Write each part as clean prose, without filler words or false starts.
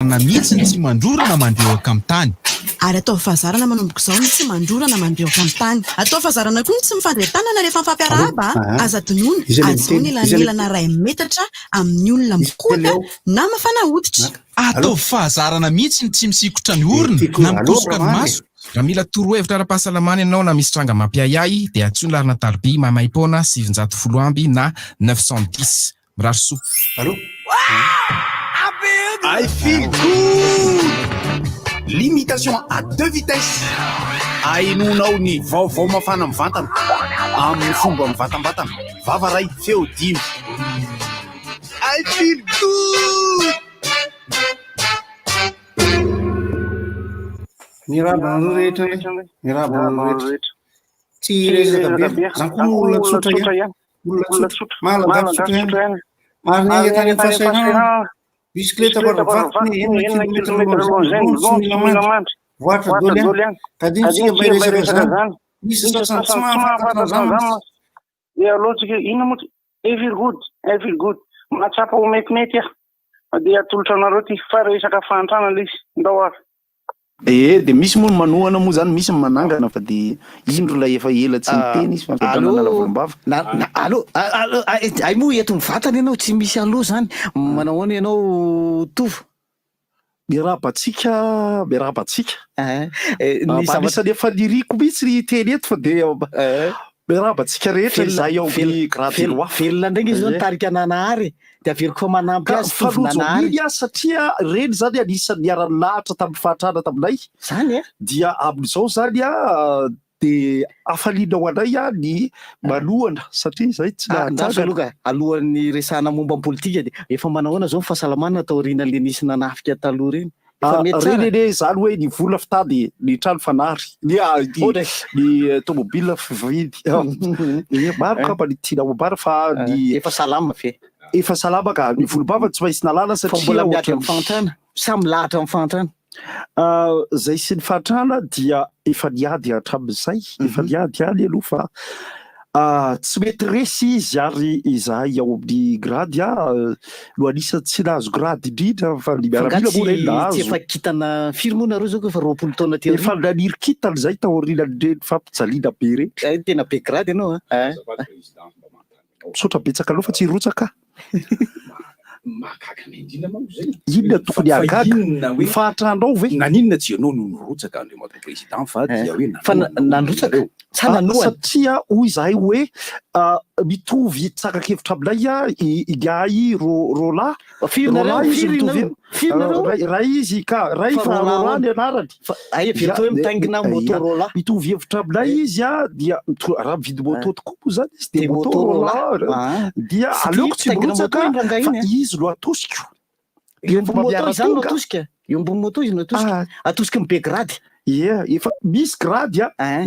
na mihitsy ny tsy mandrorana mandreoaka amin'ny tany. Ary atao fahazarana manomboka izao ny tsy mandrorana mandreoaka amin'ny tany. Atao fahazarana koa ny tsy mifandray tanana rehefa mifampiarahaba. Aza tonoana azo elanelana 2 metatra amin'ny olona mikoaka na mafana hoditra. Atao fahazarana mihitsy ny tsy misikotra ny orona na mikosoka ny maso. Raha mila torohevitra ara-pahasalamana ianao na misy tranga mampiayay dia antsoina larina tariby mamaim-poana 710 amby na 910. Mirary soa. Allô? I feel good! Limitation à 2 vitesses. Ainonao ny vaovao mafana mivantana amin'ny fomba mivatambatana. Vava ray feo 10. I feel good! Mirabano rehetra tsy resaka be raha olona tsotra ihany olona tsotra malagasy tsotra ihany ary ny entany amin'ny fahasahiranana bisikileta varovaroty ny kilomètre lohan'izay voatra daholo ihany ka dintsika mba resaka zany misy sasany tsy mahafantatra zany dia alohatsika ina moa I feel good mahatsapa ho metimety dia atolotra anareo ty fa resaka fahantrana le izy ndao ary de misy moa manohana moa zany misy manangana fa de indro la efa ela tsy miteny izy fa fotranana volombava allo ay moa eto mivantana ianao tsy misy allo zany manao ahoana ianao tovo miarabatsika nisany efa liriko mihitsy teny eto fa de miarabatsika rehetra zay ao velona ndraiky izy zao nitarika nanahary de averiko fa manampy azy fanonjominy satria reny zany anisan'ny niarany lahatra tamin'ny fahatrana taminay zany dia amin'izao zany de afaliana ho anay ny malohana satria zay tsy aloka alohan'ny resahana momba politika de efa manahoana zao fahasalamana atao aoriana le nisy nanafika taloha reny reny zany hoe ny vola fitady ny trano fanary ny tomobile fividy maro kapa ny tiana mambara fa ny efa salama fe efa salama ka ny volombava tsy maintsy nalala satria mbola miady amin'ny fahantrana samy lahatra amin'ny fahantrana zay sy ny fahantrana dia efa niady hatramin'izay efa niady any aloha fa tsy mety resy izy ary izahay ao amin'ny grady no anisany tsy nahazo grady indrindra fa ny miaramila moa reny nahazo efa kitana firy moa nareo zao ko efa 20 taona ty efa naniry kitana zay taorianany reny fampijaliana be reny tena be grady ianao misaotra betsaka aloha fa tsy rotsaka makakany indrindra manko zay inona tokony agaga fahatranao ve naninona tsy ianao no nirotsaka andreo mato président fa dia hoe fa nandrotsaka satria hoy izahay hoe mitovy tsakakevitra aminay igay rola raha izy ka raha fa rola ny anarany mitangina motorola mitovy hevitra aminay izy dia raha mividy moto tokoa moa zany izy de motorola dia aleoko tsy mirotsaka fa izy no atosiko io ambony moto zany no atosika io ambony moto izy no atosika atosika mibe grady efa misy grady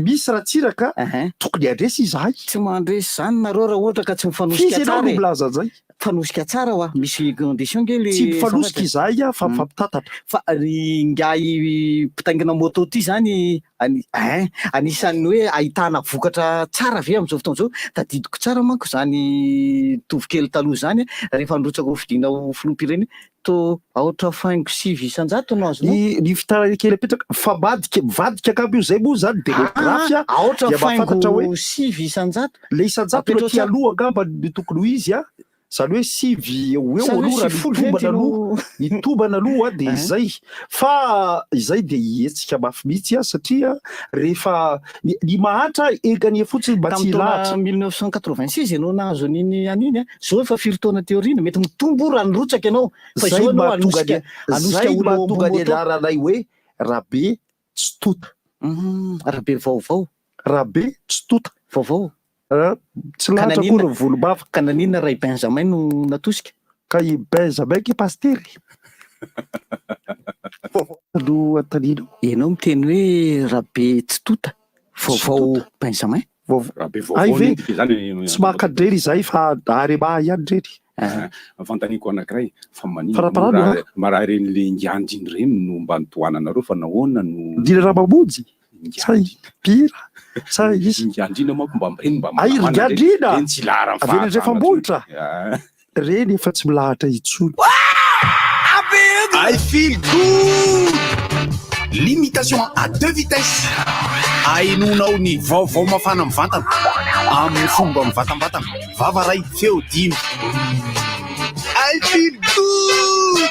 misy ratsiraka tokony andresy izahay tsy mandresy zany nareo raha ohatra ka tsy mifanosika tsara milaza zay fanosika tsara hoa misy condition ke le tsy mifanosika izahay fa mifampitatatra fa ngay mpitaingina moto ty zany anisan'ny hoe ahitana vokatra tsara ve amin'izao fotoana zao tadidiko tsara manko zany tovokely taloha zany rehefa ndrotsaka hovidinao filompireny to aotra faingo 900 no azo ny fitarakely apetraka fa vadika akabo io zay moa zany demografia aotra faingo 900 le 100 ty aloha angamba ny tokony ho izy zany hoe sivy ora nitombana aloha de zay fa izay de ietsika mafy mihitsy satria rehefa ny mahatra egany fotsiny mba tsy lahatra 1986 ianao nahazo aniny aniny zao efa firy taona teoriana mety mitombo raha nirotsaka ianao fa zay mahatonga ny anaranay hoe rabe tsy tota rabe vaovao rabe tsy tota vaovao tsy lahatra koa ny volombava ka naninona ray benjamin no natosika ka i benjamin ki pastery no antanina ianao miteny hoe rabe tsy tota vaovao benjamin tsy mahakadrery izay fa arema ihany reny fantaniko anankiray fa manina maraha reny le ngiandriny reny no mba nitoananareo fa nahoana no ndina raha mamonjy say pira sa izy ngiandrina manko mba reny mba ngiandrina tsy lahara avenatrefa mbolitra reny efa tsy milahatra itsony I feel good. Limitation à 2 vitesses. Ainonao ny vaovao mafana mivantana amin'ny fomba mivatambatana. Vava ray feo 5. I feel good.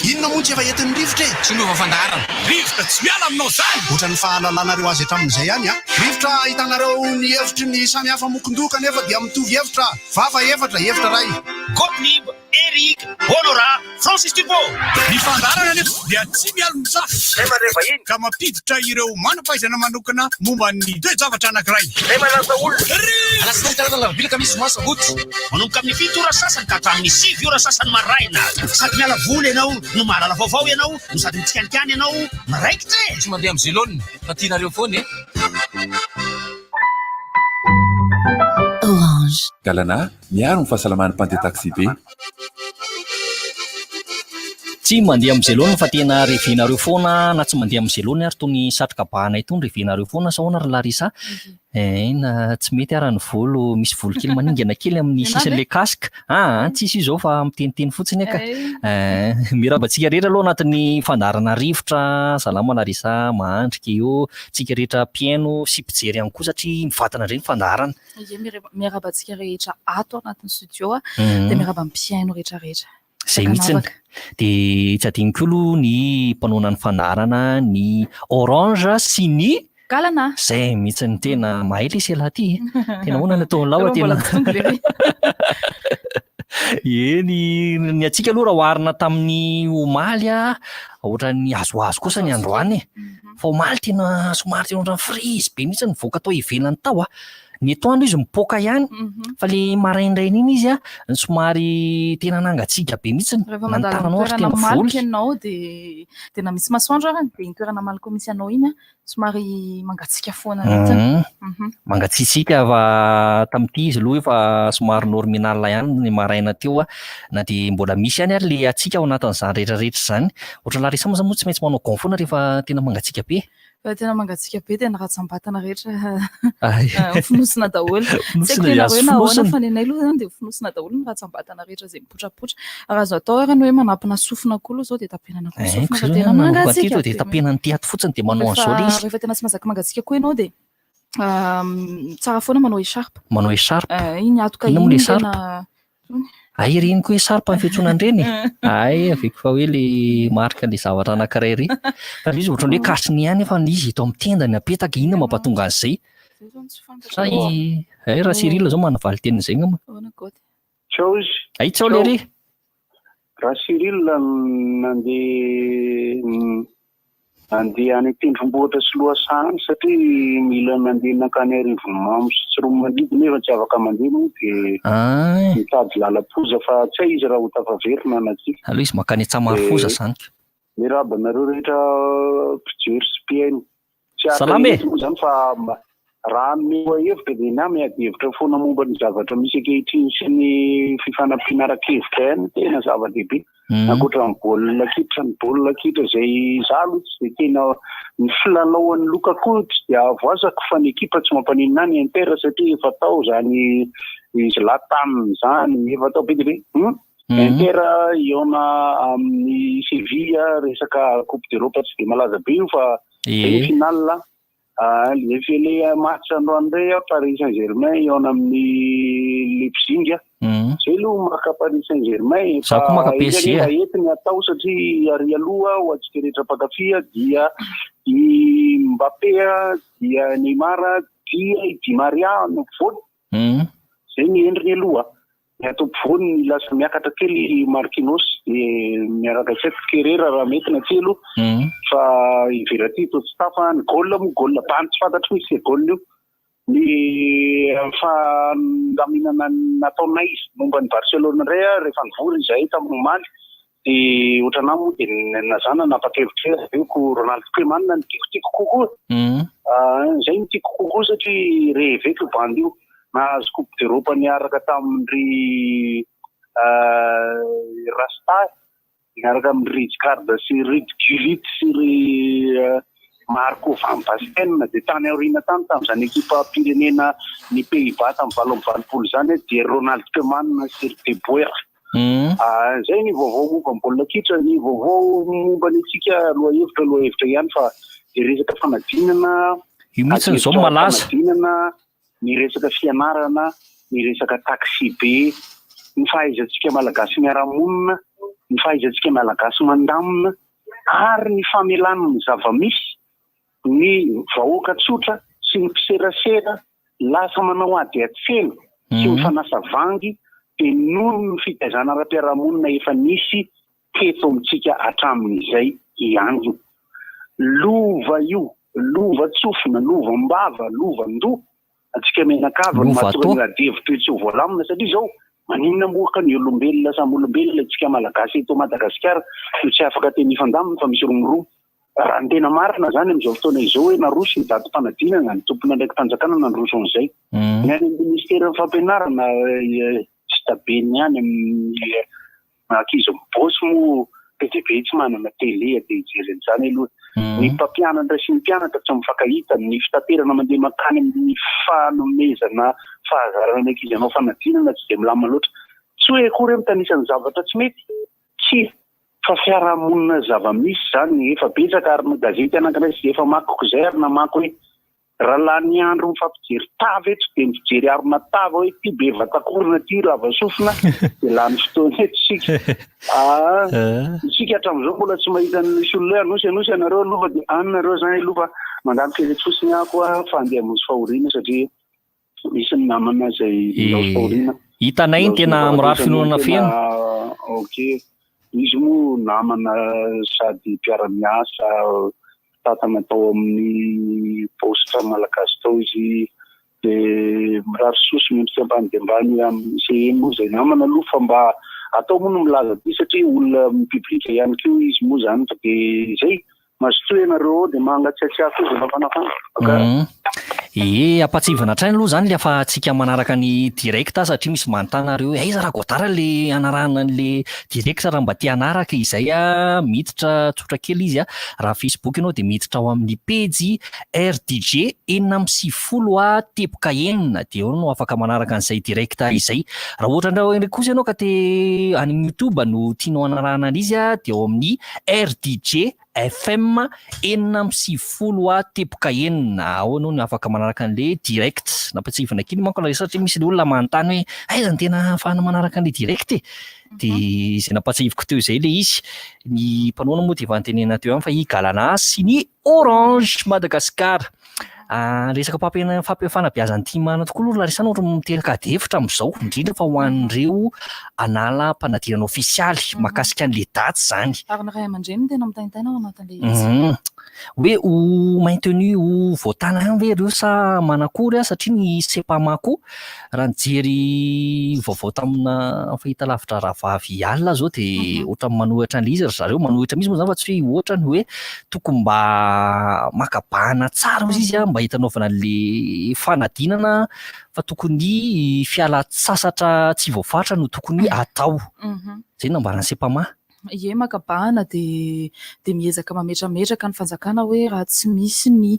Inona moa tsy efa entin'ny rivotra e? Tsy nova fandarana. Rivotra tsy miala aminao zany. Ohatran'ny fahalalanareo azy hatramin'izay ihany a. Rivotra hitanareo ny hevitry ny samy hafa mokondoka nefa dia mitovy hevitra. Vava efatra ray. Gottlieb, Eric, Honora, Francis Dupont. Ny fandarana nefa dia tsy miala misafa. Rehefa iny ka mampiditra ireo manam-pahaizana manokana momba ny toe-javatra anankiray. malaza olona. Alasina karazana lavilaka misy moasa goty. Manomboka amin'ny 7 ora sasany ka hatramin'ny 7 ora sasany maraina. Sady miala voly ianao, no mahalala vaovao ianao, no sady mitsikanikany ianao, maraikitra e. Tsy mandeha amin'ny zélone, fa tianareo foana e. Orange. Galana, miaro ny fahasalaman'ny mpandeha taxi be. Tsy mandeha amin'ny zélone fa tena revinareo foana na tsy mandeha amin'ny zélone ary tony satroka bahana itony revinareo foana sa hoana ry Larisa. Na tsy mety ara ny volo misy volo kely maningana kely amin'ny sisin'le casque. Tsisy izao fa miteniteny fotsiny eka. Mirabantsika rehetra aloha anatin'ny fandarana rivotra. Salama Larisa, mahandrika eo, tsika rehetra mpiaino sy mpijery ihany koa satria mivantana indray ny fandarana. Mirabantsika rehetra ato anatin'ny studio dia miraban'ny mpiaino rehetra. Zay mihitsiny. Dia tsy adino koa aloha ny mpanona ny fandarana, ny Orange sy ny Galana. Zay mihitsiny tena mahay le sela ty. Tena hoana natao lawa tena. Ny atsika aloha raha oharina tamin'ny omaly ohatran'ny azoazo kosa ny androany. Fa omaly tena somary tena ohatran'ny frizy be mihitsy nivoaka tao ivelany tao. Ny atoandro izy mipoaka ihany fa le maraindraina iny izy somary tena nangatsiaka be mihitsy. Rehefa mandalo toerana malika ianao dia tena misy masoandro ary dia toerana malika misy ianao iny somary mangatsiaka foana mihitsy. Mangatsiaka fa tamin'ity izy aloha efa somary norminal ihany ny maraina teo na dia mbola misy ihany ary le atsika ao anatin'izany rehetrarehetra izany. Ohatran'ny Larisa moa tsy maintsy manao gant foana rehefa tena mangatsiaka be. Tena mangatsiaka be dia ratsambatana rehetra fonosina daholo. Tsy haiko ianareo na ahoana fa ny anay aloha zany dia fonosina daholo ny ratsambatana rehetra izay mipotrapotra. Raha azo atao ary hoe manampina sofina koa aloha izao dia tapenana koa sofina fa tena mangatsiaka. Dia tapenana ny tiato fotsiny dia manao an'izao ilay izy. Rehefa tena tsy mahazaka mangatsiaka koa ianao dia tsara foana manao écharpe. Manao écharpe. Iny atoka iny tena. Ay reny koa écharpe amin'ny fiantsoana ireny. Ay aveko fa hoe le marika le zavatra anankiray ry. Fa izy ohatran'ny hoe kasiny ihany fa izy eto amin'ny tenda ny apetaka inona mampatonga an'izay. Sa raha Cyril zao manavaly teny izay ngamba. Ciao izy. Ay ciao Lery. Raha Cyril nandeha any tendrombohitra sy Lohasan satria mila mandeha nakany Arivomamo sy Tsiromandidy nefa tsy afaka mandeha moa dia mitady lala-poza fa tsy hay izy raha ho tafaverina na tsy. Aloha izy makany Tsamarifoza zany. Mirabanareo rehetra mpijery sy mpiaino. Salama e. Zany fa raha meo hevitra dia na miady hevitra foana momba ny zavatra misy ankehitriny sy ny fifanampianaran-kevitra ihany tena zava-dehibe. Ankoatra ny baolina kitra, ny baolina kitra izay zalo tsy dia tena ny filalaoan'ny Lukaku tsy dia voazako fa ny ekipa tsy mampaninona ny Inter satria efa tao zany Zlatan zany efa tao be dia be. Inter iona amin'ny Sevilla resaka Coupe d'Europe tsy dia malaza be io fa demi-finale le match androany indray Paris Saint-Germain iona amin'ny Leipzig. Zay aloha maka Paris Saint-Germain fa entiny atao satria ary aloha ho antsika rehetra mpakafia dia i Mbappé dia Neymar dia i Di Maria no mpivoany. Zay ny endriny aloha. Ny atao mpivoany lasa miakatra kely Marquinhos dia miaraka Kerrera raha mety na telo fa i Verratti Tostafa ny gôl moa gôl bany tsy fantatro misy gôl io. Ny fandaminana nataonay momba ny Barcelona indray rehefa nivory izahay tamin'ny omaly dia ohatrana moa dia nazana napakevitra eo ko Ronaldo Koeman ny tiako kokoa. Zay ny tiako kokoa satria reveko bandy io nahazo Coupe d'Europe niaraka tamin'ny Rasta niaraka amin'ny Rijkaard sy Rid Gullit sy maro koa vambaskena dia tany aoriana tany tamin'izany ekipa pirenena ny Pays-Bas tamin'ny 20 zany dia Ronald Koeman sy De Boer. Zay ny vaovao momba ny baolina kitra, ny vaovao momba ny antsika lohahevitra ihany fa dia resaka fanadinana, ny resaka fianarana, ny resaka taxi be, ny fahaizantsika malagasy miara-monina, ny fahaizantsika malagasy mandamina, ary ny famelana ny zavamisy, ny vahoaka tsotra sy ny mpiserasera lasa manao ady atselo sy ny fanasa vangy dia noho ny fitaizana ara-piarahamonina efa nisy teto amintsika hatramin'izay ihany. Lova io, lova tsofina, lova mbava, lova ndo, atsika menakava no mahatonga devitra tsy ho voalamina satria zao maninona moka ny olombelona samy olombelona atsika malagasy eto Madagasikara io tsy afaka teny ifandamina fa misy romoromo. Raha ny tena marina zany amin'izao fotoana izao hoe naroso ny daty fanadinana ny tompona ndraiky tanjakana nandroso an'izay. Ny any ministera fampianarana tsy tabeny ihany amin'ny ankizy mibosy moa PDB tsy manana télé dia hijereny izany aloha. Ny mpampianatra sy ny mpianatra tsy mifankahita, ny fitaterana mandeha makany amin'ny fanomezana fahazarana ny ankizy anao fanadinana tsy dia milamina loatra. Tsy hoe akory mitanisan'ny zavatra tsy mety, tsy fa fiarahamonina zavamisy zany efa betsaka ary ny gazety anankiray sy efa makoko izay ary namako hoe raha ny andro mifampijery tava eto dia mijery arona tava hoe ty be vatakorina ty rava sofina dia lany fotoana eto sika. Isika hatramin'izao mbola tsy mahita nisy olona anosy anareo aloha dia anareo zany aloha fa mandamika ereto fotsiny ako fa andeha hamonjy fahoriana satria misy ny namana izay ilaosy fahoriana. Hitanay tena mirary finoana feno. Ok. Izy moa namana sady mpiara-miasa tatana tao amin'ny postra malagasy tao izy dia mirary sosy mendrika ambany dia ambany amin'ny CM moa izay namana aloha fa mba atao moa no milaza ty satria olona mipiblika ihany koa izy moa zany fa dia izay mazotoy ianareo dia mangatsiatsiako izy mafanafana. Ampatsivana hatrany aloha zany le afa-tsika manaraka ny direkta satria misy manontany nareo hoe aiza raha godara le anarana an'le direkta raha mba tia hanaraka izay miditra tsotra kely izy raha Facebook ianao dia miditra ao amin'ny pejy RDG 490 teboka enina dia eo no afaka manaraka an'izay direkta izay. Raha ohatra indray kosa ianao ka te any amin'ny YouTube no tianao hanarana an'izy dia ao amin'ny RDG FM 490 teboka enina ao anao no afaka manaraka an'le direct. Nampatsivana kely manko la satria misy olona manontany hoe aiza ny tena ahafahana manaraka an'le direct dia izay nampatsiviko teo izay le izy. Ny mpanona moa dia vantenena teo ihany fa i Galana sy ny Orange Madagasikara. Resaka fanabeazan'ny timana tokoa aloha larisana ohatra miteraka devitra amin'izao indrindra fa ho an'ireo anala mpanadinana ofisialy mahakasika an'le daty zany. Ary ny ray aman-dreny tena mitaintaina ao anatin'le izy. Hoe ho maintenu ho voatana ihany ve ireo sa manakory satria ny sepamako raha nijery vaovao tamina fahitalavitra rahavavy alina zao dia ohatra manohitra an'le izy zareo manohitra misy moa zany fa tsy hoe ohatra ny hoe tokony mba makabahana tsara hozy izy mba hitanaovana an'le fanadinana fa tokony fiala-tsasatra tsy voafatra no tokony atao. Zay nambarana sepama. Ie makabahana dia miezaka mametrametraka ny fanjakana hoe raha tsy misy ny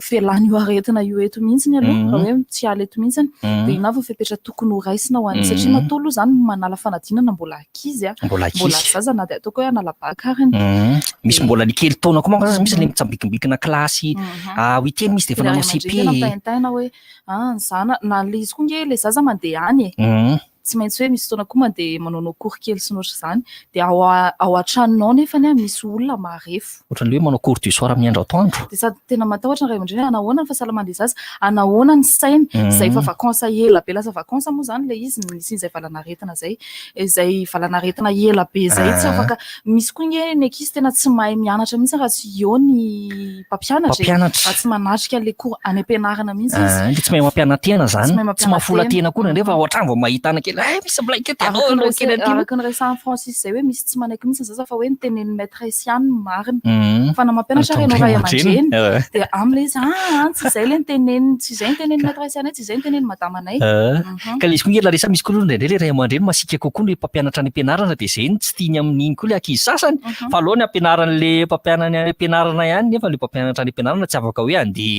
fialana io aretina io eto mihitsiny aloha raha hoe tsy ala eto mihitsiny dia inava fepetra tokony ho raisina ho any satria matolo zany manala fanadinana mbola ankizy mbola zaza na dia ataoko hoe anala bakariny. Misy mbola ny kely taona koa manko misy le mitsambikimbikina klasy witeny misy dia efa nanao CP nampahentaina hoe zana na le izy koa nge le zaza mandeha any tsy maintsy hoe misy fotoana koa mandeha manao kory kely sy noatra izany dia ao an-tranonao nefa misy olona marefo ohatran'le hoe manao cours du soir amin'ny andro atoandro dia sady tena matahotra ny ray aman-dreny anahoana ny fahasalaman'le zaza anahoana ny sainy izay efa vakansa ela be lasa vakansa moa zany le izy misy izay valanaretina izay valanaretina ela be izay tsy afaka misy koa nge ny ankizy tena tsy mahay mianatra mihitsy raha tsy eo ny mpampianatra raha tsy manatrika le cours any am-pianarana mihitsy izy tsy mahay mampianatena zany tsy mahafola tena koa nefa ao an-trano vao mahita anakely kely misy blankety anao kely aty araka ny resahan'ny Francis zay hoe misy tsy manaiky mihitsy zaza fa hoe nitenen'ny maîtresse ihany no marina fa na mampianatra ianao ray aman-dreny dia am'ilay izy tsy izay le niteneny tsy izay niteneny maîtresse anay tsy izay niteneny madama anay ka le izy koa nge laresa misy koa aloha indraindray le ray aman-dreny masika kokoa ny mpampianatra any ampianarana dia izay tsy tiany amin'iny koa le ankizy sasany fa aloha ny ampianaran'le mpampianany any ampianarana ihany nefa le mpampianatra any ampianarana tsy afaka hoe andeha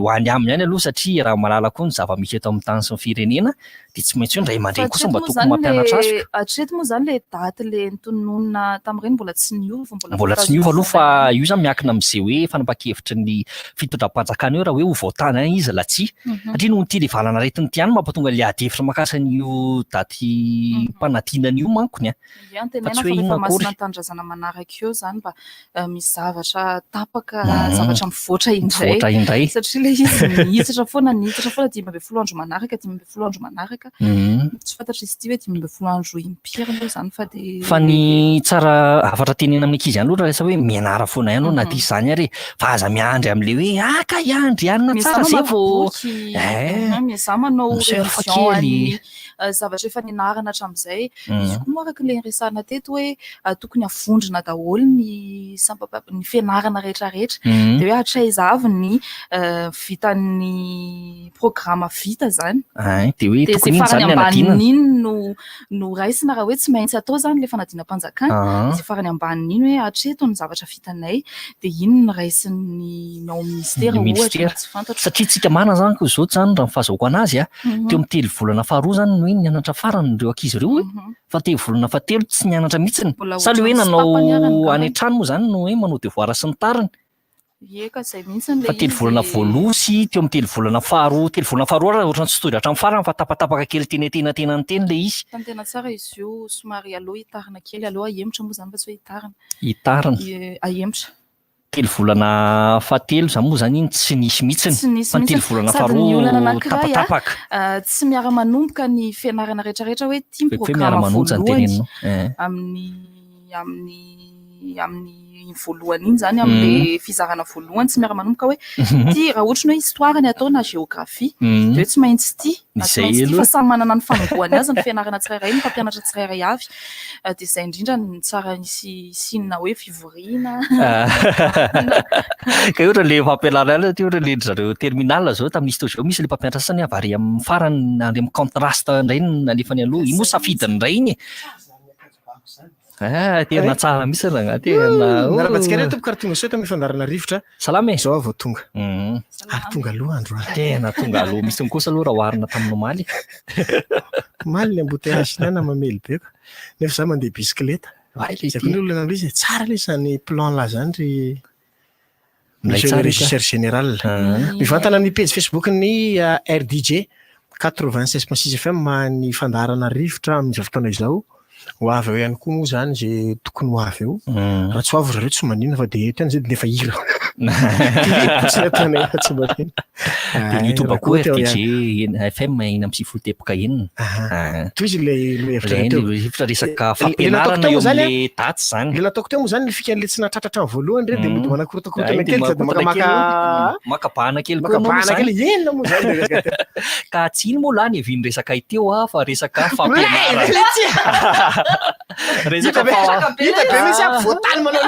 hoany aminy ihany aloha satria raha malala koa ny zava-misy eto amin'ny tany sy ny firenena dia tsy maintsy hoe ny ray aman-dreny kosa mba tokony mampianatra azy hatreto moa zany le daty le nitononona tamin'ireny mbola tsy niova mbola tsy niova aloha fa io zany miankina amin'izay hoe fanapakevitry ny fitondram-panjakana eo raha hoe ho voatany any izy latsy satria noho nyty le valana retiny ty any mampatonga le ady hevitra makasany io daty mpanadinana io mankony antenena fa rehefa masina tanindrazana manaraka eo zany mba misy zavatra tapaka zavatra mivoatra indray satria le izy nihitsatra foana 10 andro manaraka 10 andro manaraka tsy fantatra izy ty hoe 10 andro impire aloha zany fa ny tsara afatra tenena amin'ny ankizy ihany aloha raha hoe mianara foana ihany na diso zany ary fa aza miandry amin'le hoe aka iandry ihany tsara zay vao miza manao révision zavatra efa nianarana hatramin'izay izy koa moa araka le resahana teto hoe tokony avondrina daholo ny fianarana rehetrarehetra dia hoe hatraiza avy ny vitan'ny programa vita zany dia zay farany ambanin'iny no raisina raha hoe tsy maintsy atao zany le fanadinam-panjakana zay farany ambanin'iny hoe hatreto ny zavatra vitanay dia iny ny raisin'ny ao ministera ohatra tsy fantatra satria tsika mana zany ko zao zany raha mifahazahoko anazy teo amin'ny 3 volana faharoa zany no iny nianatra farany ireo ankizy ireo fa 3 volana fahatelo tsy nianatra mihitsiny sa le hoe nanao any an-trano moa zany no hoe manao devoir sy ny tariny fa 3 volana voaloha sy teo amin'ny 3 volana faharoa 3 volana faharoa raha ohatrany tsy toy hatramin'ny farany fa tapatapaka kely tenateny ny teny le izy tena tsara izy io somary aloha hitarina kely aloha ahemotra moa zany fa tsy hoe hitarina ahemotra 3 volana fahatelo zany moa zany iny tsy nisy mihitsiny fa 3 volana faharoa tapatapaka tsy miara-manomboka ny fianarana rehetrarehetra hoe tia programa voalohany amin'ny voalohany iny zany amin'le fizarana voalohany tsy miara-manomboka hoe ty raha ohatra ny hoe histoire ny atao na géographie dia hoe tsy maintsy ty fa samy manana ny fanombohany azy ny fianarana tsirairay ny mpampianatra tsirairay avy dia izay indrindra ny tsara nisy sinina hoe fivoriana ka ohatra le fampianarana ty ohatra le zareo terminal zao tamin'isy tao zao misy le mpampianatra sasany avary amin'ny farany ary amin'ny contraste indray nalefany aloha iny moa safidiny indray iny tena tsara misy narabantsika re tompo karaha tonga sao tamin'ny fandarana rivotra salama zao avao tonga ary tonga aloha andro tena tonga aloha misy kosa aloha raha oharina tamin'ny maly maly ny embouteillage nana mamely beko nefa za mandeha bisikileta zay koa ny olona nan'lo izy tsara le zany plan la zany ry régisseur général mivantana amin'ny page Facebook ny RDJ 96.6 FM ny fandarana rivotra amin'izao fotoana izao ho avy eo ihany koa moa zany zay tokony ho avy eo raha tsy ho avy zareo tsy manina fa dia tena zay nefa hira dia YouTube koa RTG FM iny amin'ny sifolo tepaka enina toy izy le hevitra resaka fampianarana eo amin'le daty zany le nataoko teo moa zany fikan'le tsy nahatratratra ny voalohany re dia mody manakorotakorotana kely sady makabahana kely enina moa zany ka tsy iny moa lany eviny resaka iteo fa resaka fampianarana resaka misy voatany manao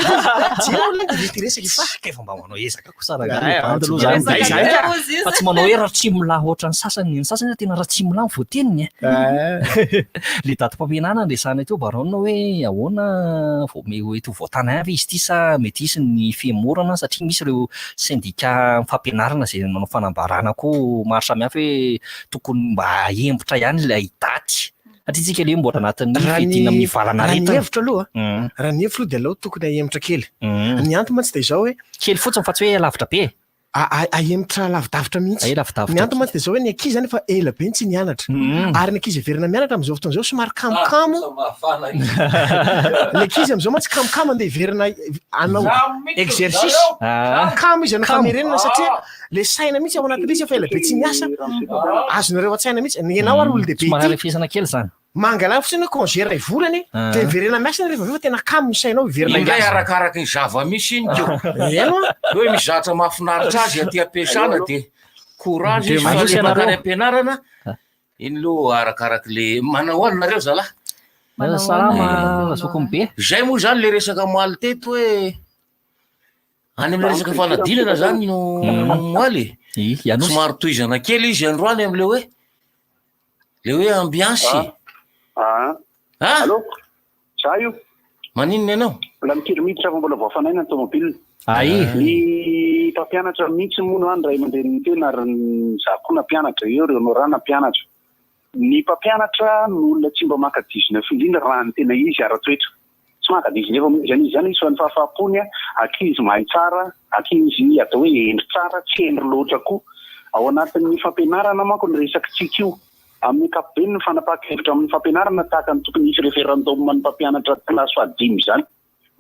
efa mba manao ezaka ko sara fa tsy manao hoe raha tsy milahy ohatra ny sasany tena raha tsy milahy voateniny le daty mpampianarana resahana teo baronina hoe ahoana eto voatany avy izy ty sa mety isy ny fiamorana satria misy ireo syndika fampianarana zay manao fanambarana koa maro samihafa hoe tokony mba embotra ihany ilay daty satria tsika le mbola anatin'ny fidina amin'ny valana rehetra hevitra aloha raha ny hevitra aloha dia aleo tokony ahembotra kely ny antony mantsy dia izao hoe kely fotsiny fa tsy hoe lavitra be ahembotra lavidavitra mihitsy ny antony mantsy dia izao hoe ny ankizy zany efa ela be tsy nianatra ary ny ankizy everina mianatra amin'izao fotoana izao somary kamokamo ny ankizy amin'izao mantsy kamokamo andeha iverina anao exercice kamo izy anao famerenana satria le saina mihitsy ao anatin'izy efa ela be tsy miasa azonareo an-tsaina mihitsy nenao ary olo-dehibe manarefisana kely zany mangala fotsiny congé ray volany dia iverena miasa rehefa avy fa tena kamo ny sainao iverina indray arakaraka ny zava-misy iny keo hoe mizatra mahafinaritra azy aty ampiasana dia courage izy fampianarana iny lo arakarak'le manao any nareo zalahy salama sokony be zay moa zany le resaka moaly teto hoe any am'le resaka fanadinana zany no moaly somary toizana kely izy androany am'le hoe ambiansy allo za io maninona ianao la mikirimiditra fa mbola voafanaina ny tomobile ny mpampianatra mihitsy moa no any ray aman-dreniny tena ary za koa nampianatra eo reo no rana mpianatra ny mpampianatra no olona tsy mba maka 19 indrindra raha ny tena izy ara-toetra tsy maka 19 moa zany izy zany izy fa ny fahafahapony ankizy mahay tsara ankizy atao hoe endry tsara tsy endry loatra koa ao anatin'ny fampianarana manko ny resakitsika io amin'ny kapobeny ny fanapaha-kevitra amin'ny fampianarana tahaka ny tokony isy referendum ny mpampianatra klasy fahadimy zany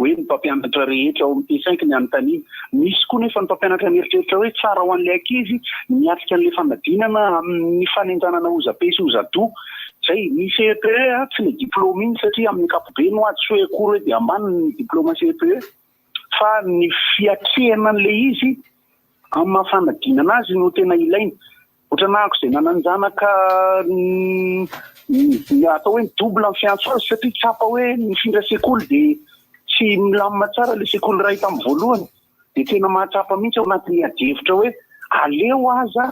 hoe ny mpampianatra rehetra ao amin'ny T5 ny anontaniana misy koa nefa ny mpampianatra mieritreritra hoe tsara ho an'ilay ankizy miatrika an'ilay fanadinana amin'ny fanenjanana ozabe sy ozadoa zay ny CPE tsy le diplôme iny satria amin'ny kapobeny ho azy hoe akory hoe dia ambany ny diplôme CPE fa ny fiatrehana an'ilay izy amin'ny mahafanadinana azy no tena ilainy ohatranahako izay nananjanaka atao hoe double amin'ny fiantso azy satria tsapa hoe nifindra sekoly dia tsy milamina tsara le sekoly ray tamin'ny voalohany dia tena mahatsapa mihitsy ao anatin'ny adihevitra hoe aleo aza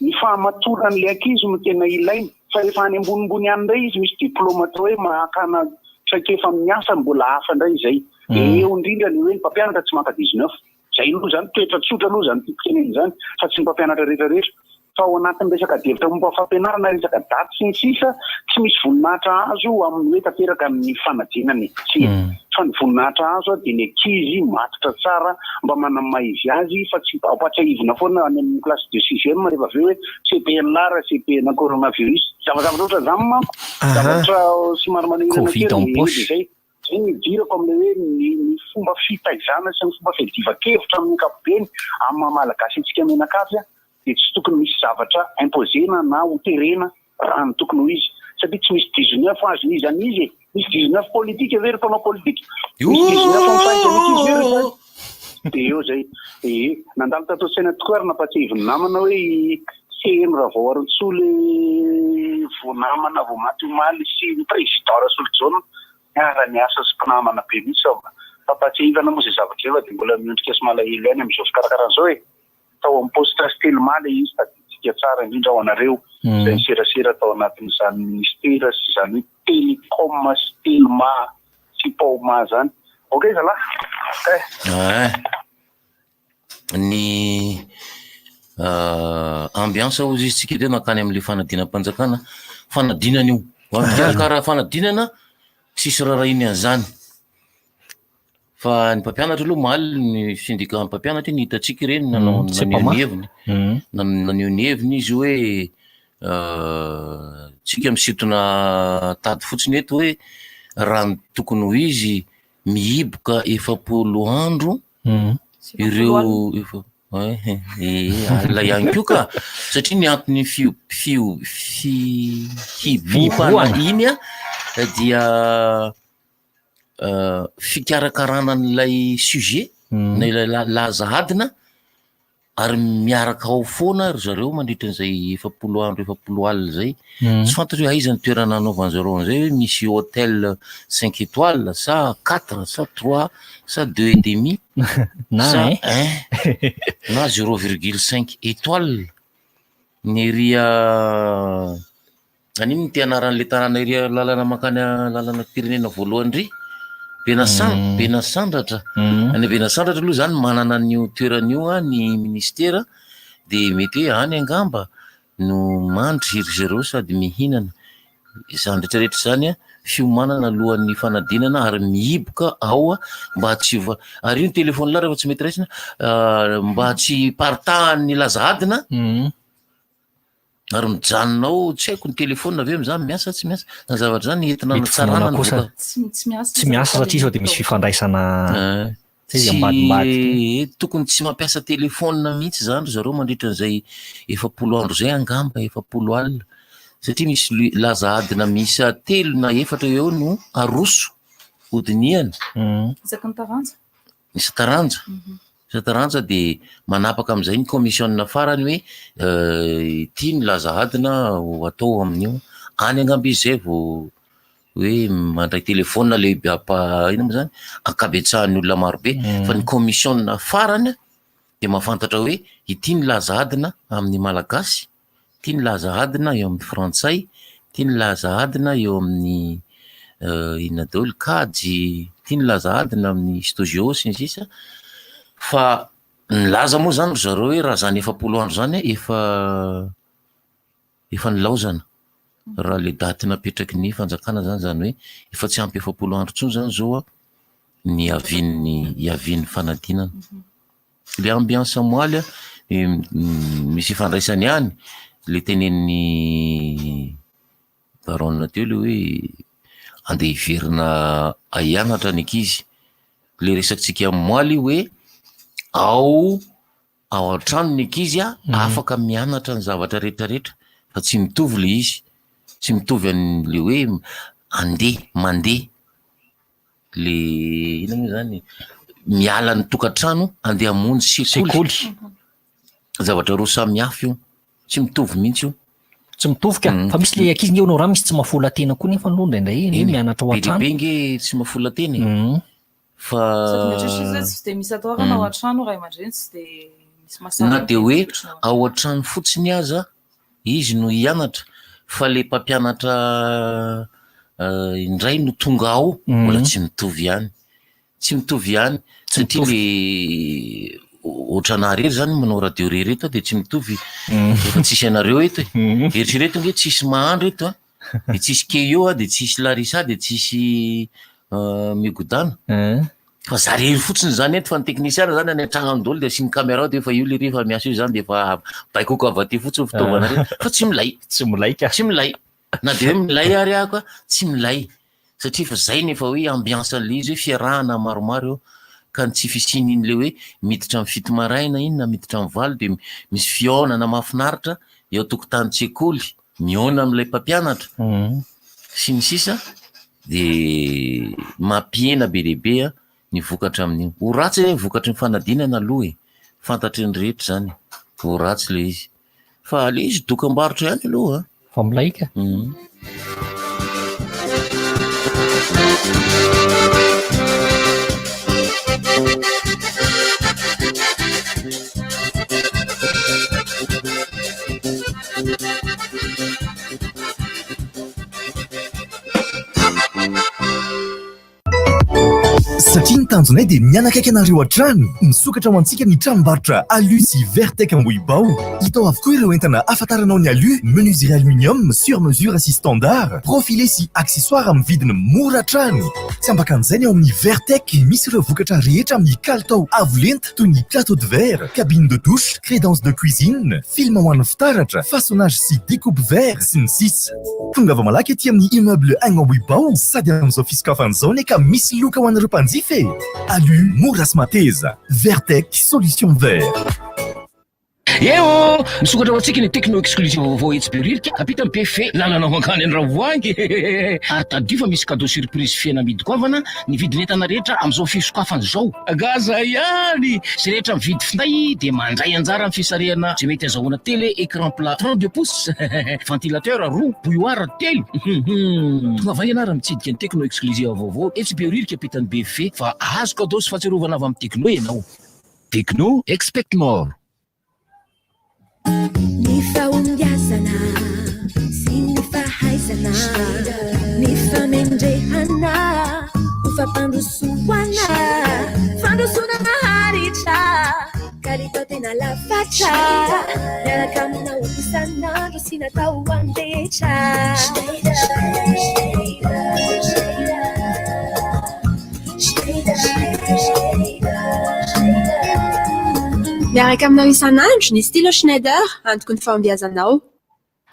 ny fahamatonan'ilay ankizy no tena ilainy fa rehefa any ambonimbony any indray izy misy diplôma atao hoe mahakana traikefa miasa mbola hafa indray izay eo indrindra ny hoe ny mpampianatra tsy maka 19 zay aloha zany toetra tsotra aloha zany tiakeneny zany fa tsy ny mpampianatra rehetrarehetra fa ao anatin'ny resaka adihevitra momba fampianarana resaka daty sy ny sisa tsy misy voninahitra azo amin'ny hoe tanteraka amin'ny fanadinany tsy fa ny voninahitra azo dia ny ankizy matotra tsara mba manamaha izy azy fa tsy ampatsahivina foana any amin'ny classe de 6e rehefa avy eo hoe CPNLAR CPN coronavirus zavazavatra oatra zany manko zavatra somary manehirana kely zay ny dirako amin'ilay hoe ny fomba fitaizana sy ny fomba fiadivan-kevitra amin'ny kapobeny amin'ny mahamalagasy antsika menakavy dia tsy tokony misy zavatra imposena na hoterena raha ny tokony ho izy satria tsy misy 19 azy izany izy misy 19 politika very mpanao politika misy 19 mifaizana izy dia eo zay nandalo tato saina tokoa ary nampatsahiviny namana hoe CM raha vao arontsoa le voanamana vao maty omaly sy ny président Rasolojona raha ny asa sy mpinamana be mihitsy fampatsahivana moa zay zavatra eo dia mbola miondrika sy malahelo any amin'izao fikarakaran'izao tao amin'ny poste stelma le izy taditsika tsara indrindra ao anareo zay serasera tao anatin'izany ministera sy zany hoe telecom sy telma sy paoma zany ok zalahy ny ambiance ozy izy tsika tena nakany amin'le fanadinam-panjakana fanadinana io karaha fanadinana tsisy rarahiny an'izany fa ny mpampianatra aloha maly ny syndicat mpampianatra ny hitatsika ireny naneho ny heviny izy hoe tsika misintona tady fotsiny eto hoe raha ny tokony ho izy mihiboka 7 andro ireo alina ihany koa ka satria ny antony hiboana iny dia fikarakarana n'ilay sujet na ilay laza adina ary miaraka ao foana ry zareo mandritran'izay 7 andro 7 alina zay tsy fantatra hoe aiza ny toerana anaovan'zareo an'izay hoe misy hôtel 5 étoiles sa 4 sa 3 sa 2 et demi sa 1 na 0,5 étoiles ny ria aniny ny tianaran'le tanàna ria lalana makany lalana pirenena voalohany ry Benasandratra any Benasandratra aloha zany manana nio toeran'io ny ministera dia mety hoe any angamba no mandry ry zareo sady mihinana izany rehetrarehetra zany fiomanana alohan'ny fanadinana ary mihiboka ao mba tsy ary io ny telefony la rehefa tsy mety raisina mba tsy partahan'ny laza adina ary mijanonao tsy haiko ny telefona aveo am'zany miasa tsy miasa na zavatra zany entina natsarana tsy miasa satria sao dia misy fifandraisana tokony tsy mampiasa telefona mihitsy zany ry zareo mandritran'izay 7 andro zay angamba 7 alina satria misy laza adina misy 3 na 4 eo no aroso hodiniana isaky ny taranja misy taranja Satarantsa dia manapaka amin'izay ny komisiona farany hoe tia ny lazahadina ho atao amin'io any angamby izy zay vao hoe mandray telefona lehibe ina moa zany ankabetsahan'ny olona marobe fa ny komisiona farany dia mahafantatra hoe ity ny lazahadina amin'ny malagasy, tia ny lazahadina eo amin'ny frantsay, tia ny lazahadina eo amin'ny inona daholo kajy, tia ny lazahadina amin'ny stozio sy ny sisa. Fa nilaza moa zany ry zareo hoe raha zany 7 andro zany efa nilaozana raha le daty napetraky ny fanjakana zany hoe efa tsy ampy 7 andro tsony zany zao ny iavian'ny fanadinana. Le ambiance moaly misy ifandraisany ihany le tenen'ny baronina teo le hoe andeha hiverina hianatra ny ankizy. Le resakintsika moaly hoe ao an-trano ny ankizy afaka mianatra ny zavatra rehetrarehetra fa tsy mitovy le izy, tsy mitovy an'le hoe mandeha le ina moa zany miala ny tokantrano andeha hamonjy sekoly. Zavatra roa samy hafa io, tsy mitovy mihitsy io. Tsy mitovy ka fa misy le ankizy nge onao raha misy tsy mahafola tena koa nefa no indraindray mianatra ao an-trano. Bebe nge tsy mahafola tena fa na dia hoe ao an-trano fotsiny aza izy no hianatra fa le mpampianatra indray no tonga ao mbola tsy mitovy ihany, tsy mitovy ihany satria le ohatrana rery zany manao radio rereto dia tsy mitovy efa tsisy anareo eto eritrereto nge tsisy mahandro eto dia tsisy keio dia tsisy larisa dia tsisy migodana fa zarery fotsiny zany eto fa ny teknisiana zany any an-trano daholo dia asiany caméra dia efa io le rehefa miasa io zany dia efa baikoko avy aty fotsiny fitaovana rery fa tsy milay na dia hoe milay ary ako tsy milay satria fa zay nefa hoe ambiance an'le izy hoe fiarahana maromaro eo ka ny tsy fisiny iny le hoe miditra amin'ny fito maraina iny na miditra amin'ny valo dia misy fiaonana mahafinaritra eo tokotany-tsekoly miaona amin'ilay mpampianatra sy ny sisa dia mampiena be lehibe ny vokatra amin'io. Ho ratsy ny vokatry ny fanadinana aloha fantatry ny rehetra zany ho ratsy le izy fa le izy dokam-barotra ihany aloha fa milaika. Satria ny tanjonay dia mianakaiky anareo an-trano misokatra ho antsika ny tranombarotra Alu sy Vertec Ambohibao. Hita ao avokoa ireo entana ahafantaranao ny Alu, menuiserie aluminium sur mesure sy standard, profilé sy accessoire amin'ny vidiny mora hatrany. Tsy ambakan'izay ny ao amin'ny Vertec misy ireo vokatra rehetra amin'ny kalitao avolenta toy ny plateau de verre, cabine de douche, crédence de cuisine, film ho an'ny fitaratra, façonnage sy découpe verre sy ny sisa. Tonga va malaky ety amin'ny immeuble Ambohibao sady amin'izao fisokafan'izao ka misy loka ho an'ireo mpanjifa. Alu, Mouras Mateza, Vertec, Solution Vert. Eo, misokatra ho antsika ny techno exclusive vaovao etsy beririka apita ny befe lalana hoankany ny ravoangy ary tadio fa misy cadeau surprise fiaina midy-goavana ny vidin'entana rehetra amin'izao fisokafana zao gaza ihany sy rehetra mividy finday dia mandray anjara amin'ny fisarihana zay mety azahoana télé écran plat 32 pouces ventilateur roa bouilloire telo tonga va ianara mitsidika ny techno exclusive vaovao etsy beririka apita ny befe fa azo cadeau sy fahatsiarovana avy amin'ny techno ianao. Techno expect more. Ni fahombiazana sy ny fahaizana ny famendrehana ho fampandrosoana fandrosonana haritra kalitao tena lafatra miaraka aminao isanandro sy natao andetra miaraka aminao isanandro ny stylo Schneider antoko ny fahombiazanao.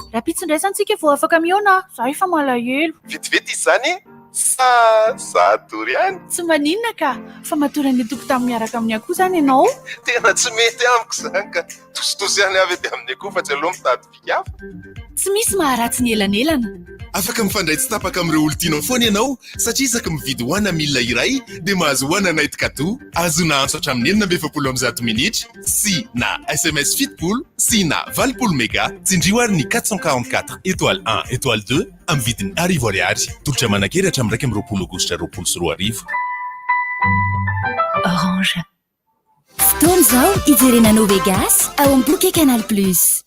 Raha pitsindraisantsika vao afaka miona za efa malahelo. Vetivety izy zany za tory ihany tsy maninona ka fa matory ny toko tamin'ny miaraka amin'ny akoho zany ianao tena tsy mety amiko zany ka tositosy ihany avy ety amin'ny akoho fa tsy aloha mitady vikafa tsy misy maharatsy ny elanelana afaka mifandray tsy tapaka amin'ireo olo tianao foana ianao satria isaka mividy hoana milina iray dia mahazo hoana night cadeau azona antso hatramin'ny 9 minitra sy na SMS fitopolo sy na 20 méga tsindrio ary ny 444 étoile 1 étoile 2 amin'ny vidiny arivo ariary tolotra manakely hatramin'ny 20 aogositra 20 Orange. Fotoana izao ijerena Novegas ao amin'ny bouquet Canal Plus.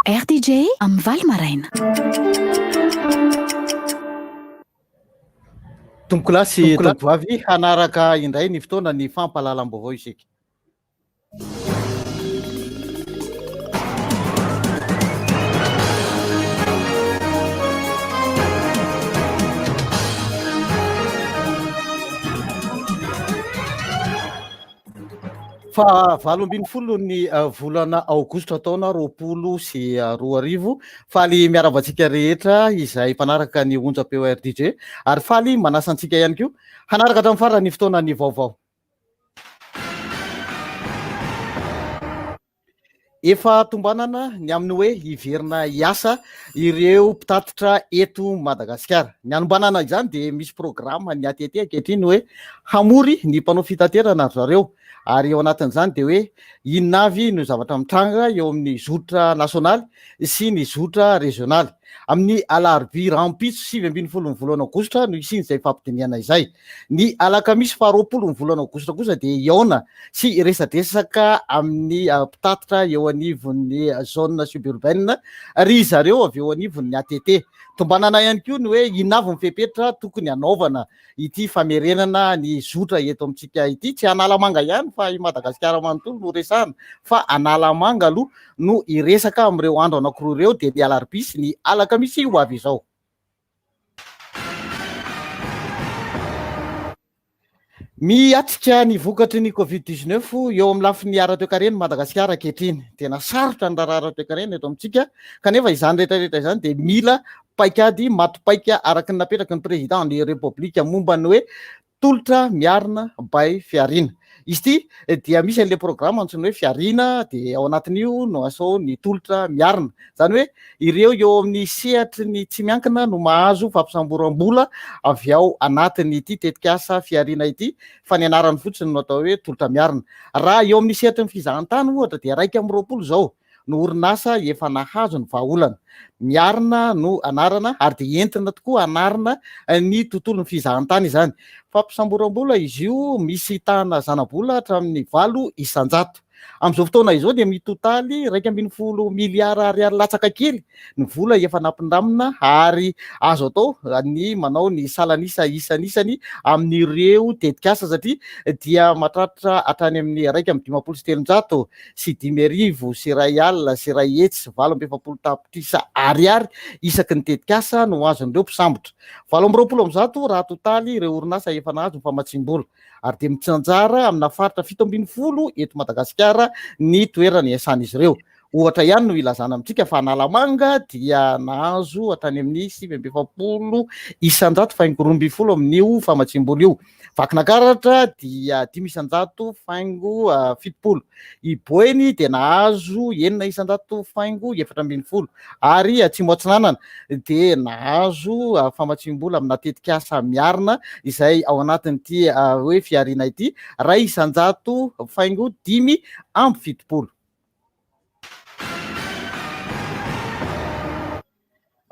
RDJ amin'ny Val Maraina. Tompoko lasy tompoko vavy hanaraka indray ny fotoana ny fampahalalam-baovao isika. Fa 20 ny volana aogositra taona 2024 faly miaravatsika rehetra izay mpanaraka ny onjam-peo RDJ ary faly manasa antsika ihany koa hanaraka hatramin'ny farany fotoana ny vaovao. Efa tombanana ny amin'ny hoe hiverina hiasa ireo mpitatitra eto Madagasikara. Ny anombanana izany dia misy programa ny ATT ankehitriny hoe hamory ny mpanao fitaterana zareo. Ary eo anatin'izany dia hoe inona avy no zavatra mitranga eo amin'ny zotra nasionaly sy ny zotra regionaly. Amin'ny alarobia rampitso 7 ny volana aogositra no isin' izay fampidiniana izay. Ny alakamisy 20 ny volana aogositra kosa dia iaona sy resadresaka amin'ny mpitatitra eo anivon'ny zone suburbaine ry zareo avy eo anivon'ny ATT. Tombanana ihany koa ny hoe inavy mifepetra tokony hanaovana ity famerenana ny zotra eto amintsika ity. Tsy Analamanga ihany fa i Madagasikara manontolo no resahana fa Analamanga aloha no iresaka amin'ireo andro anankiroa ireo dia ny alarobia sy ny alakamisy ho avy izao. Miatrika ny vokatry ny Covid-19 eo amin'ny lafiny ara-toe-karena Madagasikara ankehitriny. Tena sarotra ny raharaha ara-toe-karena eto amintsika kanefa izany rehetrarehetra izany dia mila paikady matopaika araky ny napetraka ny président ny République momba ny hoe tolotra miarina bay fiarina. Izy ity dia misy an'ilay programma antsoina hoe fiarina dia ao anatin'io no asao ny tolotra miarina. Zany hoe ireo eo amin'ny sehatry ny tsy miankina no mahazo fampisamboram-bola avy ao anatiny ity tetikasa fiarina ity fa ny anarany fotsiny no atao hoe tolotra miarina. Raha eo amin'ny sehatry ny fizahantany ohatra dia 120 zao no orinasa efa nahazo ny vahaolana. Miarina no anarana ary dia entina tokoa anarana ny tontolo ny fizahantany izany. Fampisamboram-bola izy io misy tahana zana-bola hatramin'ny 8 isan-jato. Amin'izao fotoana izao dia mitotaly 1.10 miliara ariary latsaka kely ny vola efa nampindramina ary azo atao ny manao ny salanisa isan'isany amin'ireo tetikasa satria dia mahatratra hatrany amin'ny 1.17 sy 5,000 sy R1 sy R1 770 tapitrisa ariary isaky ny tetikasa no azon'ireo mpisambotra. 20 raha totaly ireo orinasa efa nahazo ny famatsim-bola ary dia mitsanjara amina faritra 17 eto Madagasikara ny toerany iasan'izy ireo. Ohatra ihany no ilazana amintsika fa Analamanga dia nahazo hatrany amin'ny 770 isan-jato faingo 12 amin'io famatsim-bola io. Vakinakaratra dia 500 faingo 70. I Boeny dia nahazo 9 isan-jato faingo 720 ary Tsimotsinanana dia nahazo famatsim-bola amina tetikasa miarina izay ao anatin'ity hoe fiarina ity 2 isan-jato faingo 570.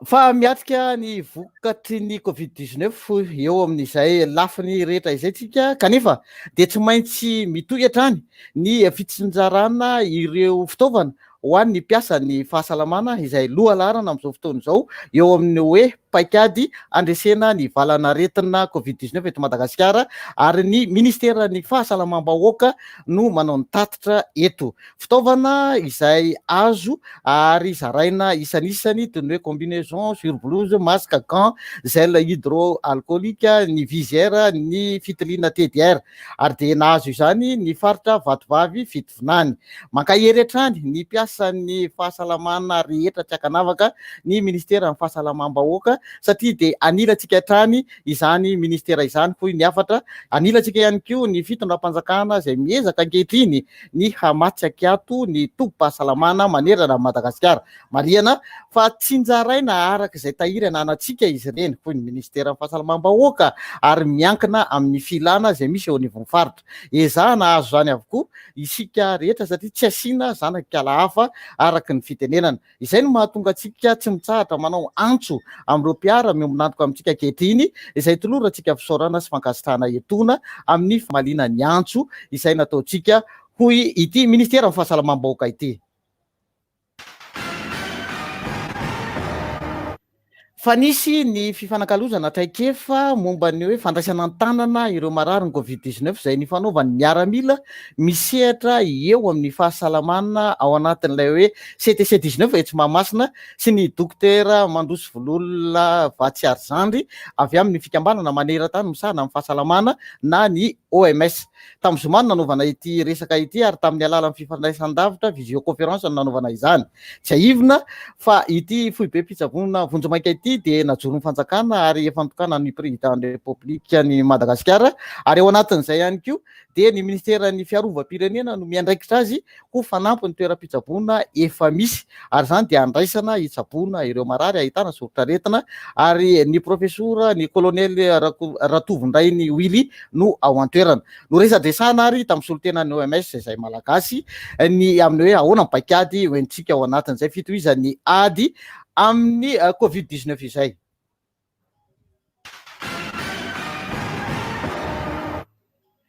Fa miatrika ny vokatry ny Covid-19 eo amin'izay lafiny rehetra izay tsika kanefa dia tsy maintsy mitohy hatrany ny fitsinjarana ireo fitaovana ho an'ny mpiasa ny fahasalamana izay loha laharana amin'izao fotoana izao eo amin'ny hoe paikady andresena ny valanaretina Covid-19 eto Madagasikara ary ny ministera ny fahasalamam-bahoaka no manao ny tatitra eto. Fitaovana izay azo ary zaraina isan'isany toy ny hoe combinaison, surblouse, masque, gant, gel hydroalcoolique, ny visière, ny fitiliana TDR ary dia nahazo izany ny faritra Vatovavy Fitovinany. Mankahery hatrany ny mpiasa ny fahasalamana rehetra tsy akanavaka ny ministera ny fahasalamam-bahoaka satria dia anilantsika hatrany izany ministera izany hoy ny afatra. Anilantsika ihany koa ny fitondram-panjakana izay miezaka ankehitriny ny hamatsy ato ny tobim-pahasalamana manerana Madagasikara. Marihana fa tsinjaraina araka izay tahirana anatsika izy ireny hoy ny ministera fahasalamam-bahoaka ary miankina amin'ny filana izay misy eo anivon'ny faritra. Ezahana azo zany avokoa isika rehetra satria tsy asiana zanak'ala hafa araka ny fitenenana. Izay no mahatonga antsika tsy mitsahatra manao antso amin'ireo mpiara miombonantoka amintsika ankehitriny izay tolorantsika fisaorana sy fankasitrahana etona amin'ny famalina ny antso izay nataontsika hoy ity ministera fahasalamam-bahoaka ity. Fa nisy ny fifanakalozana traikefa momba ny hoe fandraisana an-tanana ireo marary ny Covid-19 izay ny fanaovany miaramila misehatra eo amin'ny fahasalamana ao anatin'ilay hoe CTC19 etsy Mahamasina sy ny dokotera Mandroso Vololona Vatsiarzandry avy amin'ny fikambanana maneran-tany misahana amin'ny fahasalamana na ny OMS. Tamin'ny zoma no nanaovana ity resaka ity ary tamin'ny alalan'ny fifandraisan-davitra visioconférence no nanaovana izany. Tsy aivina fa ity foibe mpitsabonana vonjomaika ity dia najoron'ny fanjakana ary efa nitokana ny président de république ny Madagasikara ary ao anatin'izay ihany koa dia ny ministera ny fiarovam-pirenena no miandraikitra azy ho fanampy ny toeram-pitsaboana efa misy ary zany dia andraisana hitsaboana ireo marary ahitana soritra-retina ary ny profesora ny kolonely Ratovondray ny Willy no ao an-toerana. No resadresana ary tamin'ny solontenan'ny OMS izay malagasy ny amin'ny hoe ahoana ny paikady hoentsika ao anatin'izay fitohizan'ny ady amin'ny Covid-19 izay.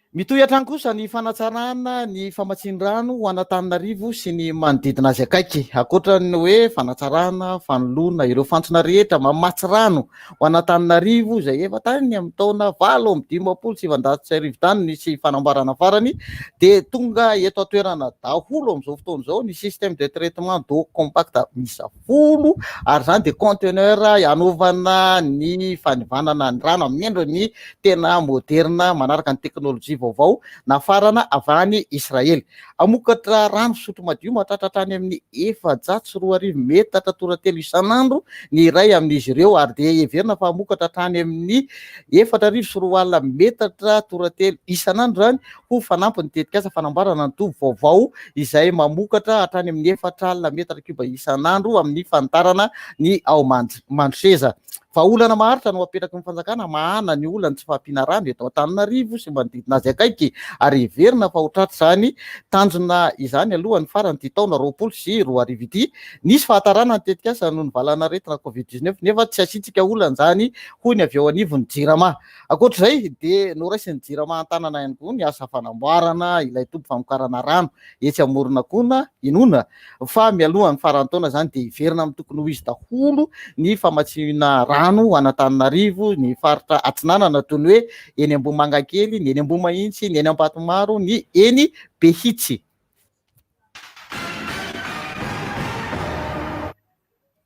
Mitohy hatrany kosa ny fanatsarana ny famatsian-drano ho an'Antananarivo sy ny manodidina azy akaiky. Ankoatran'ny hoe fanatsarana, fanoloana ireo fantsona rehetra mamatsy rano ho an'Antananarivo izay efa tany amin'ny taona 2017 tany nisy fanamboarana farany dia tonga eto an-toerana daholo amin'izao fotoana izao ny système de traitement d'eau compact miisa 10 ary zany dia conteneur anaovana ny fanivanana ny rano amin'ny endriny tena moderna manaraka ny teknôlôjia vaovao nafarana avy any Israely. Amokatra rano fisotro madio mahatratrany amin'ny 402 metatra toratelo isan'andro ny iray amin'izy ireo ary dia heverina fa amokatra hatrany amin'ny 404 metatra toratelo isan'andro zany ho fanampy ny tetikasa fanamboarana ny toby vaovao izay mamokatra hatrany amin'ny 4 metatra kiba isan'andro amin'ny fanitarana ny ao Mantseza. Fa olana maharitra no apetraky ny fanjakana mahana ny olana tsy fahampiana rano eto Antananarivo sy manodidina azy akaiky ary heverina fa ho tratratra izany tanjona izany alohan'ny farany ity taona 2020 ity nisy fahatarana ny tetikasa noho ny valana retina Covid-19 nefa tsy asitsika olana zany hoy ny avy eo anivon'ny JIRAMA. Ankoatr'izay dia noraisin'ny JIRAMA an-tanana ihany koa ny asa fanamboarana ilay toby famokarana rano etsy amoronakona inona fa mialohan'ny faran'ny taona zany dia heverina amin'ny tokony ho izy daholo ny famatsiana rano an'Antananarivo ny faritra atsinanana toy ny hoe eny Ambohimangakely, ny eny Ambohimahitsy, ny eny Ambatomaro, ny eny Behitsy.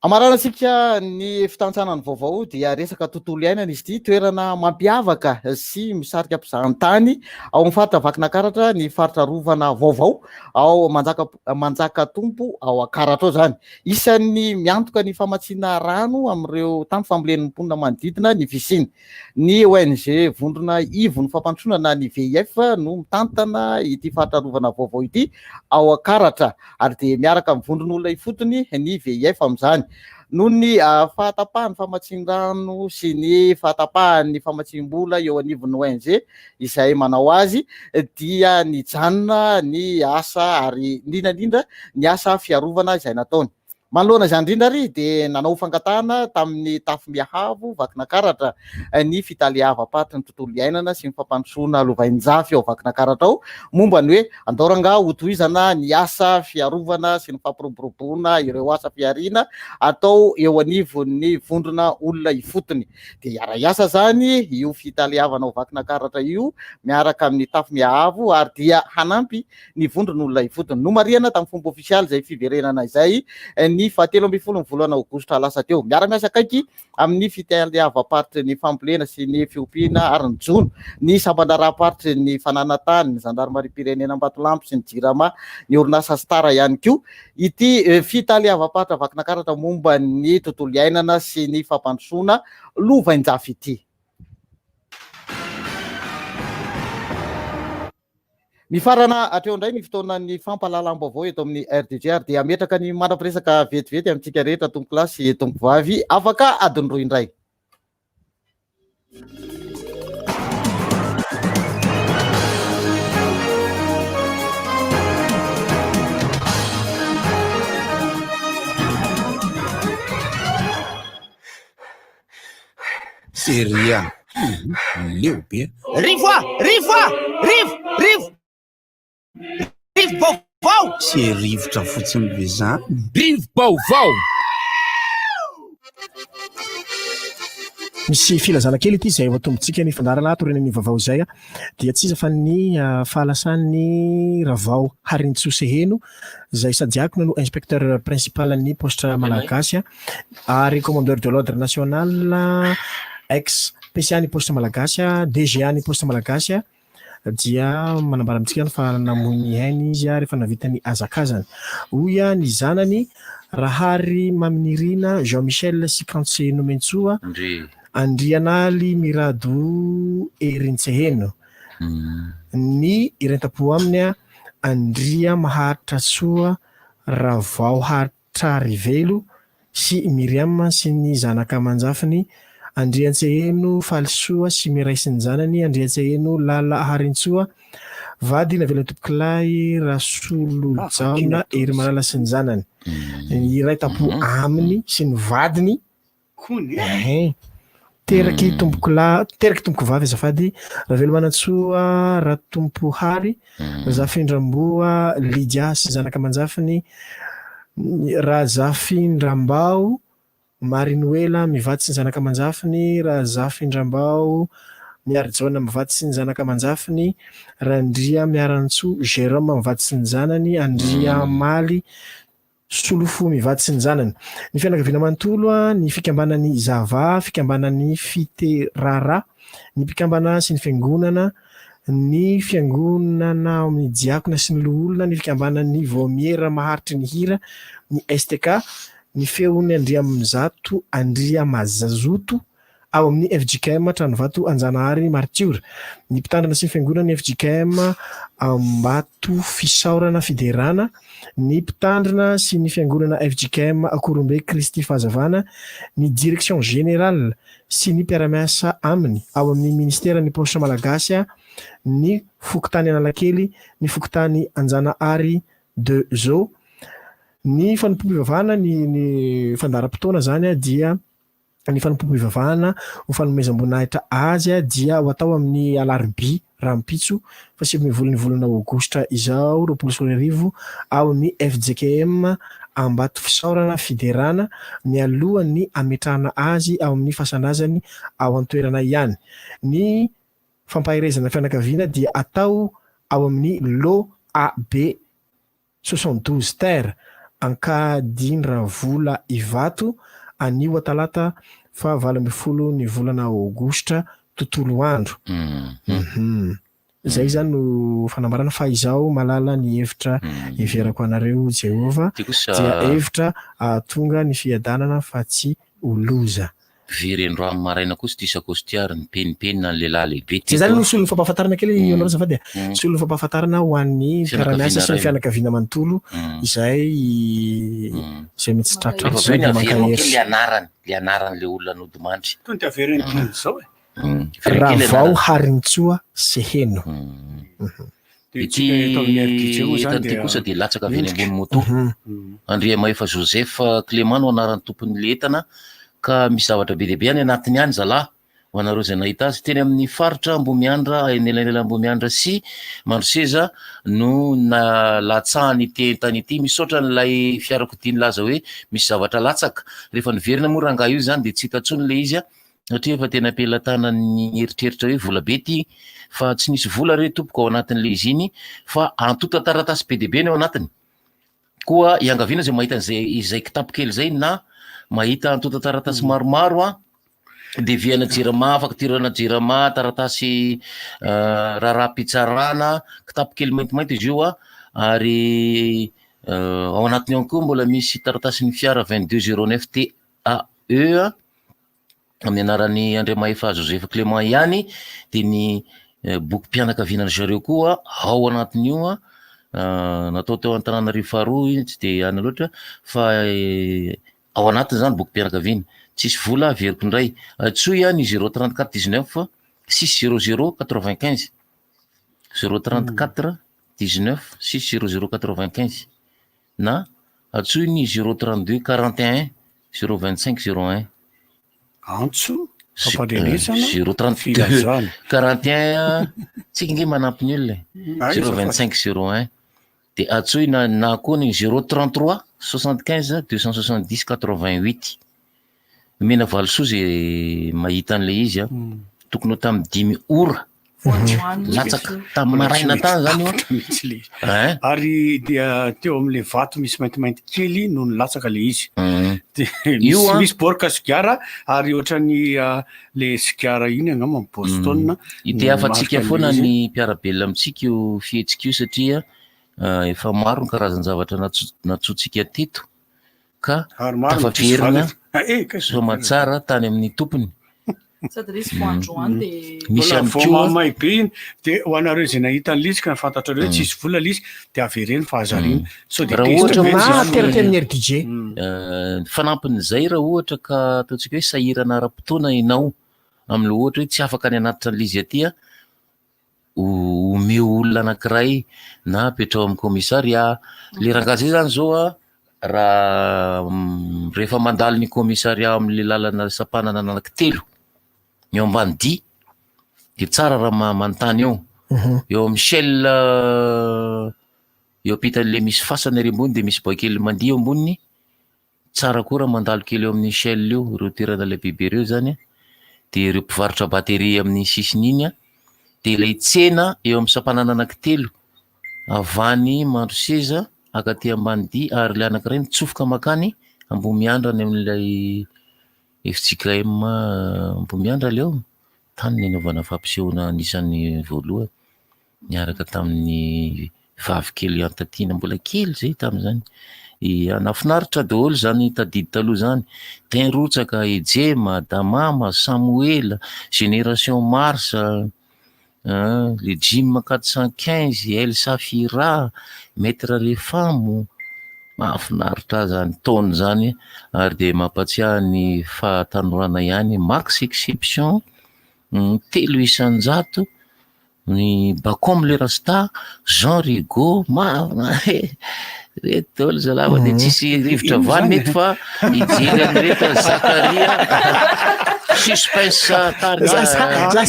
Amaranantsika ny fitantsanany vaovao dia resaka tontolo iainana izy ity, toerana mampiavaka sy misarika mpizahan-tany ao amin'ny faritra Vakinankaratra ny faritra rovana vaovao ao manjaka tompo ao Akaratra ao zany. Isan'ny miantoka ny famatsiana rano amin'ireo tamin'ny fambolen'ny mponina manodidina ny Visiny. Ny ONG vondrona ivo ny fampandrosoana ny VIF no mitantana ity faritra rovana vaovao ity ao Akaratra ary dia miaraka amin'ny vondron'olona ifotony ny VIF amin'izany. Noho ny fahatapahan'ny famatsian-drano sy ny fahatapahan'ny famatsiam-bola eo anivon'ny ONG izay manao azy dia nijanona ny asa ary indrindrandrindra ny asa fiarovana izay nataony. Manoloana izany indrindra ary dia nanao fangatahana tamin'ny Tafimiahavo Vakinankaratra ny fitaliava-paty ny tontolo iainana sy ny fampandrosoana lovain-jafy ao Vakinankaratra ao momba ny hoe andoranga hotohizana ny asa fiarovana sy ny fampiroboroboana ireo asa fiariana atao eo anivon'ny vondrona olona ifotony. Dia iara-iasa zany io fitaliavana ao Vakinankaratra io miaraka amin'ny Tafimiahavo ary dia hanampy ny vondrona olona ifotony. No marihana tamin'ny fomba ofisialy izay fiverenana izay ny ny 17 ny volana aogositra lasa teo. Miara-miasa akaiky amin'ny fitadiava-paritry ny fampilena sy ny fiompiana ary ny jono, ny sambandraraparitry ny fananatany, ny gendarmerie pirenena Ambatolampy sy ny jirama, ny orinasa Star ihany koa. Ity fitaliava-paritra vakinankaratra momba ny tontolo iainana sy ny fampandrosoana lovainjafy ity. Mifarana hatreo indray ny fotoanan'ny fampahalalam-baovao eto amin'ny RDGR dia ametraka ny manam-piresaka vetivety amintsika rehetra tombokilasy tombovavy afaka adiny roa indray. Seria leo be rivo baovao sy rivotra fotsiny be zany. Rivo baovao misy filazana kely ity izay vatombotsika ny fandarana atorenan'ny vaovao izay dia tsy iza fa ny fahalasan'ny Ravao Harintsoa-Seheno izay sady akona no inspecteur principal ny poste malagasy ary commandeur de l'ordre national ex PCA ny poste malagasy DGA ny poste malagasy dia manambara amintsika fa namoy hainy izy rehefa navita ny azakazany. Hoy ny zanany Rahary Maminirina Jean-Michel Sikantseheno Mentsoa Andrianaly Mirado Erintseheno ny irentapo aminy Andria Maharitra Soa Ravao Haritra Rivelo sy Miriam sy ny zanaka amanjafiny Andriantseheno Falsoa sy Miraisy ny zanany Andriantseheno Lala Harintsoa vady navela tompokilay Rasolo Jaona Ery Malala sy ny zanany iray tapo aminy sy ny vadiny teraky tompoky vavy azafady Ravelo Manantsoa Ratompohary Zafindramboa Lydia sy zanaka amanjafiny Razafindrambao Marinuela mivady sy ny zanaka amanjafiny Razafindrambao miary Jaona mivady sy ny zanaka amanjafiny Randria Miarantsoa Jérôme mivady sy ny zanany Andria Maly Solofo mivady sy ny zanany. Ny fianakaviana manontolo ny fikambanan'ny Zava, fikambanan'ny Fiterara, ny pikambana sy ny fiangonana, ny fiangonana amin'ny diakona sy ny loholona, ny fikambanan'ny Vomiera Maharitry ny Hira, ny STK, ny feony Andria Mizato, Andria Mazazoto, ao amin'ny FJKM Tranovato Anjanahary Martiora, ny mpitandrina sy ny fiangonana ny FJKM Ambato Fisaorana Fiderana, ny mpitandrina sy ny fiangonana FJKM Akorombe Kristy Fahazavana, ny direction générale sy ny mpiara-miasa aminy ao amin'ny ministera ny poste malagasy, ny fokotany Analakely, ny fokotany Anjanahary de Zo, ny fanompoam-pivavahana ny fandaram-potoana zany dia ny fanompoam-pivavahana ho fanomezam-boninahitra azy dia ho atao amin'ny alarobia rampitso fa sivy ny volana aogositra izao 2020 ao ny FJKM Ambato Fisaorana Fiderana ny alohan'ny ametrahana azy ao amin'ny fasanazany ao an-toerana ihany. Ny fampahirezana fianakaviana dia atao ao amin'ny lo AB 72 terre Ankadindra vola Ivato anio talata fa 20 ny volana aogositra tontolo andro. Zay zany no fanambarana fa izao malala ny hevitra iverako anareo Jehova dia hevitra tonga ny fiadanana fa tsy oloza. Virendroano maraina kosa ty sakostiary ny penipenina ny lehilahy lehibe. Zay zany no solony fampahafantarana kely ianao zafady. Solony fampahafantarana ho an'ny mpiara-miasa sy ny fianakaviana manontolo izay mitsy tratratra le anaran'le olona nodimandry. Tonta avereny zao Ravao Harintsoa Seheno. Ity kosa dia latsaka avy eny ambony moto. Andria Maefa Joseph Clément no anaran'ny tompon'ny letana ka misy zavatra be lehibe any anatiny any zalahy ho anareo izay nahita azy teny amin'ny faritra Ambomiandra enelanela Ambomiandra sy Mandroseza no nalatsahany tentany ity misaotra n'ilay fiarakodia laza hoe misy zavatra latsaka rehefa niverina moa rangaha io zany dia tsy hitantsony le izy satria efa tena ampelatana ny eritreritra hoe vola be ty fa tsy nisy vola re tompoko ao anatin'le izy iny fa antota taratasy be dehibe ny ao anatiny koa iangaviana zay mahita izay kitapo kely zay na mahita antota taratasy maromaro a de viana jirama afaka tirana jirama taratasy raharaham-pitsarana kitapo kely maintimainty izy io a ary ao anatiny ao koa mbola misy taratasy ny fiara 2209 TAE a amin'ny anaran'ny Andriamahefa Joseph Clément ihany de ny boky mpianakaviana zareo koa ao anatiny io a natao teo Antananarivo faharoa tsy de ana loatra fa ao anatiny zany boky mpianakaviana tsisy vola averiko indray atsoy ny 034 19 600 95 034 19 600 95 na atsoy ny 032 41 025 01 antso 032 41 tsika nge manampy ny olona 025 01 de atsoy na koa ny 033 75 270 88 mena valosoa zay mahita an'le izy a tokony ho tamin'ny 10 ora latsaka tamin'ny maraina tany zany io ary dia teo amin'le vato misy maintimainty kely no ny latsaka le izy de misy borika sigara ary ohatrany le sigara iny angamba ny Boston ite afatsika foana ny mpiarabelona amitsika io fihetsika io satria efa maro ny karazan-javatra natsotsika teto ka tafaverina somatsara tany amin'ny tompony misy amay be iny de ho anareo zay nahita ny lisika ny fantatrareo tsisy vola lisy de avereny fa azariny so de ohatra DJ fanampin'izay raha ohatra ka ataontsika hoe sahirana ara-potoana ianao amin'le ohatra hoe tsy afaka any anatitra ny lizy aty a omeo olona anankiray na apetrao amin'ny komisaria le rangazy zany zao a raha rehefa mandalo ny komisaria amin'le lalana sampanana anankitelo ny ao ambany di de tsara raha manontany eo Michel eo ampitan'le misy fasana ry ambony de misy boakely mandia eo amboniny tsara koa raha mandalo kely eo amin'ny Michel io ireo toerana le bebe reo zany de ireo mpivarotra batery amin'ny sisiny iny a de ilay tsena eo amin'ny sampanana anankitelo avany mandro seza akaty ambany di ary le anankiray mitsofoka makany Ambomiandrany amin'ilay efitsika Ambomiandra leo tany ny anaovana fampisehoana anisan'ny voalohany niaraka tamin'ny vavikely Antatina mbola kely zay tamin'izany nafinaritra daholo zany tadidy taloha zany Tenrotsaka Ejema Damama Samuela Génération Mars le Jim 415 El Safira Maître Refamo mahafinaritra zany taona zany ary de mampatsiahy ny fahatanorana ihany Max Exception telo isanjato ny Bacom le Rasta Jean Rigaud reto daholo zalava de tsisy rivotra vany mety fa ijerany reto Zakaria suspense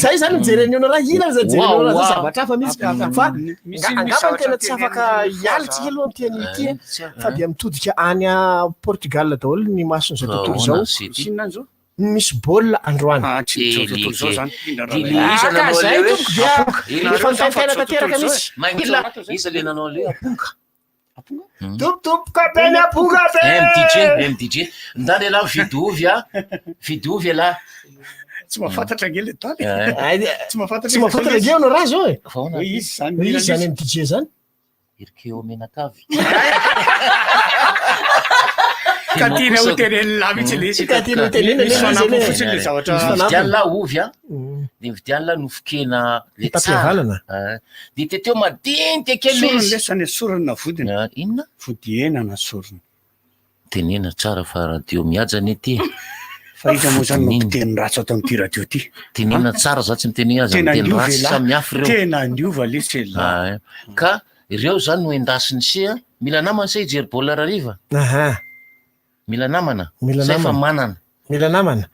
zay zany mijereny eo raha ina za jereny eo zavatra hafa mihitsy fa angamba tena tsy afaka hialitsika aloha am'tiany ity fa dia mitodika any a Portugal daholo ny mason'izao tontolo zao misy baolina androany zay tompoko dia fantaitaina tanteraka mihitsy iza le nanao le aponga tompotompoka beny aponga MDJ ndany ala vidovy ala tsy mahafantatra nge le tany tsy mahafantatra nge no raha zao izy zany MDJ zany Irkeo Menakavy katina hoteneny la mihitsy le vidianla ovy a de vidianla nofokena le tsara de teteo madinty kely lesany sorana vodina inona vodienana sorona tenena tsara fa radio miajany ety fa iza moa zany mampiteny ratsy atao am'ty radio ty tenena tsara za tsy miteny azy miteny ratsy samihafa reo tena andiova lesy la ka ireo zany no endasiny sia mila namana say ijery baolina rariva mila namana say fa manana mila namana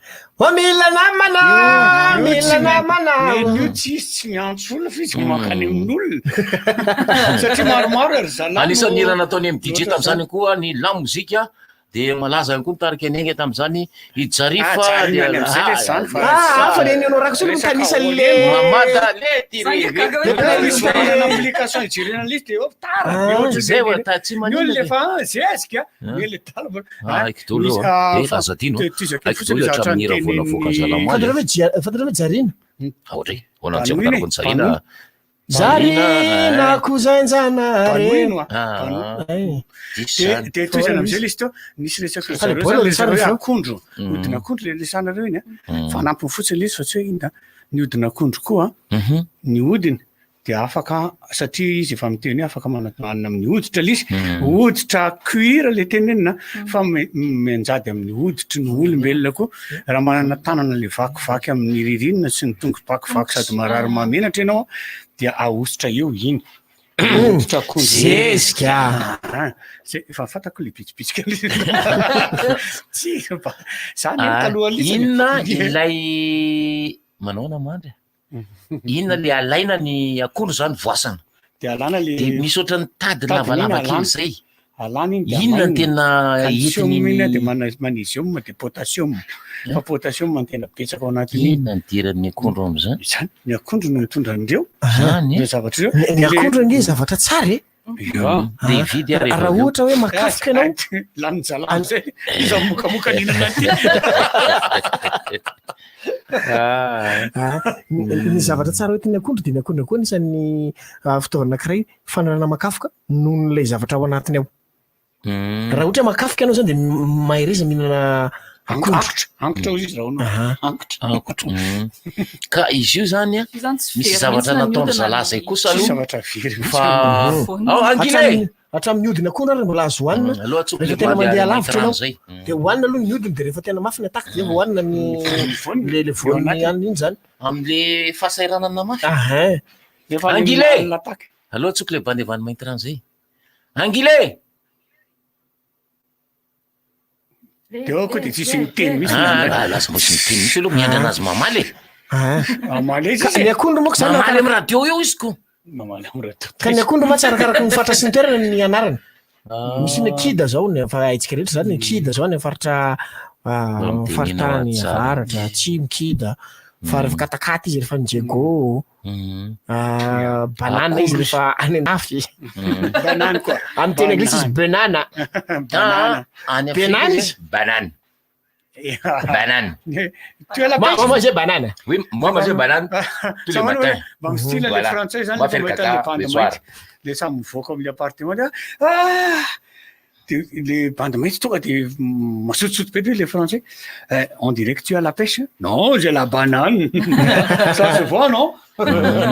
mila namana io tsy miantso olona fizika makany amin'olona satria maromaro ary zalahy anisan'ny raha nataony MDJ tam'izany koa ny lamozika dia malaza ihany koa nitarika anengy tamin'izany ijarifa fa nenao rakosoa mitanisa le mamada le application ijerena liste eo tara zay wa ta tsy ny olona efa zezika le tala aiky dolo laza tino aiky dolo hatramin'ny ravona voakazalamany fatarave jariana ohatry hoanantsy fitarako ny zarina zarina kozainjanareno de toizana am'izay le izy teo nisy resaka zareo akondro odina akondro le lesanareo iny a fanampiny fotsiny le izy fa tsy hoe inda ny odina akondro koa ny odina de afaka satria izy efa miteny afaka manana amin'ny hoditra le izy hoditra cuire le tenenina fa menjady amin'ny hoditry ny olombelona koa raha manana tanana le vakivaky amin'ny ririnina sy ny tongo vakivaky sady marary mamenatra ianao dia ahositra eo iny hoditra akondro zezika zay efa fatako le pitsipitsika tsy zany taloha inona ilay manaona mandry inona le alaina ny akondro zany voasana de alana le misy ohatrany tady lavalava kely zay alana iny inona ny tena hitiny de magnesium de potassium fa potassium tena betsaka ao anatiny inona ny diran'ny akondro am'izany zany ny akondro no tondrandreo zany zavatra io ny akondro nge zavatra tsara de ividy raha ohatra hoe makafika anao lanjalany zay iza mokamoka ninana ty ny zavatra tsara hoe teny akondro de ny akondro koa nisan'ny fitaovana anankiray fanarana makafika noho n'ilay zavatra ao anatiny ao raha ohatra makafika anao zany de mahireza mihinana ankotra izy raha ankotra ka izy io zany a misy zavatra nataony zalahy zay kosa zavatra very fa angile hatramin'ny hodiny akondro ary mbola azo hoanina rehefa tena mandeha lavitra anao de hoanina aloha ny hodiny de rehefa tena mafy ny ataka de hoanina le voany aniny iny zany am'le fahasairanana mafy angile aloha tsoky le bandevany mainty rano zay angile de ao koa de tsisy miteny misy lasa mosy miteny misy aloha miany anazy mamaly mamaly ny akondro moako zany mamaly amy radio eo izy ko mamaly amy radio ka ny akondro ma tsarakaraky ny faritra sy ny toerana ny anarany misy ny kida zao ny fa aitsika rehetra zany ny kida zao ny faritra faritany avaratra tsy mikida fa rehefa katakata izy rehefa njego banana izy rehefa any anafy banane koa amy teny anglisy izy banana banane izy banane banane tu as la pêche moi j'ai banane oui moi j'ai banane tous les matins ba mi style le français zany le samy mivoaka amin'ny appartement le bande maître tonga de masotsoto be le français on dirait que tu as la pêche non j'ai la banane ça se voit non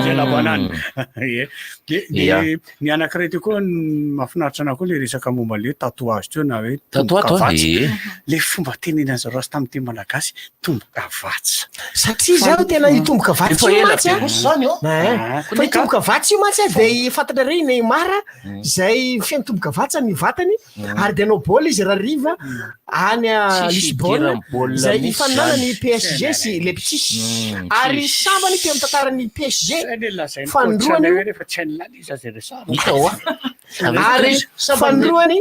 j'ai la banane ny anankiray teo koa mahafinaritra anao koa le resaka momba le tatouage teo na hoe tombokavatsy le fomba tenena azy rasy tamin'ny teny malagasy tombokavatsy satria zaho tena itombokavatsy io matsy fa itombokavatsy io matsy de fantatra rey Neymar zay feno tombokavatsy ny vatany ary de anao bola izy raha riva any Lisbonne zay ifanana ny PSG sy Leipzig ary sambany teo amin'ny tantarany PSG fandroany ary fandroany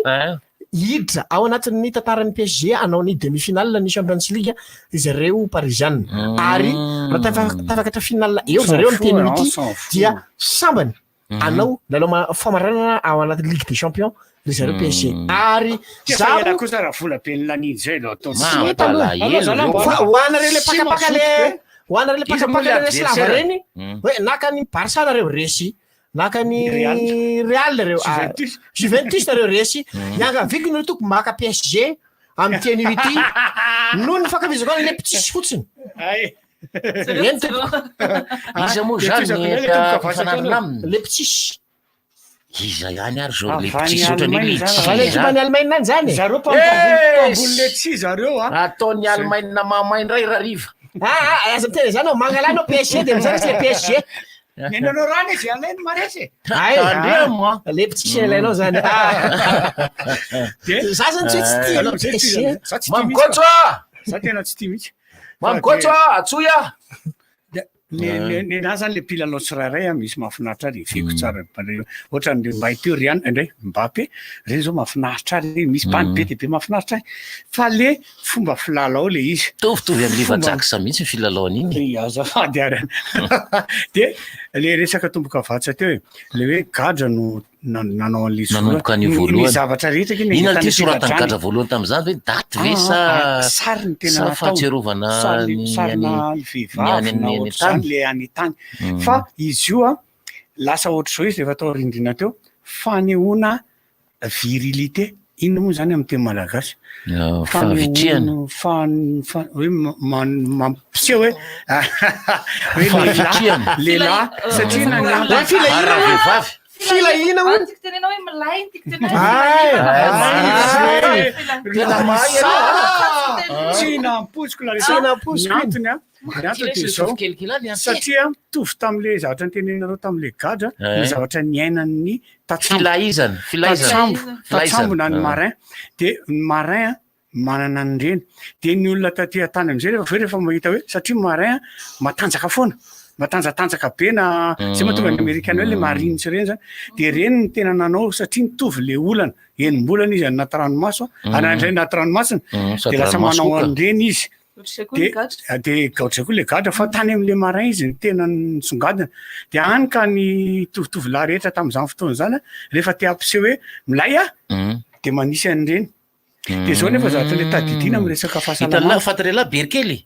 hiditra ao anatin'ny tantarany PSG anao ny demi-finale ny Champions League izy ireo parisienne ary raha tafakatra finale eo zareo amin'ny teny ity dia sambany anao lalao famaranana ao anatin'ny Ligue des Champions zareo PSG ary zaho kosa raha vola be laniny zay lo atao hoanareo le pakapaka le hoanareo le pakapaka le slava reny hoe naka ny Barça nareo resy naka ny Real nareo Juventus nareo resy mianga viky nareo toko maka PSG amin'ny teny ity noho ny fankafizako le pitsisy fotsiny izy moa zany le pitsisy iza ihany ary zao le pitsisy ohatrany ny Allemagne nany zany zareo mpamboly le tsy zareo ataony Allemagne na mahamaindray raha riva aza miteny zany mangalanao PSG de mizany tsy le PSG nenanao rano izy alainy maresy le pitsisy alainao zany za zany tsy mamikotra za tena tsy tia mihitsy mamikotra atsoya ny na zany le pilalao tsirairay misy mahafinaritra ary fiko tsara ohatra ny Mbappé Rian indray Mbappé reny zao mahafinaritra ary misy bany be dia be mahafinaritra fa le fomba filalao le izy tovitovy amin'ny Liva-Jackson mihitsy ny filalaony iny azafady ary dia le resaka tomboka vatsa teo le hoe gadra no nanao an'le nanomboka ny voalohany zavatra rehetra ina ty soratany gadra voalohany tamin'izany hoe daty ve sa sary ny tena natao fahatsiarovana sarina vehivavy na ohatr'izany le any tany fa izy io lasa ohatr' zao izy rehefa atao rindrina teo fanehoana virilité inona moa zany amin'ny teny malagasy fahavitriana hoe mampiseho hoe lehilahy satria na vehivavy filahina tenenao hoe milay tsy nampotsiko antony satria tovy tam'le zavatra ny tenenareo tam'le gadra ny zavatra niainan'ny tatsambona ny marin de ny marin manana ny reny de ny olona taty tany am'izay rehefa mahita hoe satria marin matanjaka foana matanjatanjaka be na zay mahatonga ny amerikana hoe le marinitsy reny zany de reny ny tena nanao satria nitovy le olana enim-bolana izy anaty ranomaso anandray anaty ranomasina de lasa manao an'ireny izy de gaotra koa le gadra fa tany am'le marin izy ny tena nisongadina de any ka ny tovitovy lahy rehetra tamin'izany fotoana zany rehefa te ampiseho hoe milay de manisy an'ireny de zao nefa zavatra le tadidina amin'ny resaka fahasalamana fatarela berikely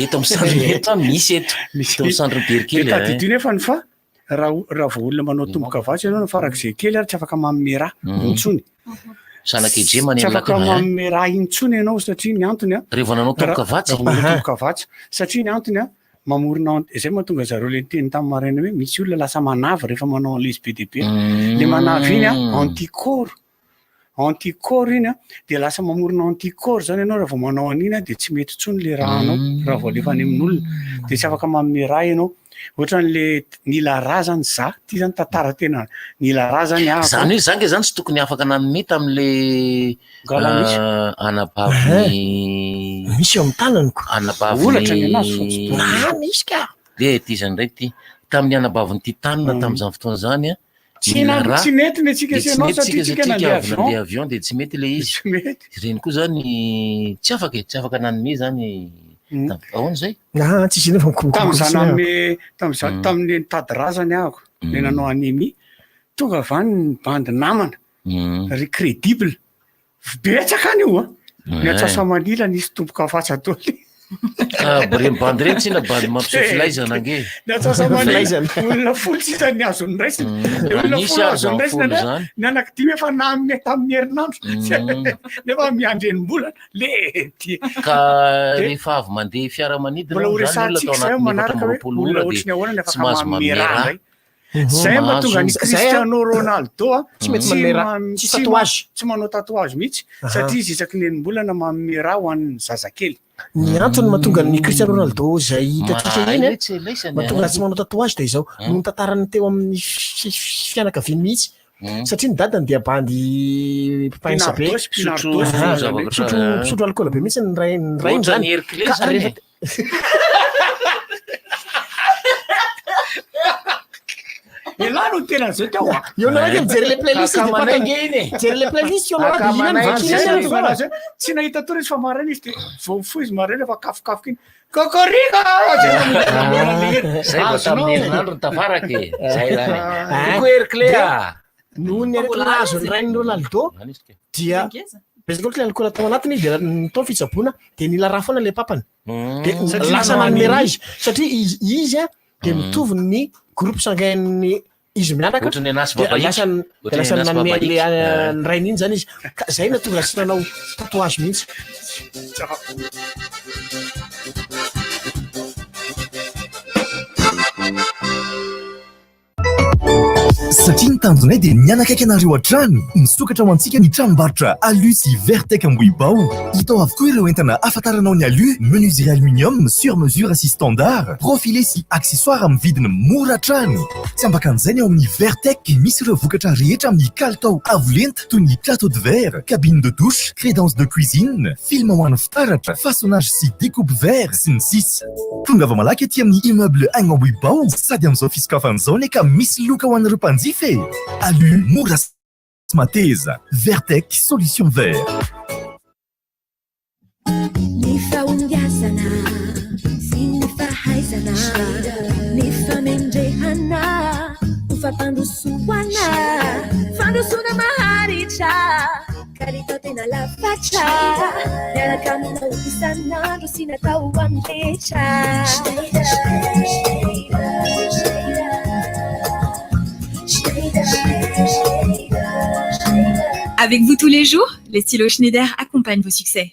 eto amin'ny sandro eto misy eto eto amin'ny sandro berikely tadidina efa ny fa raha vao olona manao tomboka vatsy ianao farak'izay kely ary tsy afaka manome raha intsony sanak'edremany tsy afaka manome raha intsony ianao satria ny antony rehefa nanao tomboka vatsy satria ny antony mamorona izay mahatonga zareo le teny tamin'ny maraina hoe misy olona lasa manava rehefa manao an'le izy be dia be le manava iny anticorps iny de lasa mamorona anticorps zany ianao raha vao manao an'iny de tsy mety tsony le rahanao raha vao alefa any amin'olona de tsy afaka manome raha ianao ohatran'le nila ra zany za ty zany tantara tena nila ra zany zany hoe zange zany tsy tokony afaka nanome tam'le anabavy misy eo amin'ny tananyko anabavy misy ka de ty zany ndray ty tamin'ny anabaviny ty tanina tamin'izany fotoana zany tsy netiny atsika sianao satria tsika nandeha avion de tsy mety le izy reny koa zany tsy afaka nanome zany ahoana zay tsisy nefa tamin'ny tady razany ahako le nanao anémie tonga avany ny bandy namana ry crédible betsaka any io ny atsasamanila nisy tomboka afatsy ataoly reny bandy reny tsy na bandy mampiseho filaizana ange ny atsasamanila olona folo tsisa ny azony raisina de olona folo azony raisina ny anaky dimy efa naminy tamin'ny herinandro nefa miandrenim-bola le ty ka rehefa avy mandeha fiaramanidina mbola horesatsika zay manaraka hoe olona ohatriny ahoana ny afaka manome raha ndray zay mahatonga ny Cristiano Ronaldo tsy manao tatouage mihitsy satria izy isaky ny enim-bolana manome raha ho an'ny zazakely ny antony mahatonga ny Cristiano Ronaldo zay hitantsika iny mahatonga tsy manao tatouage de izao no tantarany teo amin'ny fianakaviany mihitsy satria ny dadany dia bandy painsa be pisotro alcool be mihitsy ny rainy zany elano tena zay teo io naraka mijery le playlist jery le playlist io naraka tsy nahita tory izy fa maraina izy de vao fo izy maraina fa kafokafoka iny kokorika zay vao tamin'ny herinandro ny tafaraky zay zany koko herclea noho ny aretina azo ny rainy Ronaldo dia betsaka loatra le alcool atao anatiny de nitao fitsaboana de nila raha foana le papany de lasa nanome raha izy satria izy de mitovy ny groupe sanguin izy mianaka lasa nanome le ny rainy iny zany izy ka zay natonga tsy nanao tatouage mihitsy satria ny tanjonay dia mianakaiky anareo hatrany misokatra ho antsika ny tranombarotra Alu sy Vertec Ambohibao. Hita avokoa ireo entana afantaranao ny Alu, menuiserie aluminium sur mesure sy standard, profilé sy accessoire amin'ny vidiny mora hatrany. Tsy ambakan'izay ny ao amin'ny Vertec misy ireo vokatra rehetra amin'ny kalitao avolenta toy ny plateau de verre, cabine de douche, crédence de cuisine, film ho an'ny fitaratra, façonnage sy découpe verre sy ny sisa. Tonga va malaky aty amin'ny immeuble Agny Ambohibao sady amin'izao fisokafan'izao ny ka misy loka ho an'ireo mpanjifa e. Alu mora sy mateza. Vertec solution vert. Ny fahombiazana sy ny fahaizana, ny famendrehana, ny fampandrosoana, fandrosoana maharitra, kalitao tena lafatra, miaraka aminao isan'andro sy natao amin'rehetra. Avec vous tous les jours, les stylos Schneider accompagnent vos succès.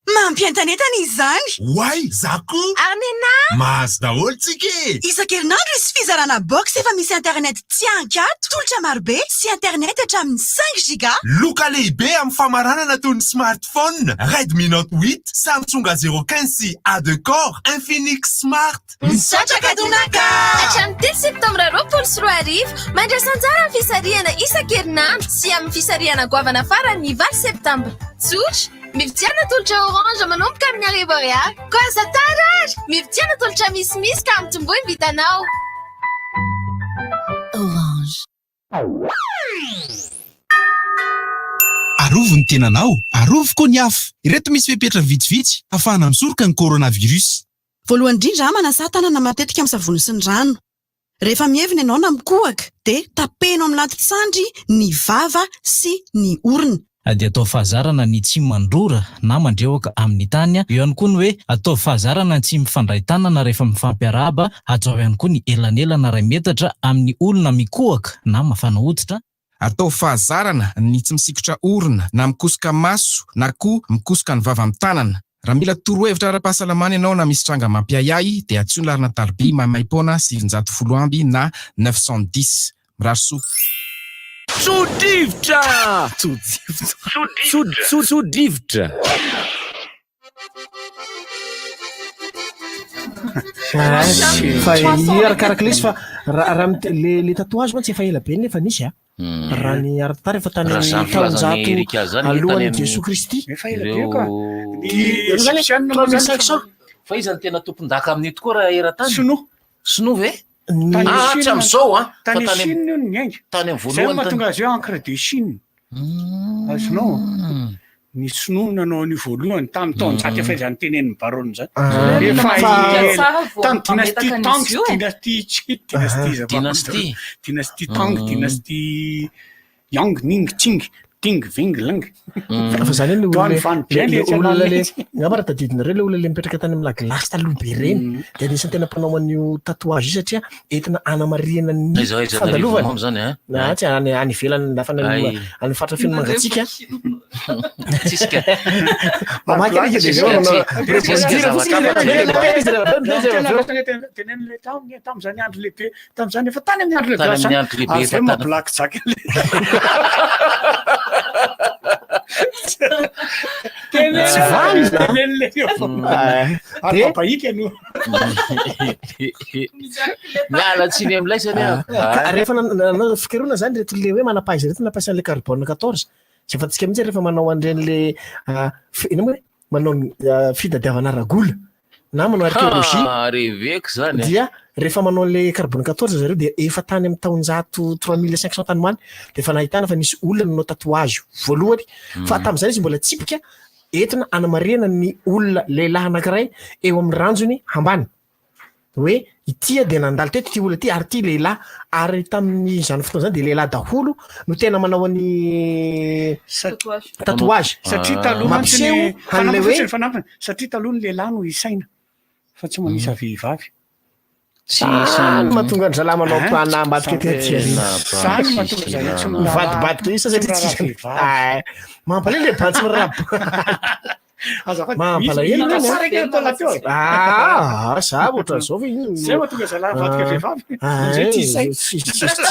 Mampientanetana izany. Wai, zako. Armena. Mahazo daholo tsika e. Isan-kerinandro isy fizarana box efa misy internet tsiankato, tolotra marobe sy internet hatramin'ny 5 giga. Loka lehibe amin'ny famaranana toy ny smartphone, Redmi Note 8, Samsung A015 sy A2 Core, Infinix Smart. Misaotra kadonaka. Hatramin'ny 10 septambra 2024 mandrasa anjara amin'ny fisarihana isan-kerinandro sy amin'ny fisarihana goavana farany 20 septambra. Tsotra, mividiana tolotra orange manomboka amin'ny arivo ariary. Koa aza taratra, mividiana tolotra misimisy ka amin'ny tombohy ny vitanao. Orange. Arovo ny tenanao, arovo koa ny afo. Ireto misy fepetra vitsivitsy ahafahana misoroka ny coronavirus. Voalohany indrindra manasa tanana matetika amin'ny savony sy ny rano. Rehefa mievina ianao na mikohaka dia tapenao amin'ny latitsandry ny vava sy ny orona. Dia atao fahazarana ny tsy mandrora na mandreoka amin'ny tany. Eo ihany koa ny hoe atao fahazarana ny tsy mifandray tanana rehefa mifampiarahaba. Atao ihany koa ny elanelana ray metatra amin'ny olona mikohaka na mafana hoditra. Atao fahazarana ny tsy misikotra orona na mikosoka maso na koa mikosoka ny vava amin'ny tanana. Raha mila torohevitra ara-pahasalamana ianao na misy tranga mampiayay dia antsoina larina tariby Maimaipona 710 amby na 910. Mirarosoa. Tsodivitra! Tsodivitra! Fa arakaraka lesy fa raha le tatouage mantsy efa ela be nefa nisy a. Raha ny ara-tantara efa tany taonjato alohan'ny Jesoa Kristy. Efa ela be koa. Fa izy ny tena tompon-daka amin'ny tokoa raha era-tany. Sinoa ve? Hatramin'izao a. Tany Chine io ny ainga. Tany amin'ny Zay voalohany. mahatonga azy hoe encre de Chine. Azonao. Ny Sinoa nanao ny voalohany tamin'ny taonjato efa izany tenenin'ny barony zany. Tany dynastie Tang, dynastie Qing, dynastie Tang, dynastie Yang, Ning, Qing, Ding, Ving, Lang. Fa zany le olona le ngamba raha tadidinareo le olona le mipetraka tany amin'ny lagilasy taloha be reny dia anisany tena mpanao an'io tatouage io satria entina anamariana ny fandalovany. Na tsy any ivelany lafa any fatra feno mangatsika. Mamaky arika dia zao tenen'le tamin'izany andro lehibe, tamin'izany efa tany amin'ny andro lehibe asa avy maha-black jack Miala tsiny amin'ilay zany rehefa nanao fikerona zany reto le hoe manapaizy reto nampaisan'le carbone 14 tsy fantatsika mihitsy rehefa manao an'ireny le manao fitadiavana ragola na manao archéologie reveko zany dia rehefa manao le carbone 14 zareo dia efa tany amin'ny taonjato 3500 tany moany dia efa nahitana fa nisy olona nanao tatouage voalohany fa tamin'izany izy mbola tsipika entina anamariana ny olona lehilahy anankiray eo amin'ny ranjony hambany hoe ity dia nandalo teto ity olona ity ary ity lehilahy ary tamin'ny zany fotoana zany dia lehilahy daholo no tena manao any tatouage satria taloha satria taloha ny lehilahy no isaina fa tsy manisy vehivavy. Mahatonga andry zalahy manao mpanambadika zany mahatonga zany tsy mivadibadika io satria mampalay le bantsy mirabo mampalahelo za ohatran' zao fa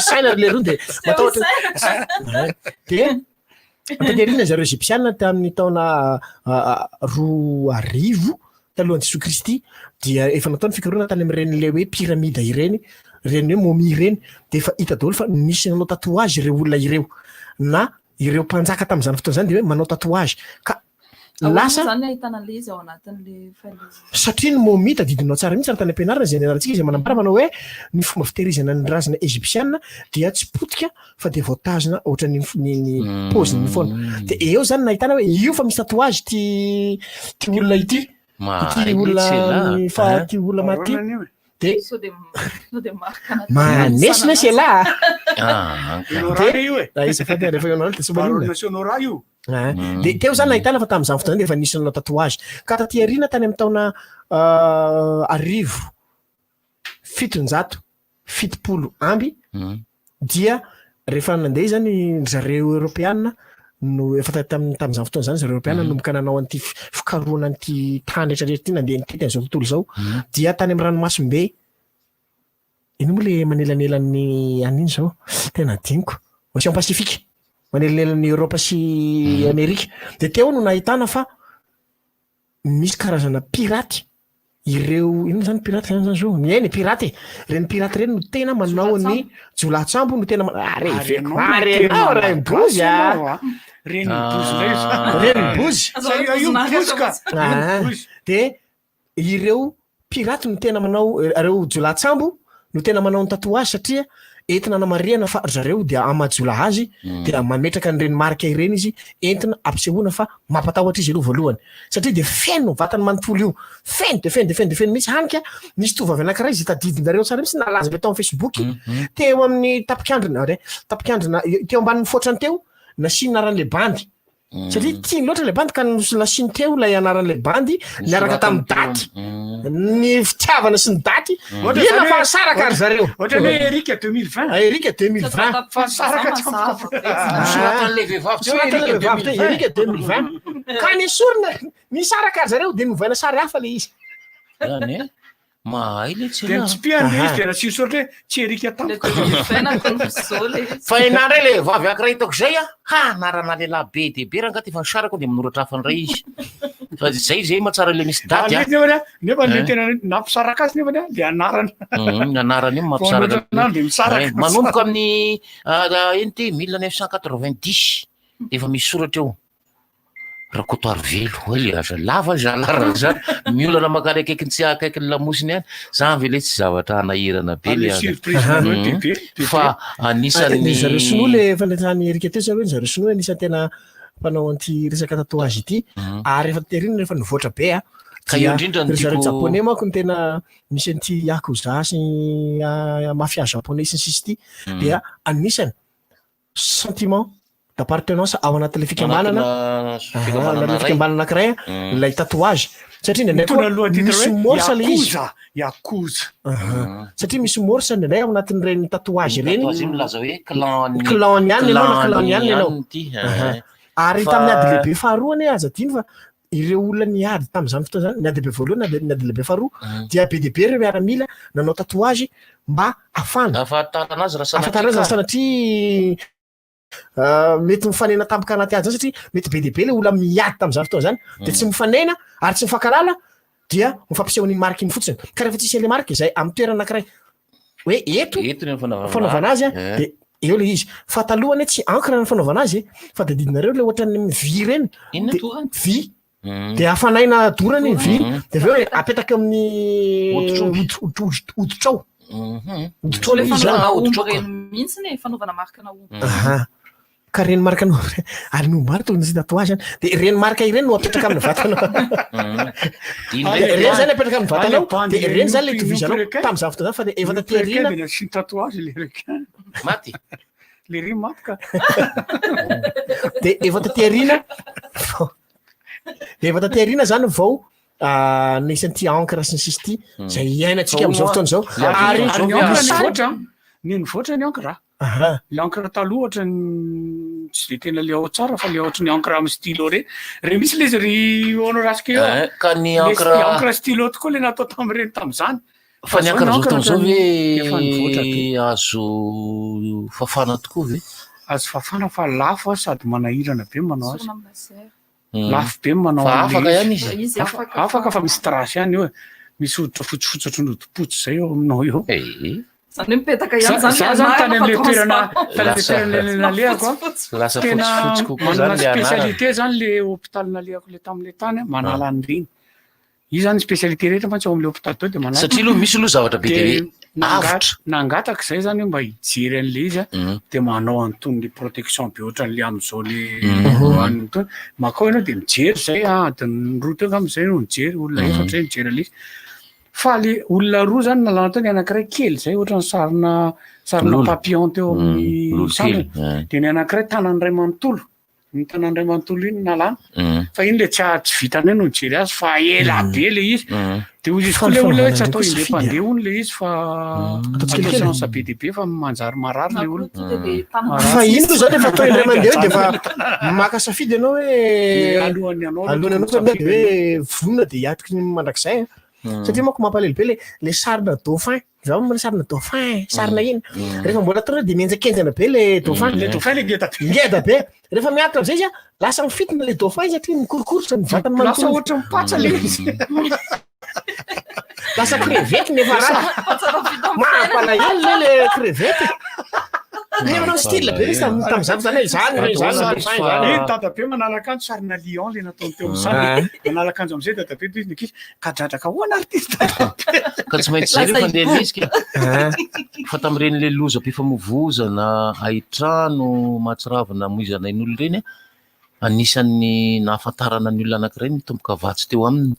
saina le rony de matahotra de taterina zareo egyptianina tamin'ny taona 2000 talohan'i Jesoa Kristy dia efa nataony fikaroana tany ami'ireny hoe piramida ireny reny hoe momi ireny de efa hita daholo fa nisy nanao tatouage ireo olona ireo na ireo mpanjaka tamin'izany fotoana zany de hoe manao tatouage ka lasa satria ny momi tadidinao tsara mihitsy tany ampianarana zay nianaratsika izy manambara manao hoe ny fomba fitehirizana ny razana egyptianina dia tsy potika fa de voatazona ohatra ny paoziny foana de eo zany nahitana hoe io fa misy tatouage ty olona ity ty olona maty de manesina sy ala de teo zany nahitana fa tamin'izany fotoana de efa nisy nanao tatouage ka taty arina tany amin'ny taona 1770 amby dia rehefa nandeha zany zareo Europeana no efa tamin'izany fotoana zany zareo Europeana nomboka nanao an'ity fikaroana an'ity tany rehetrarehetra ty nandeha nitety an'izao tontolo zao dia tany amin'ny ranomasimbe ino moa le manelanelan'ny an'iny zao tena diniko Océan Pacifique manelanelan'ny Europa sy Amerika de teo no nahitana fa misy karazana piraty ireo ino zany piraty zany zao miainy piraty reny piraty reny no tena manao ny jolatsambo no tena de ireo piraty no tena manao reo jolatsambo no tena manao ny tatouage satria entina namariana fa zareo dia amajola azy dia mametraka an'ireny marika ireny izy entina ampisehoana fa mampatahotra izy aloha voalohany satria de feno vatany manontolo io feno misy hanika misy tovavy anankiray izy tadidinareo tsara misy nalaza be tao amin'ny Facebook teo amin'ny tapikandrina teo ambanin'ny fotrany teo nasina aran'le bandy satria tiany loatra le bandy ka nasiny teo ilay anaran'le bandy niaraka tamin'ny daty ny fitiavana sy ny daty ina fa saraka ary zareo ohatra hoe Erika 2020 fa saraka Erika 2020 ka nisorina nisaraka ary zareo de novaina sary hafa le izy mahay le tsy soratra tsy Erika tampoka fa enandray le vavy ankiray hitako zay narana lehilahy be de be raha ngaty efa nisaraka de minoratra hafa ndray izy fa zay mahatsara le misy daty nefa le tena nampisaraka azy nefa le anarany io mampisaraka manomboka amin'ny eny ty 1990 efa misy soratra eo rakotoary velo hoe le aza lava zalara zany miolana makany akaiky tsy akaiky ny lamosiny any zany ve le tsy zavatra anahirana be le fa anisan'ny zareo sinoa le fanetany Erika teo zany hoe zareo sinoa anisany tena mpanao anty resaka tatouage ity ary efa terina rehefa nivoatra be ka io indrindra ny zareo japonais manko ny tena misy an'ity yakuza sy mafia japonais sy ny sisy ity dia anisany sentiment d'appartenance ao anatin'le fikambanana anankiray lay tatouage satria misy morsa le izy satria misy morsa ndray ao anatin'ireny tatouage reny clan ihany ianao ary tamin'ny ady lehibe faharoany aza diny fa ireo olona niady tamin'izany fotoana zany niady lehibe voalohany niady lehibe faharoa dia be de be ireo miaramila nanao tatouage mba ahafatana azy sanatria mety mifanena tampoka anaty ady zany satria mety be deabe le olona miady tamin'izany fotoana zany de tsy mifanena ary tsy mifankalala dia mifampiseho ny marika iny fotsiny ka rehefa tsisy le marika zay amin'ny toerana anankiray hoe eto fanaovana azy de eo le izy fa talohany tsy ankra ny fanaovana azy fa de didinareo le ohatran'ny vy reny vy de afanaina dorany vy de aveo apetaka amin'ny hoditrao ka reny marika anao ary nomary tokony sy tatouage zany de reny marika ireny no apetraka amin'ny vatanao reny zany apetraka amin'ny vatanao de reny zany le tovizanao tamin'izany fotoana zany fa de efa taty arina sy tatouage le maty le ry maty ka de efa taty arina zany vao nisy an'ity encre sy ny sisy ty zay iainantsika amin'izao fotoana zao ary ny nivoatra ny encre l'encre taloha ohatra tsy de tena le ao tsara fa le ohatry ny encre amin'ny stylo re misy le izy ry ono rasika eo ka ny encre stylo tokoa le natao tamin'ireny tamin'izany fa ny encre zao tamin'izao hoe azo fafana tokoa ve azo fafana fa lafo sady manahirana be manao azy lafo be manao afaka ihany izy afaka fa misy trasy ihany eo misy hoditra fotsifotsy ohatry ny hodipotsy zay eo aminao eo zany hoe mipetaka ihany zany zany tany am'le toerana naleako tena manana spécialité zany le hôpital naleako le tamin'le tany manala an'ireny io zany spécialité rehetra fa tsy ao am'le hôpital teo de manala satria aloha misy aloha zavatra be de nangataka zay zany mba hijery an'le izy de manao an'tony le protection be ohatran'le am'zao le an'tony makao ianao de mijery zay adiny roa teo am'zay no mijery olona efatra zay mijery an'le izy fa le olona roa zany nalana tao ny anankiray kely zay ohatran'ny sarina papillon teo amin'ny sandriny de ny anankiray tanany ray manontolo ny tanany ray manontolo iny nalana fa iny le tsy vitany no mijery azy fa ela be le izy de ozy izy koa le olona hoe tsy atao independé ony le izy fa atao séance be de be fa manjary marary le olona fa iny koa zany efa atao indray mandeha de fa maka safidy ianao hoe alohan'ny anao de hoe vonona de hiatiky mandrakizay satria manko mampalelo be le sarina dauphin zao mana sarina dauphin sarina iny rehefa mbola tao de mienjakenjana be le dauphin le ngeda be rehefa miakatra am'zay izy lasa mifitina le dauphin satria mikorokorotra ny vatany lasa ohatra mipatsa le izy lasa crevette nefa raha mampalahelo le crevette manao style be izy tam'izany zany dadabe manalaka anjo sarina lion le nataony teo am'sany manalaka anjo am'izay dadabe to izy nikizy ka dradraka hoana artiste ka tsy maintsy zay rehefa ndeha misika fa tamin'ireny le loza mpifamovozana aitrano mahatsiravina moizana in'olo reny anisan'ny nahafantarana ny olona anankiray ny tomboka vatsy teo aminy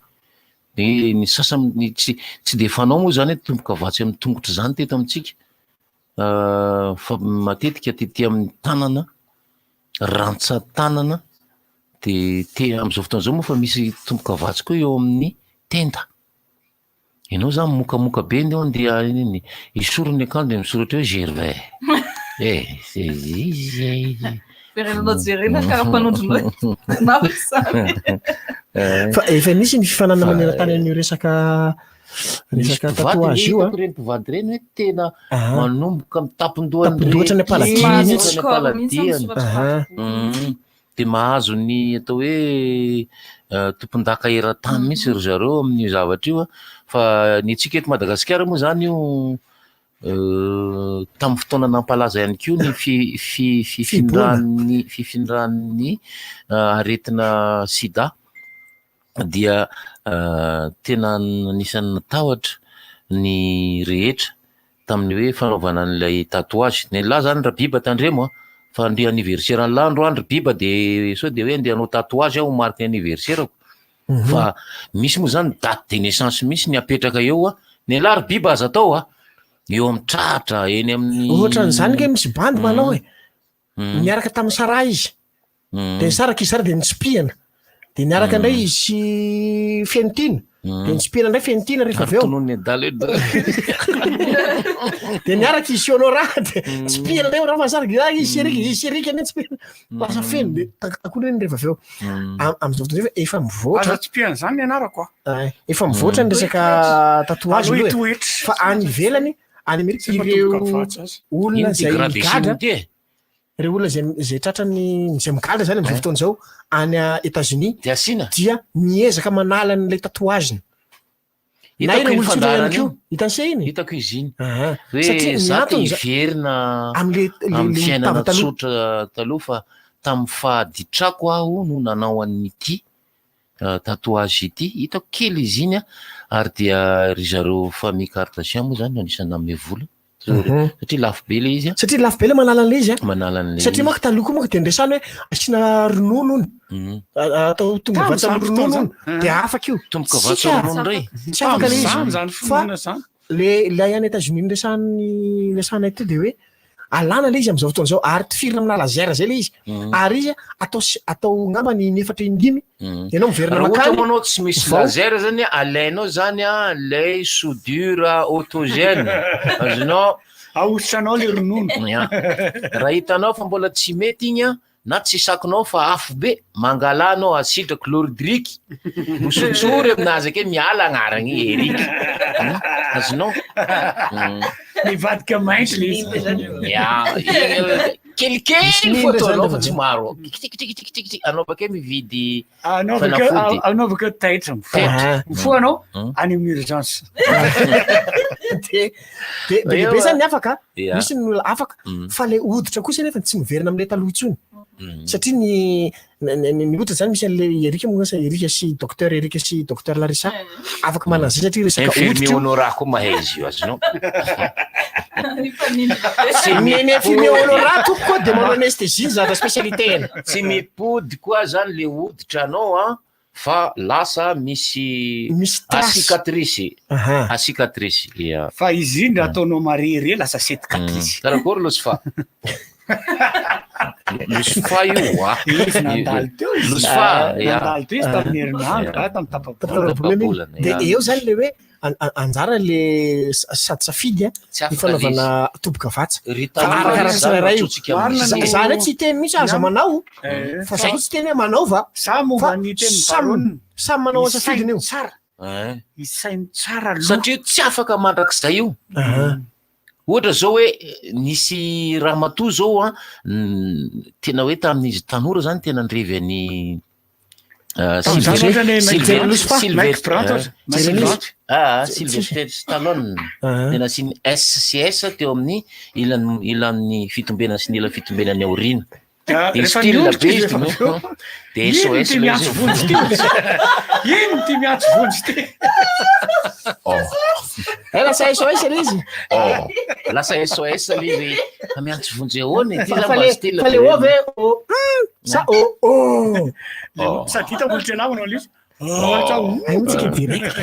de ny sasany tsy de fanao moa zany tomboka vatsy amin'ny tongotra zany teto amintsika fa matetika tety amin'ny tanana rantsa-tanana de am'izao fotoan'izao moa fa misy tomboka vatsy koa eo amin'ny tenda ianao zany mokamoka be ndeo andeha iny isorony akanjo de misoratra hoe gervais fa efa nisy ny fifanana maneran-tany an'io resaka tatouage io reny mpivady reny hoe tena manomboka mitapindoatra ny apaladiany de mahazo ny atao hoe tompon-daka eran-tany mihitsy ry zareo amin'ny zavatra io fa ny antsika eto Madagasikara moa zany io tamin'ny fotoana nampalaza ihany koa ny fifindran'ny aretina sida dia tena anisan'ny natahotra ny rehetra tamin'ny hoe fanaovana an'ilay tatouage ny lahy zany Rabiba tandremo fa andeha anniversaire an'landro andro Biba de sao de hoe andeha hanao tatouage aho marque ny anniversaire fa misy moa zany date de naissance misy ny apetraka eo ny lahy Rabiba aza atao eo amin'ny tratra eny amin'ny ohatran'izany ke misy bandy manao miaraka tamin'ny Sara izy de saraka izy sara de nitsipihana de niaraka indray izy sy Fentina de nitsipihana indray Fentina rehefa avy eo de niaraka izy Honora de nitsipihana indray raha fa sara izy serika ane nitsipihana lasa feno de takoana eny rehefa avy eo am'izao fotoana efa mivoatra nitsipihana zany nianarako efa mivoatra ny resaka tatouage io fa any ivelany any Amerika ireo olona zay migadra ireo olona zay tratrany zay migadra zany am'izao fotoana zao any États-Unis dia miezaka manala an'ilay tatouage hitako iny fandarany io hitanse iny hitako izy iny hoe za te hiverina amin'ny fiainana tsotra taloha fa tamin'ny fahaditrako aho no nanao an'ity tatouage ity hitako kely izy iny ary dia ry zareo famille Kardashian moa zany anisany ame vola satria lafo be le izy satria lafo be le manala an'le izy manala an'le satria manko taloko manko de ndresany hoe asina ronono ony atao tomboka vatsy amin'ny ronono ony de afaka io tomboka vatsy ronono ndray tsy afaka le izy fa le any États-Unis resana ity de hoe alana le izy am'izao fotoana zao ary tifirina amina laser zay le izy ary izy atao ngamba ny 4-5 ianao miverina makany manao tsy misy laser zany alainao zany lay soudure autogène azonao ahosisanao le ronono raha hitanao fa mbola tsy mety igny na tsy sakonao fa afo be mangalanao asitra chlordrique osotsory aminazy ake miala agnaragny eriky azonao mivadika mainty le izy kelikely fotoanao fa tsy maro anao bake mividy fanafody anao bakeo taitra mifoanao any amin'ny urgence de be zany afaka misy ny afaka fa le hoditra kosa nefa tsy miverina am'le taloha intsony satria ny hoditra zany misy an'le erika monasa erika sy docteur erika sy docteur Larissa afaka manazay satria resaka infirmier honoraire koa mahay izy io azonao infirmier honoraire koa de manao anesthésie zaka spécialité tsy mipody koa zany le hoditra anao fa lasa misy cicatrice cicatrice fa izy indra ataonao marery lasa cicatrice karakory losy fa losy fa io nandalo teo izy nandalo teo izy tamin'ny herinandro tamin'ny tapabolana de eo zany le hoe anjara le sady safidy ny fanaovana toboka vatsa arakaraky tsirairay io zany tsy teny mihitsy aza manao fa za tsy teny hoe manaova sa momba ny teny baronina samy manao asafidiny io tsara isainy tsara satria tsy afaka mandrak'izay io ohatra zao hoe nisy ramatoa zao tena hoe tamin'izy tanora zany tena ndrevy any Sylvester Stallone tena sy ny SCS teo amin'ny ilan'ny fitombena sy ny ila fitombenany aorina de style be izy de SOS ino ty miatso vonjy ty lasa SOS le izy lasa SOS le hoe miantso vonjy ahoany ty zany mba style fa le ove sa sady hita olotry anao manao izy aitsika direct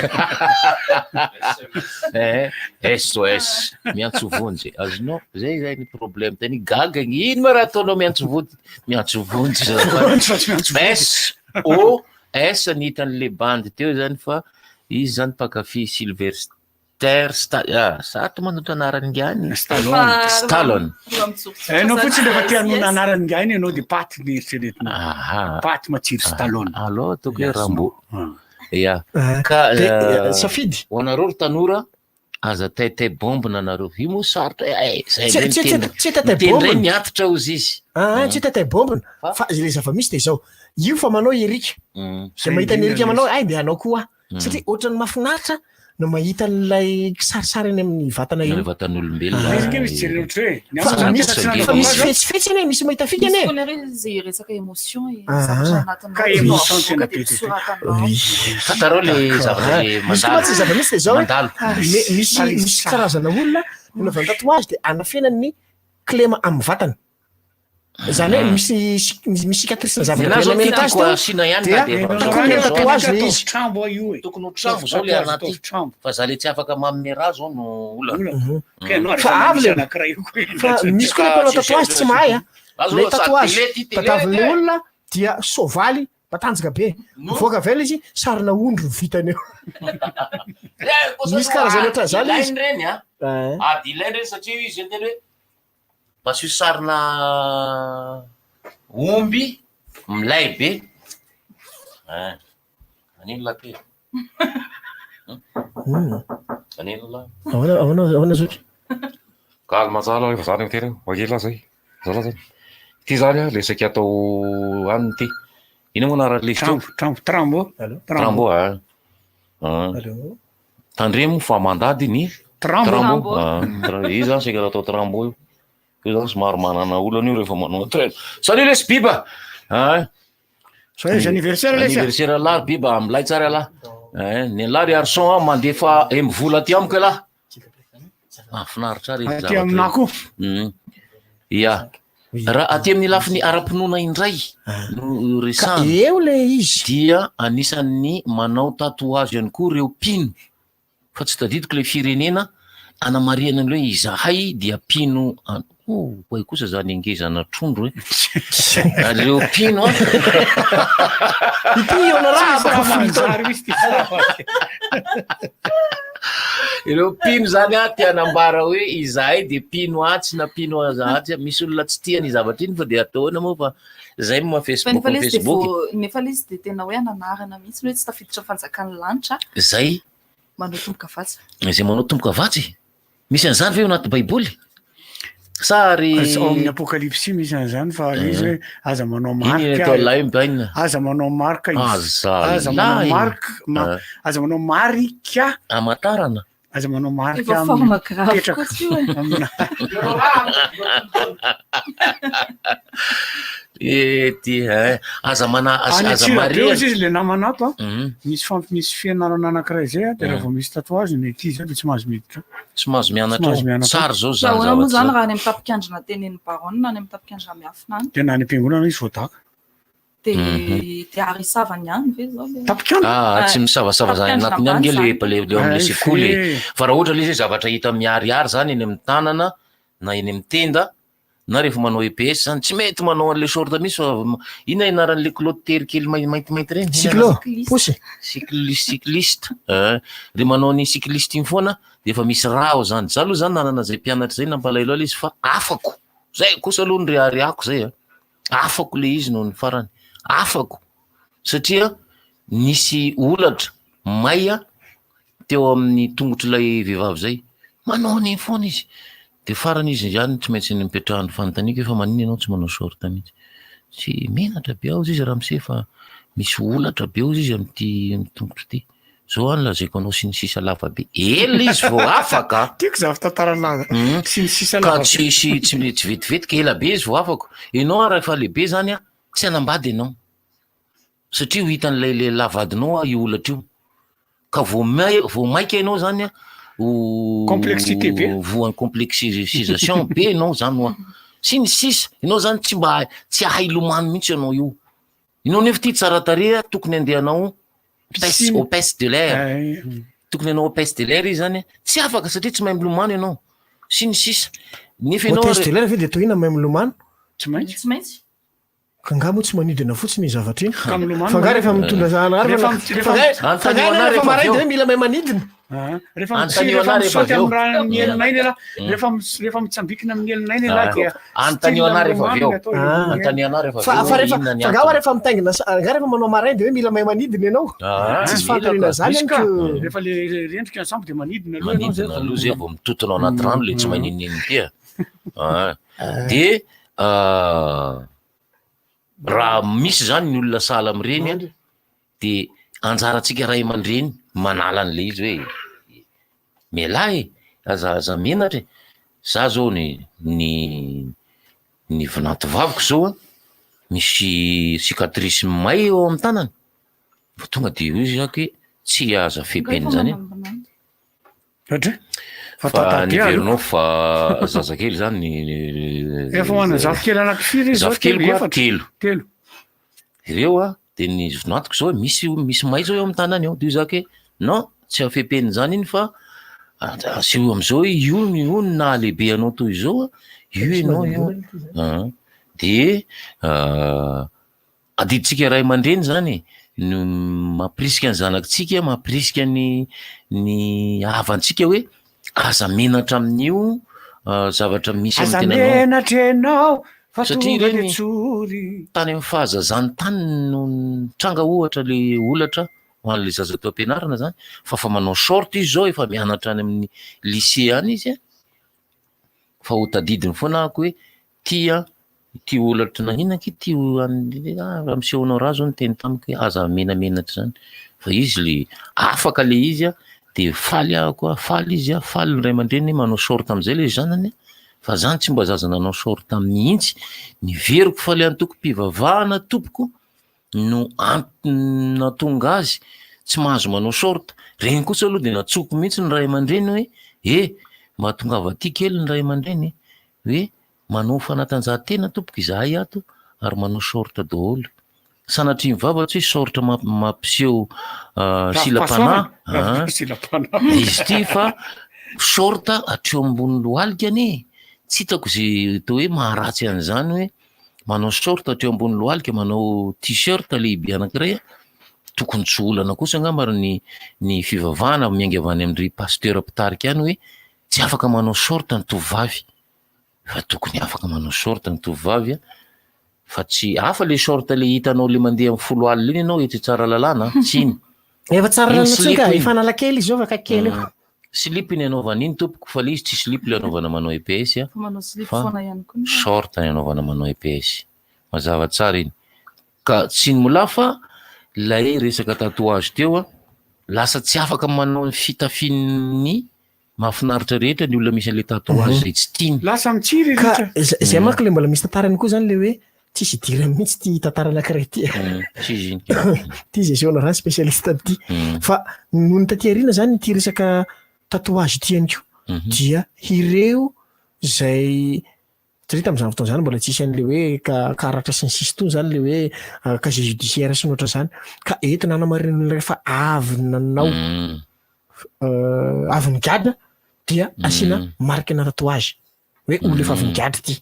SOS miantso vonjy azonao zay zay ny problème teny gaga ino ma raha ataonao miantso vonjy SOS ny hitan'le bandy teo zany fa izy zany pakafy Sylvester sarotry manotra anarany ngany Stallone anao fotsiny rehefa tianona anarany ngany anao de paty nieritreretina paty matsiro Stallone alo toko hoe Rambo ka safidy hoanareo ry tanora aza taitay bombe nanareo io moa sarotra tsy taitay miatotra ozy izy tsy taitay bombe fa le zava-misy de zao io fa manao erika zay mahita ny erika manao de anao koa satria ohatrany mahafinaritra no mahita n'lay kisarisary any amin'ny vatana io vatan'olombelona fa misy fetsifetsy ane misy mahita fika ane zay resaka émotion fatareo le zavatra misy koa tsy zava-misy de zao misy karazana olona naovana tatouage de anafenany clé amin'ny vatana zany hoe misy cicatrice na zavatra tokony trambo zao le anaty fa za le tsy afaka manome raha zao no olana fa avy le fa misy koa le tatouage tsy mahay le tatouage tatavin'ny olona dia sovaly matanjaka be mivoaka avela izy sarina ondro vitany eo misy karazana oatra zany izy reny ady ilainy reny satria izy zany teny hoe masio sarina omby milay be anino lake anino la ahoana zotry kalma tsara efa zany tena wakela zay zala zany ty zany lesaky atao aniny ty ino moa anarany trambo tandremo fa mandady ny trambo izy zany seka atao trambo io io zany somary manana olana io rehefa manao traine salut lesy biba anniversaire lah biba milay tsara lah ny lah ry arson mandefa mivola ty amiko lah finaritra ty aminako ia raha aty amin'ny lafiny ara-pinoana indray no resana eo le izy dia anisan'ny manao tatouage ihany koa reo pino fa tsy tadidiko le firenena anamariana an'le hoe izahay dia pino way kosa zany ingezana trondro reo pino ireo pino zany a tianambara hoe izahay de pino atsy na pino atsy misy olona tsy tiany zavatra iny fa de ataona moa fa zay moa Facebook nefa le izy de tena hoe ananarana mihitsy hoe tsy tafiditra fanjakan'ny lanitra zay manao tomboka vatsy zay manao tomboka vatsy misy an'izany ve eo anaty baiboly sary ao amin'ny apokalypsy misy an'izany fa izy hoe aza manao marika aza manao marika aza manao marika aza manao marika amatarana aza manao marika efa forme grave koa tsy io ty aza maria izy le namanato misy fianarana anankiray zay de raha vao misy tatouage ny ety izy de tsy mahazo miditra tsy mahazo mianatra tsara zao zahoana moa zany raha any amin'ny tapikandrina tenen'ny baronne na any amin'ny tapikandrina miafina any de na any am-piangonana izy voadaka de ary savany any ve zao tsy misavasava zany anatiny any nge le am'le sekoly fa raha ohatra le izy zavatra hita miariary zany eny amin'ny tanana na eny amin'ny tenda na rehefa manao EPS zany tsy mety manao an'le sorta misy fa ina inaran'le clotery kely maintimainty reny cycliste re manao ny cycliste iny foana de efa misy rao zany za aloha zany nanana zay mpianatra zay nampalailo izy fa afako zay kosa aloha ny reariako zay afako le izy noho ny farany afako satria nisy olatra maya teo amin'ny tongotr'ilay vehivavy zay manao an'iny foana izy de farany izy zany tsy maintsy mipetrahany fanontaniako efa maniny ianao tsy manao sorta mihitsy tsy menatra be ao izy raha mise fa misy olatra be ao izy am'ty tongotro ty zao any lazaiko anao sy ny sisa lava be ela izy vao afaka tiako zava tantaralaza sy ny sisa lava ka tsy vetivetika ela be izy vao afako ianao rehefa lehibe zany a tsy anambady ianao satria ho hitan'lay le lavadinao io olatra io ka vao maika ianao zany a complexité be voa complexisation be ianao zany hoa sy ny sisa ianao zany tsy ahay lomano mihitsy ianao io ianao nefa ty tsara tareha tokony andehanao au pes de l'air tokony anao au pes de l'air izy zany tsy afaka satria tsy mahay milomano ianao sy ny sisa nefa ianao pes de l'air ve de tohina mahay milomano tsy maintsy ka ngamo tsy manidina fotsiny zavatra iny fanga rehefa mitondra zahanrehefa maray de hoe mila mahay manidina rehefa misaoty amin'ny raha ny elinainy ala rehefa mitsambikina amin'ny elinainy ala dia antanio ana rehefa aveo antanio ana rehefa fanga rehefa mitaingina nga rehefa manao maray de hoe mila mahay manidina ianao tsisy fantarina zany rehefa le rendrika ensemble de manidina aloha zay vao mitotonao anaty rano le tsy manininy tya de raha misy zany ny olona sahala am'ireny de anjaratsika ray aman-dreny manala an'le izy hoe mialahy aza menatra za zao ny vinanto vaviko zao misy cicatrice may eo amin'ny tanany fa tonga de io izy zako hoe tsy aza febeny zany fa niverinao fa zazakely zany efa mana zafikely anakifiry izy zafikely koa telo ireo a de ny vinantoko zao misy may zao eo amin'ny tanany ao de io zako hoe non tsy afepeny zany iny fa asio am'izao io ny nahalehibe anao toy izao io ianao io de adiditsika ray aman-dreny zany no mampirisika ny zanakitsika mampirisika ny havantsika hoe aza menatra amin'io zavatra misy aza menatra ianao satria reny tany amin'ny fahazazany tany no tranga ohatra le olatra hoan'le zaza teo ampianarana zany fa manao short izy zao efa mianatra any amin'ny lycée any izy fa ho tadidiny foana ako hoe ty olatra naninaka ty amsehonao raha zao ny teny tamiko hoe aza menamenatra zany fa izy le afaka le izy de faly koa faly izy faly ny ray aman-dreny manao short am'izay le zanany fa zany tsy mba zaza nanao short mihitsy niveriko fa le antoko mpivavahana tompoko no natonga azy tsy mahazo manao short reny kosa aloha de natsoko mihitsy ny ray aman-dreny hoe mba tongava ty kely ny ray aman-dreny hoe manao fanatanjahantena tompoko izahay ato ary manao short daholo sanatria mivava tsy hoe short mampiseho silapana izy ty fa short atreo ambony loalikany tsy hitako zay tao hoe maharatsy an'izany hoe manao short atreo ambony loalika manao t-shirt lehibe anankiray tokony tsy olana kosa angambary ny fivavahana miainga avy any amin'ry pasteur mpitarika any hoe tsy afaka manao sorta ny tovavy fa tokony afaka manao sorta ny tovavy fa tsy hafa le sorta le hitanao le mandeha amin'ny folo alina iny ianao etsy tsara lalàna tsy iny efa tsara lalàna tsika ifanalakely izy eo fa kakely eo slipy ny anaovana iny tompoko fa le izy tsy slipy le anaovana manao EPS fa sorta ny anaovana manao EPS mazava tsara iny ka tsy ny mola fa lay resaka tatouage teo lasa tsy afaka manao fitafiany mahafinaritra rehetra ny olona misy an'le tatouage zay tsy tiany lasa mitsiry ka zay manko le mbola misy tantarany koa zany le hoe tsisy idirany mihitsy ty tantara anankiray ty ty zay zao narany spécialiste ty fa noho ny taty arina zany ty resaka tatouage ty ihany ko dia ireo zay satria tamin'izany fotoana zany mbola tsisy an'le hoe karatra sy ny sisy tony zany le hoe casier judiciaire sy nohatra zany ka entina anamarina rehefa avy nanao avy nigadra dia asiana marikina tatouage hoe olo efa avy nigadra ty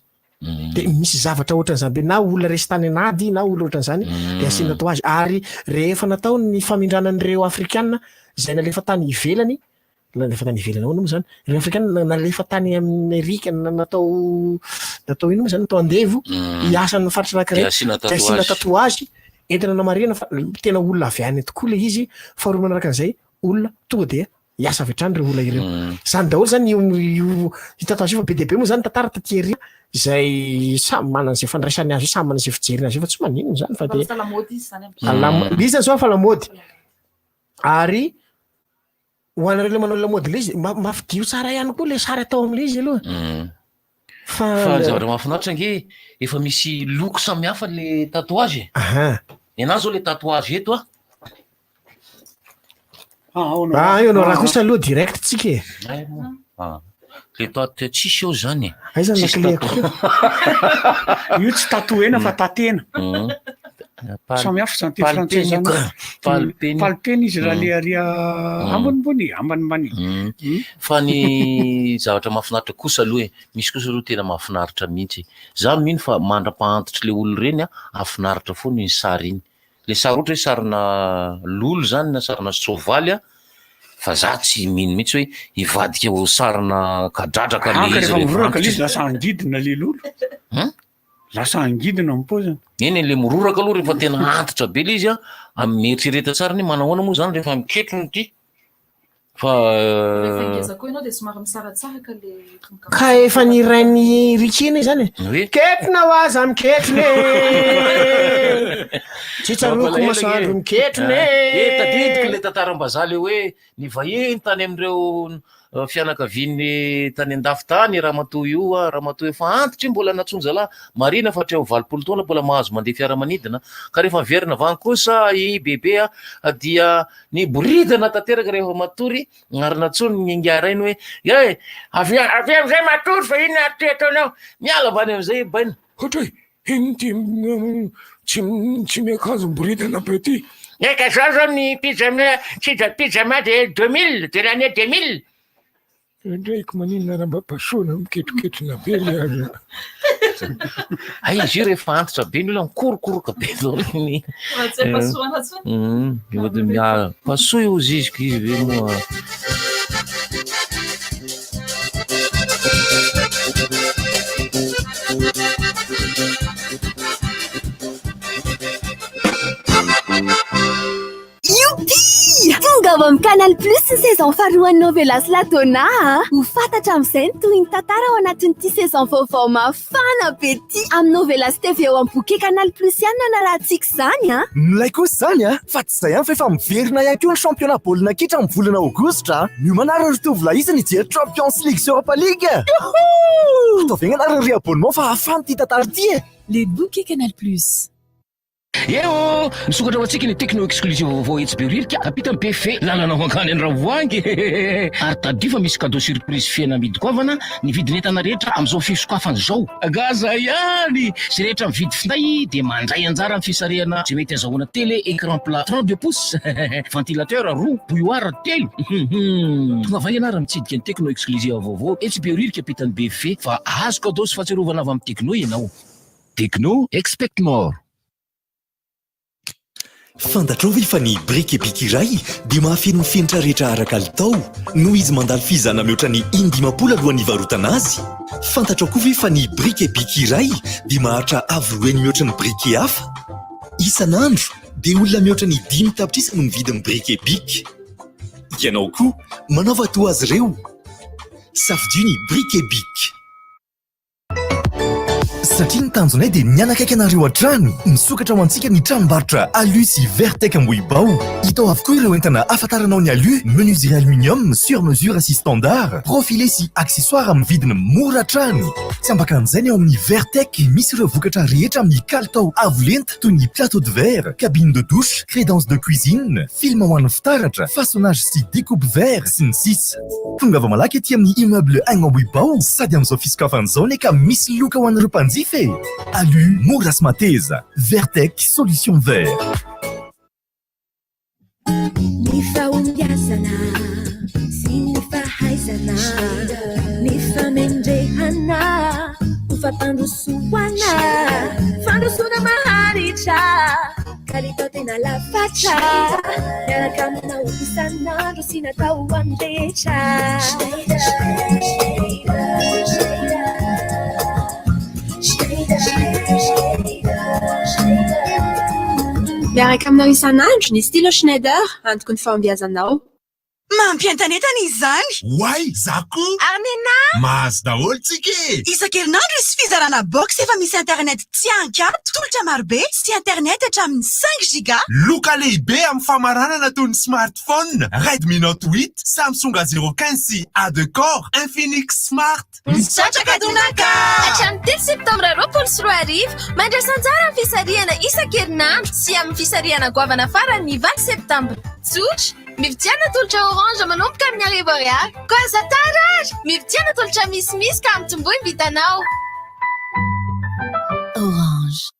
de misy zavatra ohatran'izany be na olona resy tany anady na olona ohatran'izany de asiana tatouage ary rehefa natao ny famindranan'ireo afrikana zay nalefa tany ivelany nalefa tany ivelany ahoana moa zany ireo afrikana nalefa tany Amerika natao ino moa zany natao andevo hiasan'ny faritra anankiray de asiana tatouage entina namarina fa tena olona avy any tokoa le izy faharoa manaraka an'izay olona tonga de hiasa avy hatrany reo olona ireo zany daholo zany io tatouage fa be dia be moa zany tantara taty arina zay samy manana zay fandraisany azy samy manana zay fijeriny azy fa tsy maninona zany fa de izy zany zao fa lamody ary ho anareo le manao lamody le izy mafidio tsara ihany koa le sary atao am'le izy aloha fa zavatra mahafinaritra nge efa misy loko samy hafa le tatouage ena zao le tatouage eto io no raha kosa aloha direct tsika le tato tsisy eo zany aiza nakleko io tsy tatoena fa tatena samy hafa zany ty frantsay zany palpeny izy raha le aria ambonimbony ambanimbany fa ny zavatra mahafinaritra kosa aloha misy kosa aloha tena mahafinaritra mihitsy za mino fa mandra-pahantitra le olo reny afinaritra foana ny sary iny le sary ohatra hoe sarina lolo zany na sarina sovaly fa za tsy mino mihitsy hoe hivadika ho sarina kadradraka le izy rehefa le izy lasa angidina le lolo lasa angidina mipozana eny le miroraka aloha rehefa tena antitra be le izy mieritrereta tsara ny manahoana moa zany rehefa miketrony ty fa ka efa ny rainy rikina zany ketrona ho aza miketrony tsy tsaroko masoandro miketrony tadidiko le tantaram-bazaha le hoe ny vahiny tany amin'ireo fianakaviany tany andafy tany ramatoa io ramatoa efa antitra mbola natsonjalahy marina fa hatreo 20 taona mbola mahazo mandeha fiaramanidina ka rehefa miverina vany kosa i bebe dia ny boridana tanteraka rehefa matory ary natsony ny ingarainy hoe e avy am'izay matory fa iny atetaonao miala avany am'izay baina ohatra hoe iny ty tsy miakanjo boridana be ty eka zao ny pyjama de 2000 de l'année 2000 ndraiky maninona raha mba pasoana miketroketrona be le azy ay izy io rehefa antitra be ny olona mikorokoroka be zaony paso io zizika izy ve moa Tonga avy amin'ny Canal Plus saison faharoan'ny novelas Latona ho fantatra amin'izay ny toy ny tantara ao anatin'ity saison vaovao mafana be ity amin'ny novelas TV ao amin'ny bouquet Canal Plus ihany no anarahantsika izany milay kosa zany fa tsy izay ihany fa efa miverina ihany koa ny championnat baolina kitra amin'ny volana aogositra miomanara ny tovolahy izy ny hijery Champions League sy Europa League ataovy anarany ry abonnement fa hafany ty tantara ty le bouquet Canal Plus. eo misokatra ho antsika ny techno exclusive vaovao etsy be ririka apita be fe lalana ho ankany any ravoangy ary tadio fa misy cadeau surprise fiaina amidy-koavana ny vidin'entana rehetra amin'izao fisokafany zao gaza ihany sy rehetra mividy finday dia mandray anjara amin'ny fisarihana tsy mety azahoana télé écran plat 32 pouces ventilateur roa bouilloire telo tonga va ianara mitsidika ny techno exclusive vaovao etsy be ririka apitany be fe fa azo cadeau sy fahatsiarovana avy amin'ny techno ianao techno expect more. fantatrao ve fa ny brique epic iray dia mahafeno ny fenitra rehetra araka alitao noho izy mandalo fizana mihoatra ny 1,50 alohan'ny varotana azy. Fantatrao koa ve fa ny brique epic iray dia maharitra avo-roeny mihoatra ny brique hafa. Isan'andro dia olona mihoatra ny 5 tapitrisa no mividy ny brique epic. Ianao koa manaova toa azy ireo. Safidio ny brique epic. Satria ny tanjonay dia mianakaiky anareo hatrany misokatra ho antsika ny tranombarotra alu sy vertec Ambohibao. Hita ao avokoa ireo entana afantaranao ny alu, menuiserie aluminium sur mesure sy standard, profilé sy accessoire amin'ny vidiny mora hatrany. Tsy ambakan'izay ny ao amin'ny vertec misy ireo vokatra rehetra amin'ny kalitao avo lenta toy ny plateau de verre, cabine de douche, crédence de cuisine, film ho an'ny fitaratra, façonnage sy découpe verre sy ny sisa. Tonga va malaky ety amin'ny immeuble Agny Ambohibao sady amin'izao fisokafan'izao ny ka misy loka ho an'ireo mpanjifa. Alu, mora sy mateza. Vertec, solution vert. Ny fahombiazana sy ny fahaizana, ny famendrehana ho fampandrosoana, fandrosoana maharitra kalitao tena lafatra, miaraka aminao isan'andro sy natao andretra. Miaraka aminao isan'andro ny stylo Schneider antoko ny fahombiazanao. Mampientanetana izany. Wai, zako. Armena. Mahazo daholo tsika. Isan-kerinandro isy fizarana box efa misy internet tsy ankato, tolotra marobe sy internet hatramin'ny 5 giga. Loka lehibe amin'ny famaranana toy ny smartphone, Redmi Note 8, Samsung A015 sy A2 Core, Infinix Smart. Misaotra donaka. Hatramin'ny 3 septambra 2024 mandrasa anjara amin'ny fisarihana isan-kerinandro sy amin'ny fisarihana goavana farany 20 septambra. Tsotra, mividiana tolotra orange manomboka amin'ny arivo ariary. Koa aza tarary, mividiana tolotra misimisy ka amin'ny tombohy vitanao. Orange.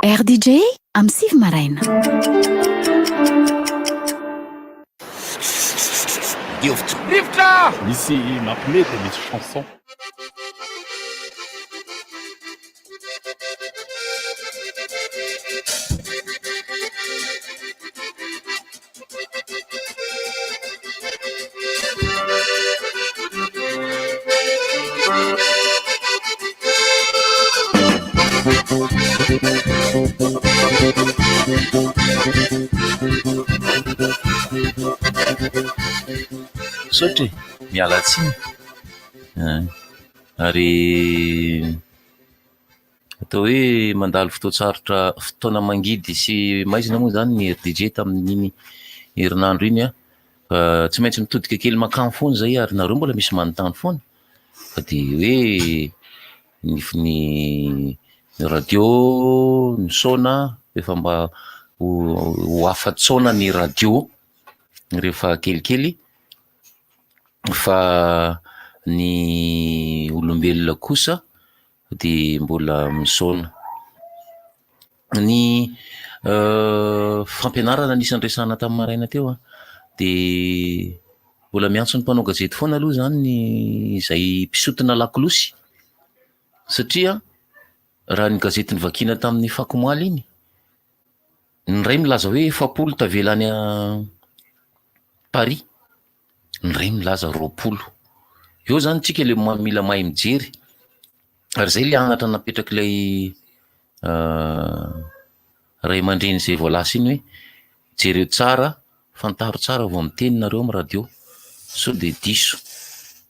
RDJ amin'ny Sivy Maraina. Rivotra! Misy mampimety misy chanson. Sotry miala tsiny ary atao hoe mandalo fotoatsarotra fotoana mangidy sy maizina moa zany ny RDJ tamin'iny herinandro iny a tsy maintsy mitodika kely makany foana zay ary nareo mbola misy manontany foana fa de hoe ny radio ny sona efa mba ho afatsaona ny radio rehefa kelikely fa ny olombelona kosa de mbola misaona. Ny fampianarana anisan'ny resana tamin'ny maraina teo de mbola miantso ny mpanao gazety foana aloha zany ny izay mpisotona lakolosy satria raha ny gazety nivakina tamin'ny fakomaly iny ny ray milaza hoe 700 tavelany a Paris, ny ray milaza 20. Eo zany tsika le mila mahay mijery ary zay le anatra napetraky ilay ray aman-dreny zay voalasa iny hoe jereo tsara, fantaro tsara vao miteny nareo amin'ny radio so de diso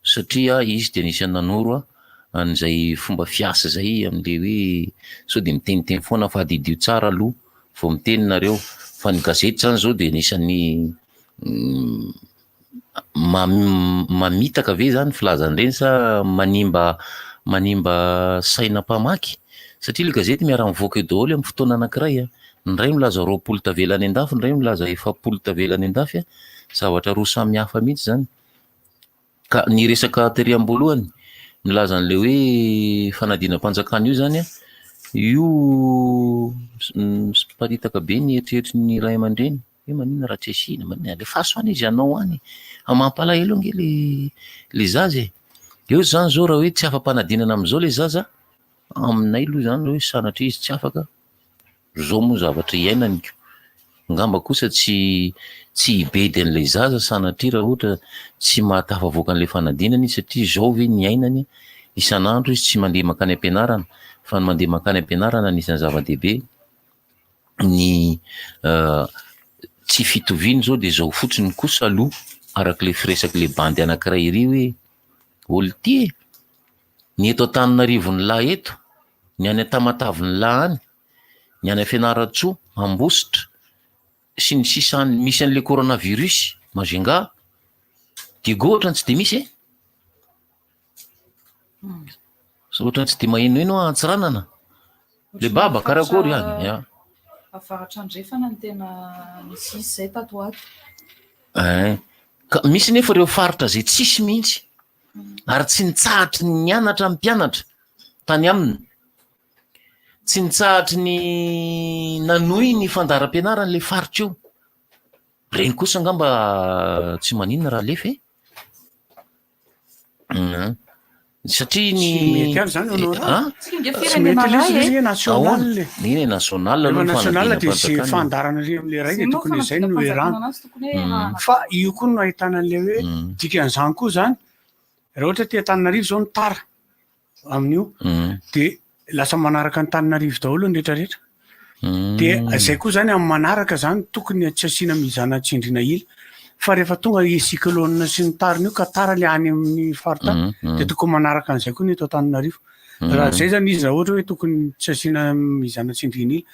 satria izy de nisy nanoro an'izay fomba fiasa zay amin'le hoe so de miteniteny foana fa didio tsara aloha vao miteny nareo fa ny gazety zany zao de nisan'ny mamitaka ve zany filazan'ireny sa manimba saina mpamaky satria le gazety miara mivoaka eo daholo amin'ny fotoana anankiray ny ray milaza 20 tavelany andafy, ny ray milaza 700 tavelany andafy zavatra roa samy hafa mihitsy zany ka ny resaka tery-amboalohany milaza an'le hoe fanadinam-panjakana io zany io paritaka be ny eritreritry ny ray aman-dreny hoe manina raha tsy asina manina le fahasoany izy anao any amampalahelo ange le zazy eo zany zao raha hoe tsy afa-panadinana am'izao le zaza aminay aloha zany hoe sanatria izy tsy afaka zao moa zavatra iainanyko ngamba kosa tsy ibedy an'lay zaza sanatria raha ohatra tsy mahatafavoaka an'le fanadinana izy satria zao ve ny ainany isan'andro izy tsy mandeha makany am-pianarana fa ny mandeha makany am-pianarana anisan'ny zava-dehibe ny tsy fitoviany zao de zao fotsiny kosa aloha arak'le firesaky le bandy anankiray iry hoe olo ty ny eto Antananarivo ny lahy eto ny any Tamatavy ny lahy any ny any Fianaratsoa Ambositra sy ny sisany misy an'le coronavirus Majunga de goatra tsy de misy so ohatrany tsy de mahenoino antsiranana le baba karakory any ya avaratra andrefana ny tena misy zay tato ato ka misy nefa ireo faritra zay tsisy mihitsy ary tsy nitsahatry ny anatra mpianatra tany aminy tsy nitsahatry ny nanohy ny fandaram-pianaran'le faritra eo reny kosa ngamba tsy maninona raha lefa satria ny national de zay fandarana am'le ray de tokony zay no erano fa io koa no ahitana an'le hoe dikan'izany koa zany raha ohatra ty Antananarivo zao ny tara amin'io de lasa manaraka ny Antananarivo daholo ny rehetrarehetra de zay koa zany amin'ny manaraka zany tokony tsy asiana mizana tsindrina ila fa rehefa tonga cyclone sy ny tariny io ka tara le any amin'ny farita de tokony manaraka an'izay koa ny eto Antananarivo raha zay zany izy raha ohatra hoe tokony tsy asiana mizana tsindrina ila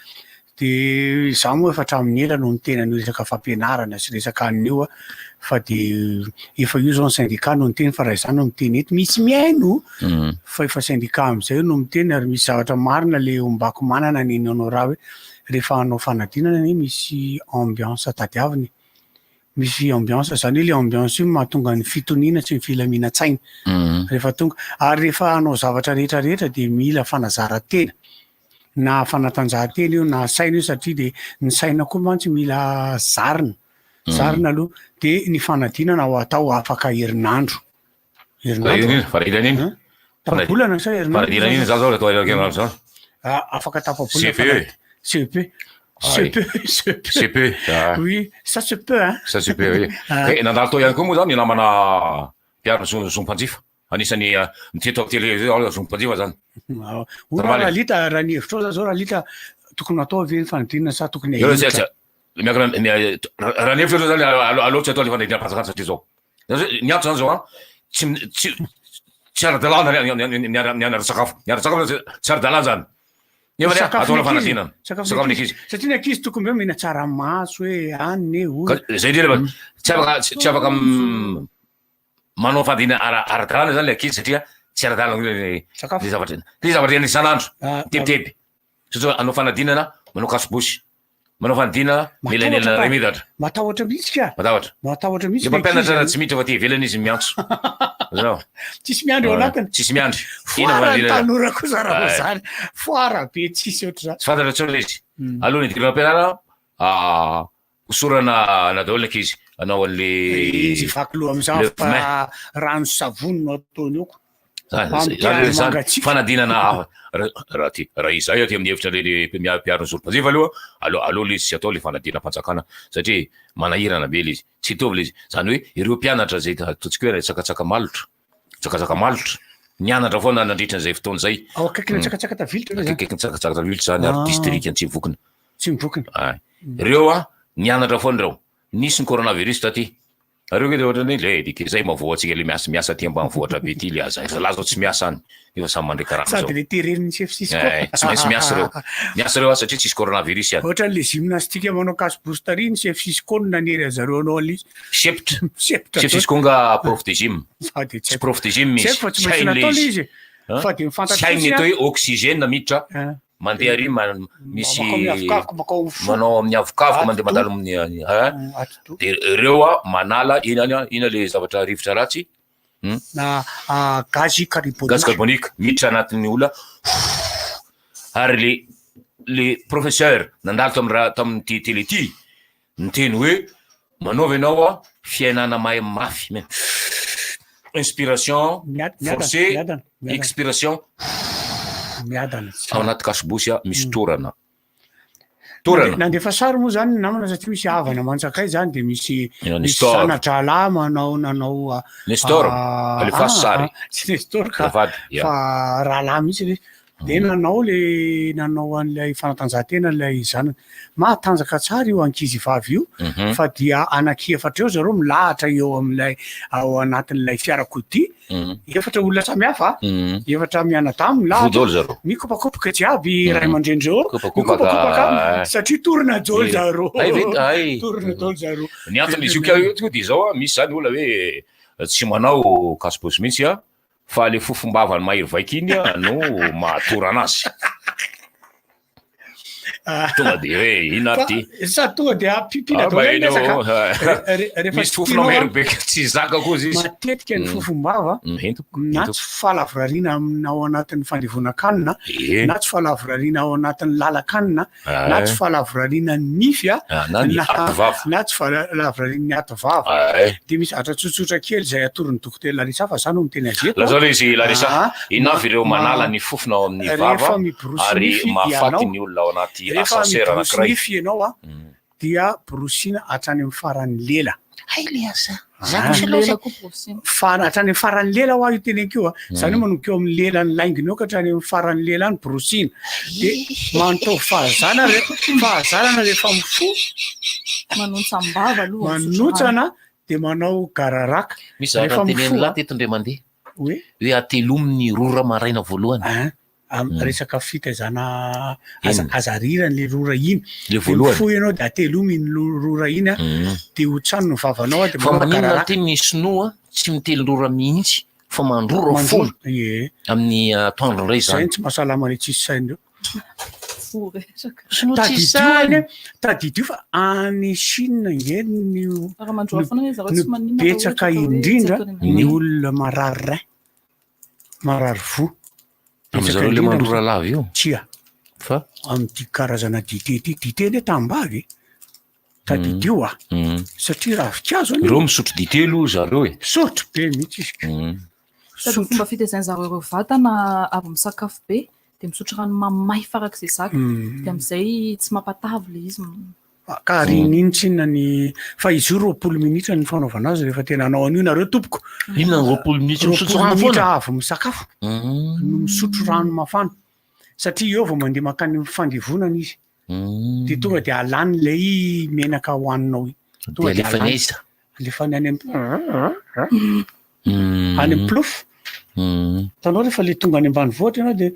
de za moa efa hatramin'ny ela no ny tena ny resaka fampianarana sy resaka an'io fa de efa io zao ny syndicat no miteny fa raha izany no miteny eto misy miaino fa efa syndicat am'izay no miteny ary misy zavatra marina le ombako manana ny honorable hoe rehefa hanao fanadinana ny misy ambiance tadiaviny misy ambiance zany hoe le ambiance io mahatonga ny fitoniana sy ny filaminatsaina rehefa tonga ary rehefa hanao zavatra rehetrarehetra de mila fanazara-tena na fanatanjahantena io na saina io satria de ny saina koa mantsy mila zarina aloha de ny fanadinana ho atao afaka herinandro tapabolana sa herinandro afaka tapabolana CP oui ça se peut hein ça se peut oui nandalo tao ihany koa moa zany namana mpiarona zompanjifa anisany miteto amin'ny télé zompanjifa zany raha lita raha ny hevitro zao raha lita tokony atao ve ny fanadinana sa tokony raha ny hevitro zany aloha tsy atao le fanadinana patsakana satria zao ny antso zany zao a tsy ara-dalàna ny anara-sakafo tsy ara-dalàna zany nefa atao la fanadinana sakafo ny ankizy satria ny ankizy tokony hoe mihina tsaramaso hoe aniny zay ndrena tsy afaka manao fanadinana ara-dalàna zany le ankizy satria tsy ara-dalàna le zavatra ny isan'andro tebiteby satria anao fanadinana manao kasibosy manao fanadinana milanelana ray metatra matahotra mihitsy ka matahotra mihitsy mampianatra tsy miditra fa ty ivelany izy miantso zao tsisy miandry eo anatiny tsisy miandry foara tanora kosa raha zany foara be tsisy ohatry zany tsy fantatra tsao le izy aloha ny idirana ampianarana hosorana na daholo ankizy anao an'le izy vaky loha am'izany fa rano savony no ataony eo fanadinana raha izay aty amin'ny hevitra le mpiarona zoro-panjifa aloha le izy tsy atao le fanadinam-panjakana satria manahirana be le izy tsy hitovy le izy zany hoe ireo mpianatra zay ataontsika hoe tsakatsaka malotra nianatra foana nandritra n'izay fotoana zay akaikiny tsakatsaka tavilitra akaikiny tsakatsaka tavilitra zany ary district any Tsimibokina ireo a nianatra foana reo nisy ny coronavirus taty areo ke ohatrany le dike zay mavoatsika le miasa ty ambany voatra be ty le aza lazao tsy miasa any efa samy mandray karaha zao sady le tereriny chef-sisy tsy maintsy miasa reo satria tsisy coronavirus any ohatrany le gymnastique manao casse boostery ny chef-sisy koa no nanery azareo anao ali sepitra chef-sisy koa nga prof de gym tsy prof de gym misy tsy hainy atao hoe oxygène miditra mandeha ary misy manao amin'ny avokavoka mandeha mandalo amin'ny de ireo a manala ina le zavatra rivotra ratsy na gazy carbonique miditra anatin'ny olona ary le professeur nandalo tamin'ity télé ty niteny hoe manaova ianao a fiainana mahay mafy inspiration forcé expiration miadana ao anaty kasibosy misy torana nandefa sary moa zany namana satria misy havana mantsakay zany de misy sanatra ala nanao Nestor alefasy sary tsy Nestor ka fa rahalahy mihitsy le de nanao an'ilay fanatanjahantena lay zanany mahatanjaka tsara io ankizy vavy io fa dia anaky efatra eo zareo milahatra eo amin'ilay ao anatin'ilay fiarakodia efatra olona samy hafa efatra mianadahy milahatra mikopakopoka jiaby ray aman-drendreo mikopakopaka satria torina jôly zareo torina jôly zareo ny antony izy io ka de zao misy zany olona hoe tsy manao kasibosy mihitsy fa le fofombavany mahery vaika iny no mahatory anazy tonga de hoe ina ty sa tonga de apipina misy fofonao mahery be tsy zaka koa izy matetika ny fofombava na tsy falavorariana ao anatin'ny fandevona-kanina na tsy falavorariana ao anatin'ny lalakanina na tsy falavorariana nify na tsy falavorariana ny atovava de misy atra tsotsotra kely zay atorin'ny dokotera Larisa fa zany ho miteny azy eto lazao le izy Larisa inavy ireo manala ny fofona ao amin'ny vava ary mahafaty ny olona ao anaty ascenseur anankiray nify ianao dia brosina hatrany amin'ny farany lela hatrany amin'ny farany lela ho aho io tenenko io zany hoe manomboka eo amin'ny lelan'ny lainginy eo ka hatrany amin'ny farany lela ny brosina de manotao fahazana rehefa mifo manotsana de manao gararaka misy zaka teneny lahy tetondre mandeha hoe atelomin'ny rora maraina voalohany resaka fitaizana azarirany le rora iny le fo ianao de atelominy rora iny de ho trano ny vavanao de fa manina teny sinoa tsy mitely rora mihitsy fa mandrora fo amin'ny atoandro ray zany tsy mahasalama le tsisy saindreo tadidio fa any Chine ngeny betsaka indrindra ny olona marary vo amizareo le mandrora lava io tsia fa am'ty karazana dite le tambavy tadidio satria ravikazo reo misotro dite aloha zareo sotro be mihitsy sady fomba fitaizany zareo ireo vatana avy misakafo be de misotro rano mamay farak'izay zaka de am'izay tsy mampatavy le izy ka iny tsinona ny fa izy io 20 minitra ny fanaovana azy rehefa tena anao an'io nareo tompoko inona 20 minitra misotro rano foana avy misakafo no misotro rano mafana satria eo vao mandeha makany fandevonana izy de tonga de alany lay menaka hoaninao tonga de alefany any amin'ny plof tanao rehefa le tonga any ambanivohitra ianao de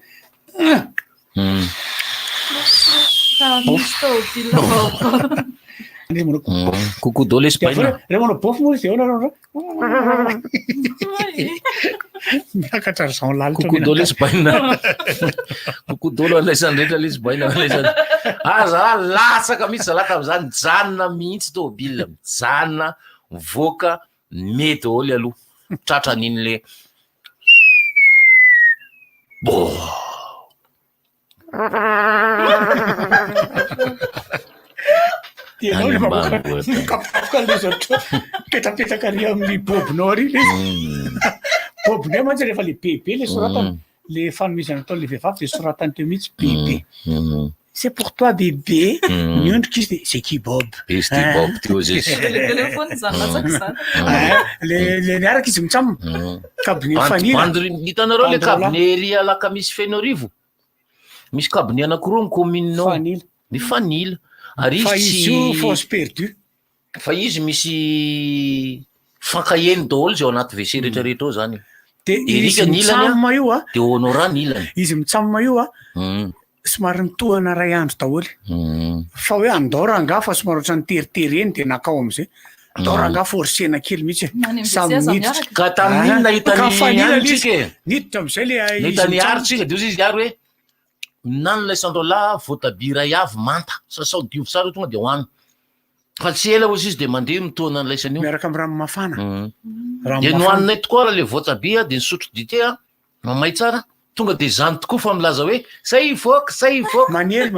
coucou de l'Espagne remanao bofy moa izy eo nareo miakatra zao lalitra coucou de l'Espagne coucou de l'Alexandre l'Espagne aza latsaka mihitsy zalaka am'zany janona mihitsy tômobile mijanona mivoaka mety ôly aloha tratra an'iny le tianao le mikapokapoka le zatra petrapetraka ry amin'ny bobinao ry le bobinao mantsy rehefa le bebe le soratany le fanomezana atao le vehivavy de soratany teo mihitsy bebe c'est pour toi bébé miondrika izy de c'est qui Bob le niaraka izy mitsamo cabinet fanila hitanareo le cabinery alaka misy feno arivo misy cabinet anakiroa ny communinao ny fanila ary izy io force perdu fa izy misy fankaheny daholo zay ao anaty WC rehetrarehetra ao zany de izy mitsama io de honorant ilany izy mitsama io somary nitohana ray andro daholo fa hoe andoranga fa somary ohatrany teritery eny de nakao am'izay andoranga forcena kely mihitsy samy niditra ka tamin'iny nahitany niditra am'izay le nahitany aritsika de ozy izy ary hoe nano lay sandola voatabia ray avy manta sasao dio sara tonga de hoany fa tsy ela ozy izy de mandeha mitohana an'laysan'io miaraka amy rano mafana de nohaninay tokoa raha le voatabia de nisotro dite mamay tsara tonga de zany tokoa fa milaza hoe say ivoaka manely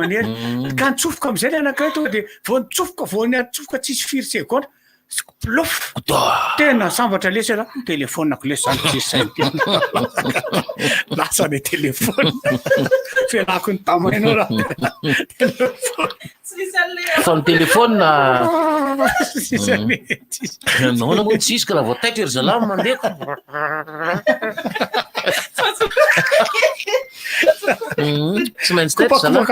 ka nitsofoka am'izay le anankiray tonga de vo nitsofoka vo niatsofoka tsisy firy seconde Plof. Tena sambatra lesy ala telefonako lesy zany tsisy lasa le telefona fialako ny tamainao raha fa ny telefona nahoana moa tsisy ka raha vao taitra ery zalamy mandeko tsy maintsy taitra zalamy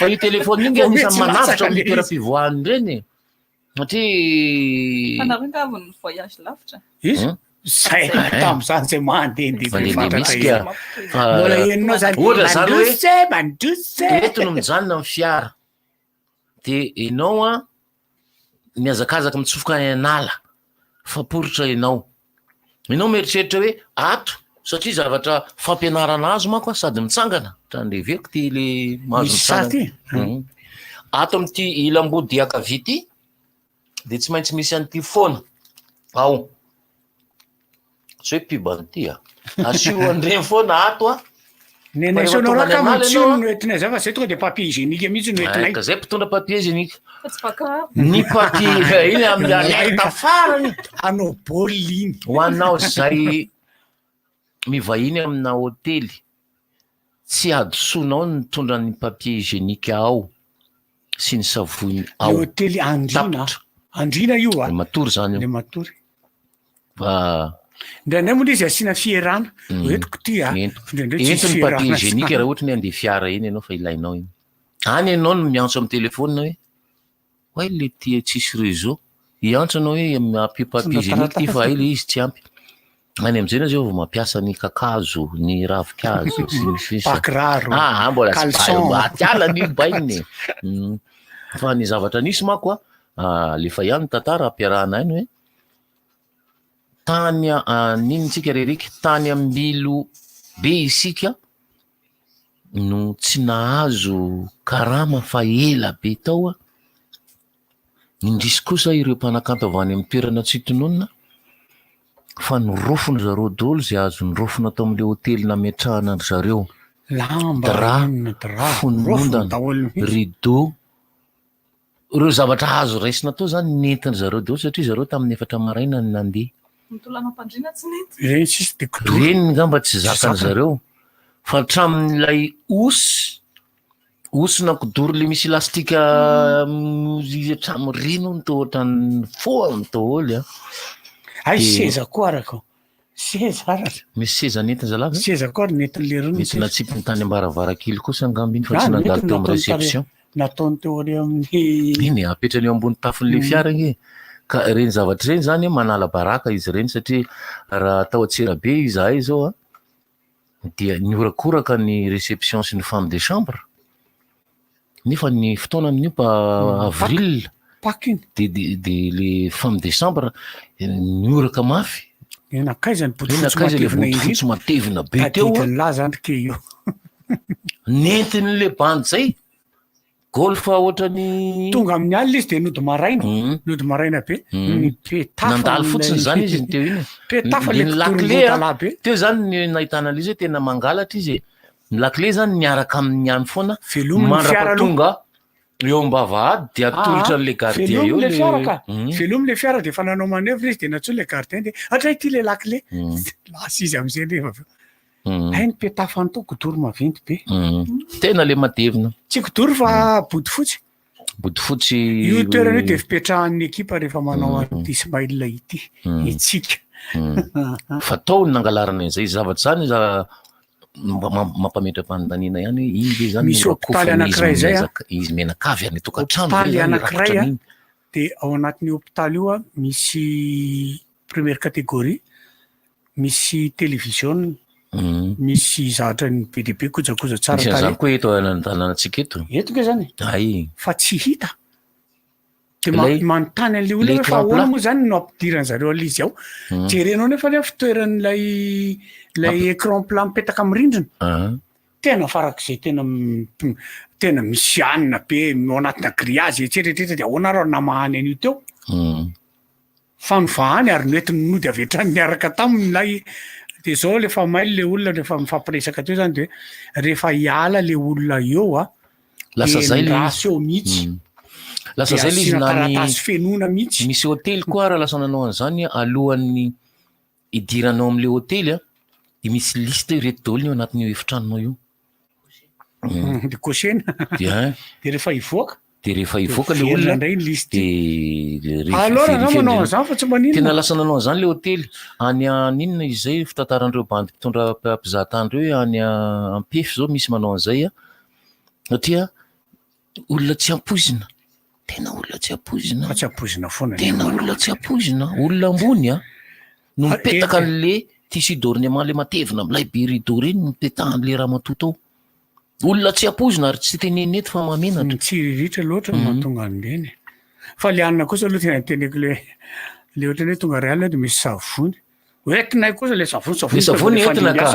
fa io telefona iny anisan'ny manavitra amin'ny toeram-pivoahany reny satria fanarangavany voyage lavitra izy zay tam'izany zay mandehandehamola enonao zany mandrosy mety no mijanona amin'ny fiara de enao a miazakazaka mitsofoka any anala faporitra enao mieritreritra hoe ato satria zavatra fampianarana azo mako sady mitsangana trandreveko ty le mahazo mitsangana ato amin'ty ilambody akavity de tsy maintsy misy an'ity foana ao tsy hoe pibanty asio andreny foana ato a nenaisanao raha ka matsio noentinay zay fa zay tonga de papier hygiénique mihitsy noentinay ka zay mpitondra papier hygiénique ny papier iny amin'ny tafarany anao baolina iny hoanao zay mivahiny amina hôtely tsy adosonao ny mitondra ny papier hygiénique ao sy ny savony ao hôtely andrina io a matory zany le matory ndraindray moa izy asiana fierana oetiko ty entiny papier hygiénique raha ohatra ny andeha fiara iny ianao fa ilainao iny any ianao no miantso amin'ny telefonina hoe oay le ty tsisy réseau iantso anao hoe ampio papier hygiénique ty fa ile izy tsy ampy any am'izay anao zay vao mampiasa ny kakazo ny ravikazo pakiraro mbola atiala ny bainy fa ny zavatra nisy mako lefa ihany tantara ampiarahana any hoe tany ninontsika reriky tany ambilo be isika no tsy nahazo karama fa ela be tao a indrisy kosa ireo mpanakampy avy any amin'ny toerana tsy tononona fa nirofony zareo dolo zay azo nirofona tao am'le hôtely nametrahana ry zareo fonondana rideau ireo zavatra azo raisina tao zany nentiny zareo dolo satria zareo tamin'ny efatra maraina ny nandeha reny ngamba tsy zakany zareo fa hatramin'ilay osina kodoro le misy lastika hatramin'ny rino ny to ohatrany foany taholy ay seza koa araka seza misy seza nentiny zalava seza koa nentin'le rony mety natsipy ny tany ambaravarакily kosa angamba iny fa tsy nandalo teo amin'ny réception nataony teo ary amin'ny iny apetrany eo ambony tafon'le fiara iny ka reny zavatra reny zany manala baraka izy reny satria raha atao atsirabe izahay zao dia niorakoraka ny réception sy ny femme de chambre nefa ny fotoana amin'io avril de le femme de chambre nioraka mafy enakaizany botifotsy matevina be teo la zany ke io nentiny le bandy zay golfa ohatrany tonga amin'ny alina izy de nody maraina be nandalo fotsiny zany izy teo iny ny lakle teo zany ny nahitana le izy tena mangalatra izy ny lakle zany niaraka amin'ny any foana mandrapatonga eo ambavahady de atolotra n'le gardien eo velomy le fiara de fa nanao manevre izy de natso le gardien de atray ty le lakle lasa izy am'izay lefa ay ny petafany to kodoro maventy be tena le matevina tsy kodoro fa bodyfotsy io toerana io de fipetrahan'ny ekipa rehefa manao an'ity smail ity itsika fa tao ny nangalarana izay zavatra zany mampametra-panotaniana ihany hoe iny le zany misy hôpitaly anankiray zay izy menakavy any tokantrano hôpitaly anankiray de ao anatin'ny hôpitaly io misy première catégorie misy télévision misy zavatra ny be de be kojakoja tsara zany koa eto anantsika eto etika zany ay fa tsy hita de manontany an'le olona hoe fa ahoana moa zany no ampidirany zareo alizy ao jerenao nefa le fitoeran'lay écran plat mipetaka amin'ny rindrina tena farak'izay tena misy anina be ao anatina grillage etsetretreta de ahoana rao namahany an'io teo fanovahany ary noetiny nody avy hatrany niaraka tamin'lay de zao lefa maily le olona rehefa mifampiresaka teo zany de rehefa hiala le olona eo lasa zay le rasy eo mihitsy lasa zay le izy taratasy fenona mihitsy. Misy hôtely koa raha lasa nanao an'izany alohan'ny idiranao am'le hôtely de misy liste reto daholo io anatin'io efitranonao io. De kosena. De rehefa ivoaka. De rehefa ivoaka le olona ndray ny liste. De alors anao manao an'izany fa tsy maninona. Tena lasa nanao an'izany le hôtely any aninona izay fitantarandreo bandy mpitondra mpizahatany reo any ampefy zao misy manao an'izay satria olona tsy ampozina. Tena olona tsy ampozina. Fa tsy ampozina foana. Tena olona tsy ampozina. Olona ambony no mipetaka an'le tissu d'ornement le matevina am'lay be rideau reny no mipetahan'le raha matoto ao. Olona tsy ampozina ary tsy teneny eto fa mamenatra. Tsy riritra loatra mahatonga an'ireny. Fa le anona kosa aloha tena teneko le ohatrany hoe tonga real de misy savony. Hoentinay kosa le savony. Le savony entina ka.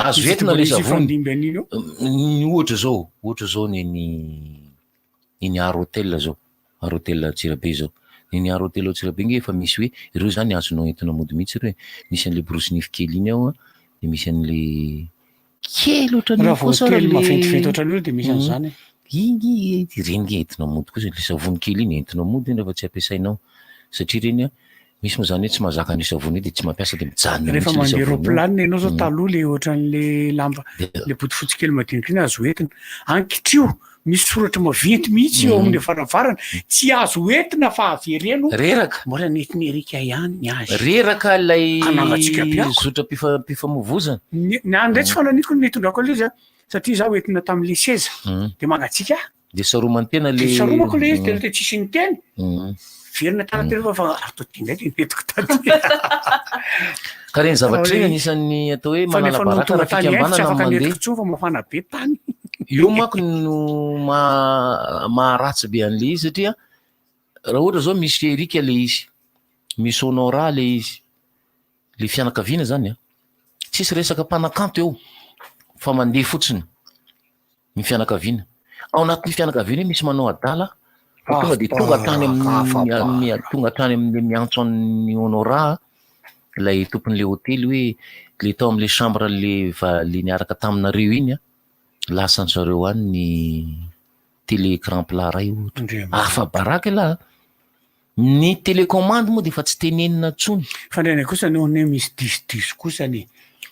Azo entina le savony. Ohatra zao ny aro hôtel zao. Aro hôtel Tsirabe zao. Ny aro hôtel Tsirabe nge efa misy hoe ireo zany azonao entina mody mihitsy hoe misy an'le brosinify kely iny ao de misy an'le kely ohatran'io kosa hôtel maventiventy ohatran'io de misy an'izany. Igny reny entina mody kosa le savony kely iny entina mody rehefa tsy ampiasainao satria reny misy moa zany hoe tsy mahazaka ny savony de tsy mampiasa de mijanona. Rehefa mandeha roplanina ianao zao taloha le ohatran'le lamba le botifotsy kely madinika iny azo entina ankitrio misy soratra maventy mihitsy eo amin'ny varavarana tsy azo entina fa avereno reraka mbola netiny erika ihany ny azy reraka lay zotra mpifamovozana nandray tsy fananiko ny netondrako le izy satria zaho entina tamin'le seza de mangatsika de saromany tena le saromako le izy tena te tsisy ny teny verina tanatefa fa atotindray de netiko tady ka reny zavatra iny anisan'ny atao hoe manala baraka raha fikambanana mandeha fa mafana be tany io manko no maharatsy be an'le izy satria raha ohatra zao misy erika le izy misy honora le izy le fianakaviana zany tsisy resaka mpanakanto eo fa mandeha fotsiny ny fianakaviana ao anatin'ny fianakaviana misy manao adala tonga de tonga tany amin'le miantso an'ny honora lay tompon'le hôtely hoe le tao am'le chambre le niaraka taminareo iny lasa an'zareo any ny télécran plat ray ohatra afa baraka la ny télécommande moa de fa tsy tenenina tsony fa ndreny kosa none misy diso kosa ny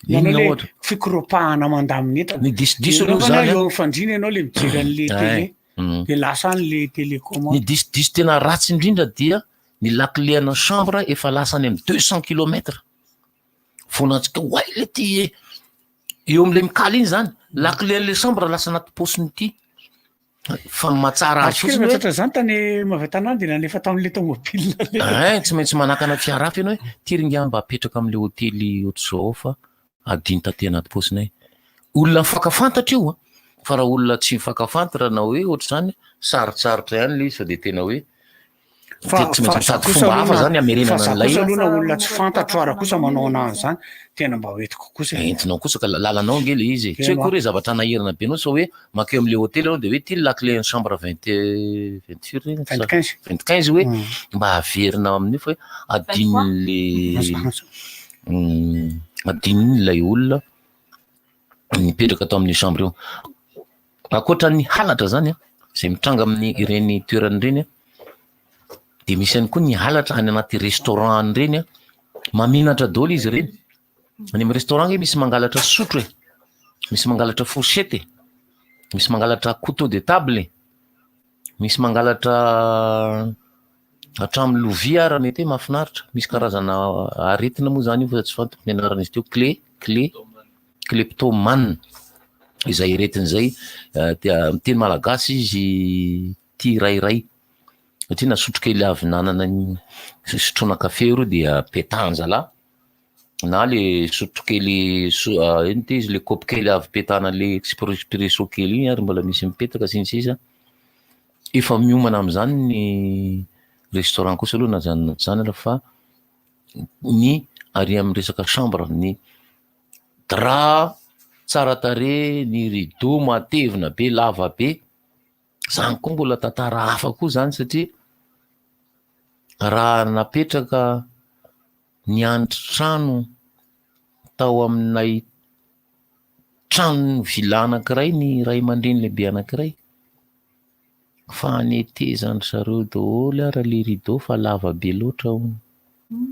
nanao le fikoropahana mandaminy eta ny diso reo zany fandrina ianao le mijery an'le télé de lasa an'le télécommande ny diso tena ratsy indrindra dia ny lakleana chambre efa lasa any amin'ny 200 kilomètres fonatsika hoay le ty eo am'le mikaly iny zany laklean'le chambre lasa anaty posiny ty fa mahatsara azy fotsiny hoe zany tany mavetana de nanefa tamin'le tomobile tsy maintsy manakana fiara hafa ianao hoe tiringa mba apetraka am'le hôtely ohatr'izao fa adiny taty anaty posinay olona mifankafantatra io fa raha olona tsy mifankafantatra na hoe ohatra zany sarotsarotra ihany le izy fa de tena hoe tsy maintsy misady fomba hafa zany amerenana an'ilay alona olona tsy fantatro ara kosa manao anazy zany tena mba hoetiko kosa entinao kosa ka lalanao nge le izy tsy hoe koa hoe zavatra nahirana be anao sa hoe makeo am'le hôtely anao de hoe ty lakle ny chambre 25 hoe mba averina amin'io fa hoe adininy lay olona mipetraka atao amin'ny chambre io akoatra ny halatra zany zay mitranga amin'ny ireny toerany reny de misy any koa ny halatra any anaty restaurant reny maminatra daholo izy reny any amin'ny restaurant misy mangalatra sotro misy mangalatra fourchette misy mangalatra couteau de table misy mangalatra hatramin'ny lovia raha mety hoe mahafinaritra misy karazana aretina moa zany io fa tsy fantoko ny anaran'izy teo kleptomane izay aretin'izay miteny malagasy izy ty rairay satria nasotro kely avy nanana sotrona kafe ro dia petanjala na le sotro kely iny ty izy le kopy kely avy petana le expresso kely iny ary mbola misy mipetaka sinisisa efa miomana am'izany ny restaurant kosa aloha na zany ala fa ny ary amin'ny resaka chambre ny drap tsara tare ny rideau matevina be lava be zany koa mbola tantara hafa koa zany satria raha napetraka ny andry trano tao aminay trano vila anankiray ny ray aman-dreny lehibe anankiray fanetezany zareo daholo ara le rideau fa lava be loatra hono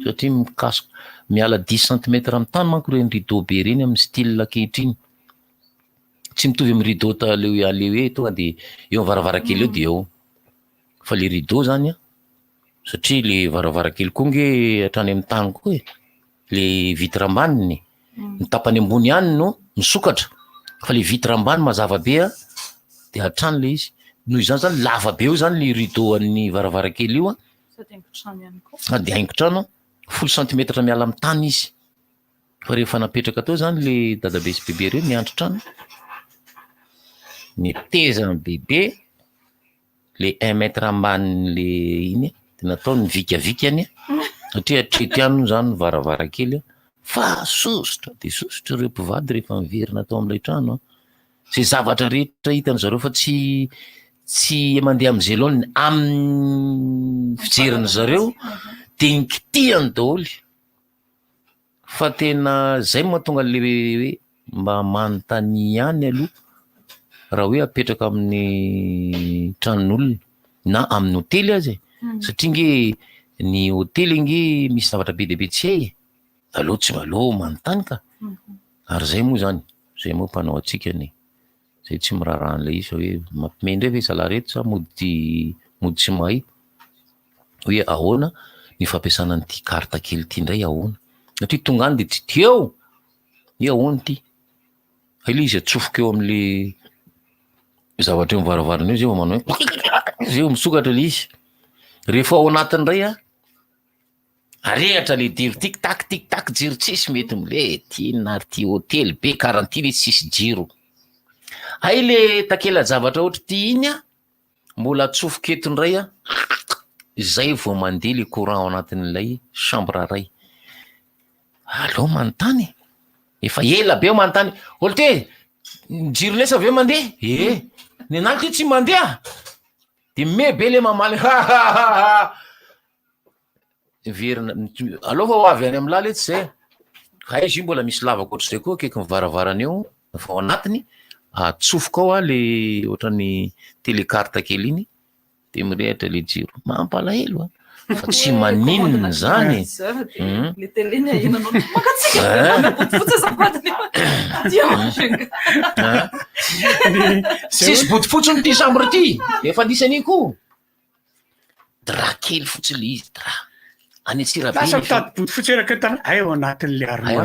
satria mikasoka miala 10 cm amin'ny tany manko reny rideau be reny amin'ny style ankehitriny tsy mitovy amin'ny rideau le hoe tonga de eo varavarankely eo de eo fa le rideau zany a satria le varavarankely koa nge hatrany amin'ny tany koa e le vitre ambaniny ny tapany ambony ihany no misokatra fa le vitre ambany mazava be a de hatrany le izy noho izany zany lava be io zany le rideau an'ny varavarankely io a de haingo-trano 10 cm miala amin'ny tany izy fa rehefa napetraka tao zany le dadabe sy bebe reo miandro trano ny tezany bebe le 1 mètre ambanin'le iny de natao ny vikavikany satria atretiano zany varavarankely fa sosotra de sosotra reo mpivady rehefa miverina atao amin'ilay trano zay zavatra rehetra hitany zareo fa tsy mandeha amin'ny zelony amin'ny fijeriny zareo de inkitiany daholy fa tena zay mahatonga le hoe mba manontany ihany aloha raha hoe apetraka amin'ny tranon'olona na amin'ny hotely azy satria nge ny hotely nge misy zavatra be deabe tsy hay aloha tsy maloha manontany ka ary zay moa zany zay moa mpanao atsika ny zay tsy mirarahan'le izy hoe mampimendray ve salareto sa mody tsy mahay hoe ahoana ny fampiasana n'ity karta kely ty ndray ahoana satria tonga any de tsy teo hoe ahoana ty aile izy atsofoka eo am'le zavatra eo mivaravarana eo zay manao hoe zay misokatra le izy rehefa ao anatiny ray a arehatra le diro tic-tac jiro tsisy mety mle ty nary ty hotely be karantiny tsisy jiro ay le takela zavatra ohatry ty iny a mbola atsofoka etondray a zay vao mandeha le courant ao anatin'ilay chambre ray allo manontany efa ela be ao manontany olo te jiro lesa aveo mandeha ny anany ty tsy mandeha de me be le mamaly verina aloha fa ho avy any amin'ny lala etsy zay ka izy io mbola misy lavaka ohatr'izay koa akaiky mivaravarana eo fa ao anatiny atsofoka ao a le ohatrany télécarte kely iny de mirehatra le jiro mampalahelo fa tsy maninona zany le télé-ny ahinanao makatsika botifotsy azafady sisy botifotsy ny ty chambre ty efa nisany koa dra kely fotsiny le izy dra any Antsirabe lasa mitady botifotsy eraka tany ay ao anatin'le armoire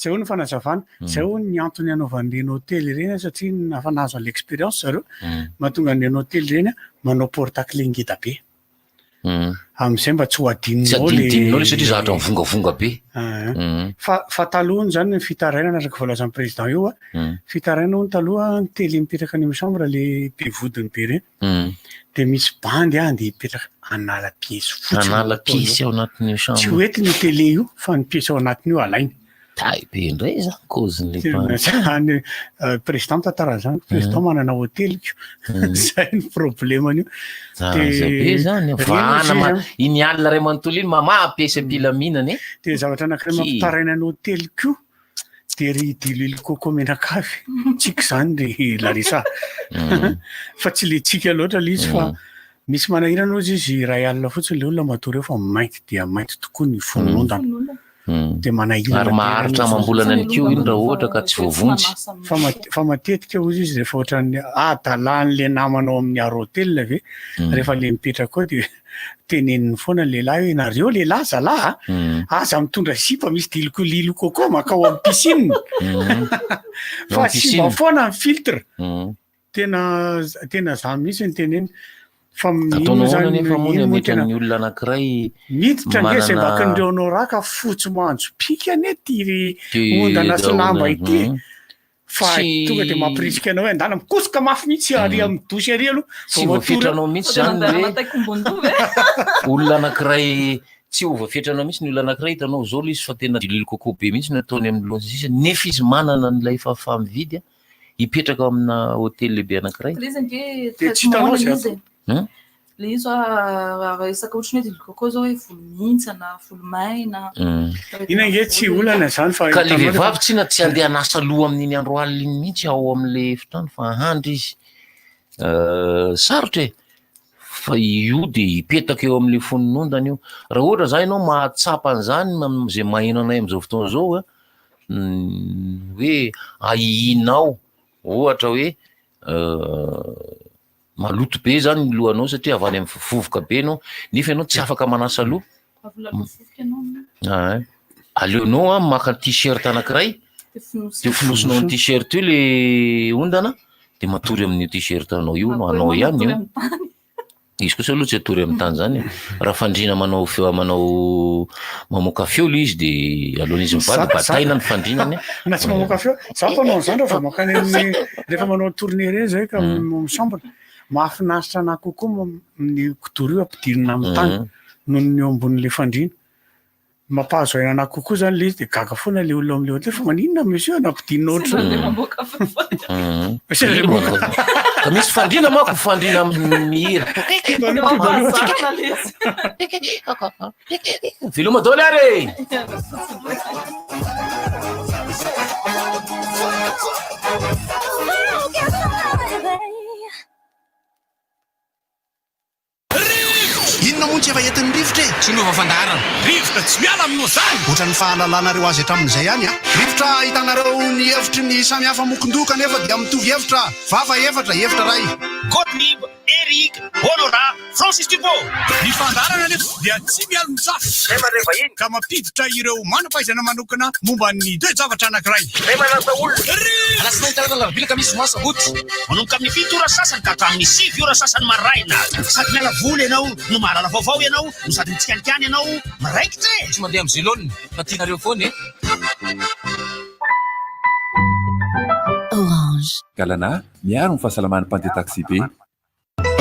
zay ho ny fanazavana zay ho ny antony anaovan'ireny hotely ireny satria nafa nahazo l'expérience zareo mahatonga ny hotely ireny manao porte-clé ngeda be am'izay mba tsy ho adinonao le satria zavatra mivongavonga be fa talohany zany ny fitarainana araka voalazan'ny président io a fitaraina ho ny taloha ny tely mipetraka any amin'ny chambre le be vodiny be reny de misy bandy de mipetraka anala piesy fotsiny ao anatin'ny chambre tsy hoety ny télé io fa ny piesy ao anatiny io alainy tay be indray zany cause-ny zany président mitantara zany président manana hôteliko zay ny problemany io be zany vana iny alina ray manontolo iny mamapiesy ampilaminany de zavatra anankiray mampitaraina ny hôteliko io de ry dilily coco menakavy tsika zany de larisa fa tsy le tsika loatra le izy fa misy manahirana ozy izy ray alina fotsiny le olona matory eo fa mainty dia mainty tokoa ny fononondana de manahirana ary maharitra mambolana ny kio iny raha ohatra ka tsy voavonjy fa matetika ozy izy rehefa ohatran'ny dalan'le namanao amin'ny aro hôtel ave rehefa le mipetraka ao de teneniny foana lehilahy hoe nareo lehilahy zalahy aza mitondra sipa misy dilikoililo kokoa makao amin'ny piscine fa simba foana ny filtre tena za mihitsy ny teneny fa mitany olona anankiray miditra nge zay mbakin'ireo anao raka fotsy moanjo pikany ty ondana sy lamba ity fa tonga de mampirisika anao hoe andana mikosoka mafy mihitsy ary amin'ny dosy ary aloha tsy voafetranao mihitsy zany hoe olona anankiray tsy ho voafetranao mihitsy ny olona anankiray hitanao zao le izy fa tena dililo coco be mihitsy nataony amin'ny lohan'ny sisa nefa izy manana n'ilay fahafa mividy hipetraka amina hôtely lehibe anankiray le izy resaka ohatrany hoe dilokakao zao hoe volo mintsana volo maina ina nge tsy olana zany fa ka le vehivavy tsy na tsy andeha anasa loha amin'iny andro alina iny mihitsy ao amin'le efitrano fa ahandry izy sarotra e fa io de ipetaka eo amin'le foninondana io raha ohatra zany ianao mahatsapa an'izany zay mahinanay am'izao fotoana zao hoe ahihinao ohatra hoe maloto be zany ny lohanao satria avy any amin'ny vovoka be anao nefa ianao tsy afaka manasa loha aleonao maka t-shirt anankiray de finosonao ny t-shirt io le ondana de matory amin'io t-shirt anao io no anao ihany io izy kosa aloha tsy atory amin'ny tany zany raha fandrina manao mamoaka feo le izy de alohan'izy mivady bataina ny fandrinany na tsy mamoaka feo za mpanao an'izany rehefa makany amin'ny rehefa manao tournée reny zay ka misambona mahafinaritra anahy kokoa ny kidoro io ampidirina amin'ny tany noho ny eo ambonin'le fandrina mampahazo aina anahy kokoa zany le izy de gaga foana le olona am'le hotel fa maninona monsieur anampidinina oatra ka misy fandrina mako fandrina mihira veloma daholo ary inona moa tsy efa entin'ny rivotra e tsy nova fandarana rivotra tsy miala aminao zany ohatra ny fahalalanareo azy hatramin'izay ihany rivotra hitanareo ny hevitry ny samy hafa mokondoka nefa dia mitovy hevitra vava efatra ray Gottlieb, Eric, Honora, Francis Thibault. Ny fandarana nefa dia tsy miala mitsafy ka mampiditra ireo manam-pahaizana manokana momba ny deux zavatra anankiray alasinainy tarana larobilaka misy moa sabotsy manomboka amin'ny 7 ora sasany ka hatramin'ny 6 ora sasany maraina sady miala voly ianao no mahalala vaovao ianao no sady mitsikanikany ianao maraikitra tsy mandeha amin'ny zélone fa tianareo foana e Orange. Galana, miaro ny fahasalaman'ny pandeha taxi be.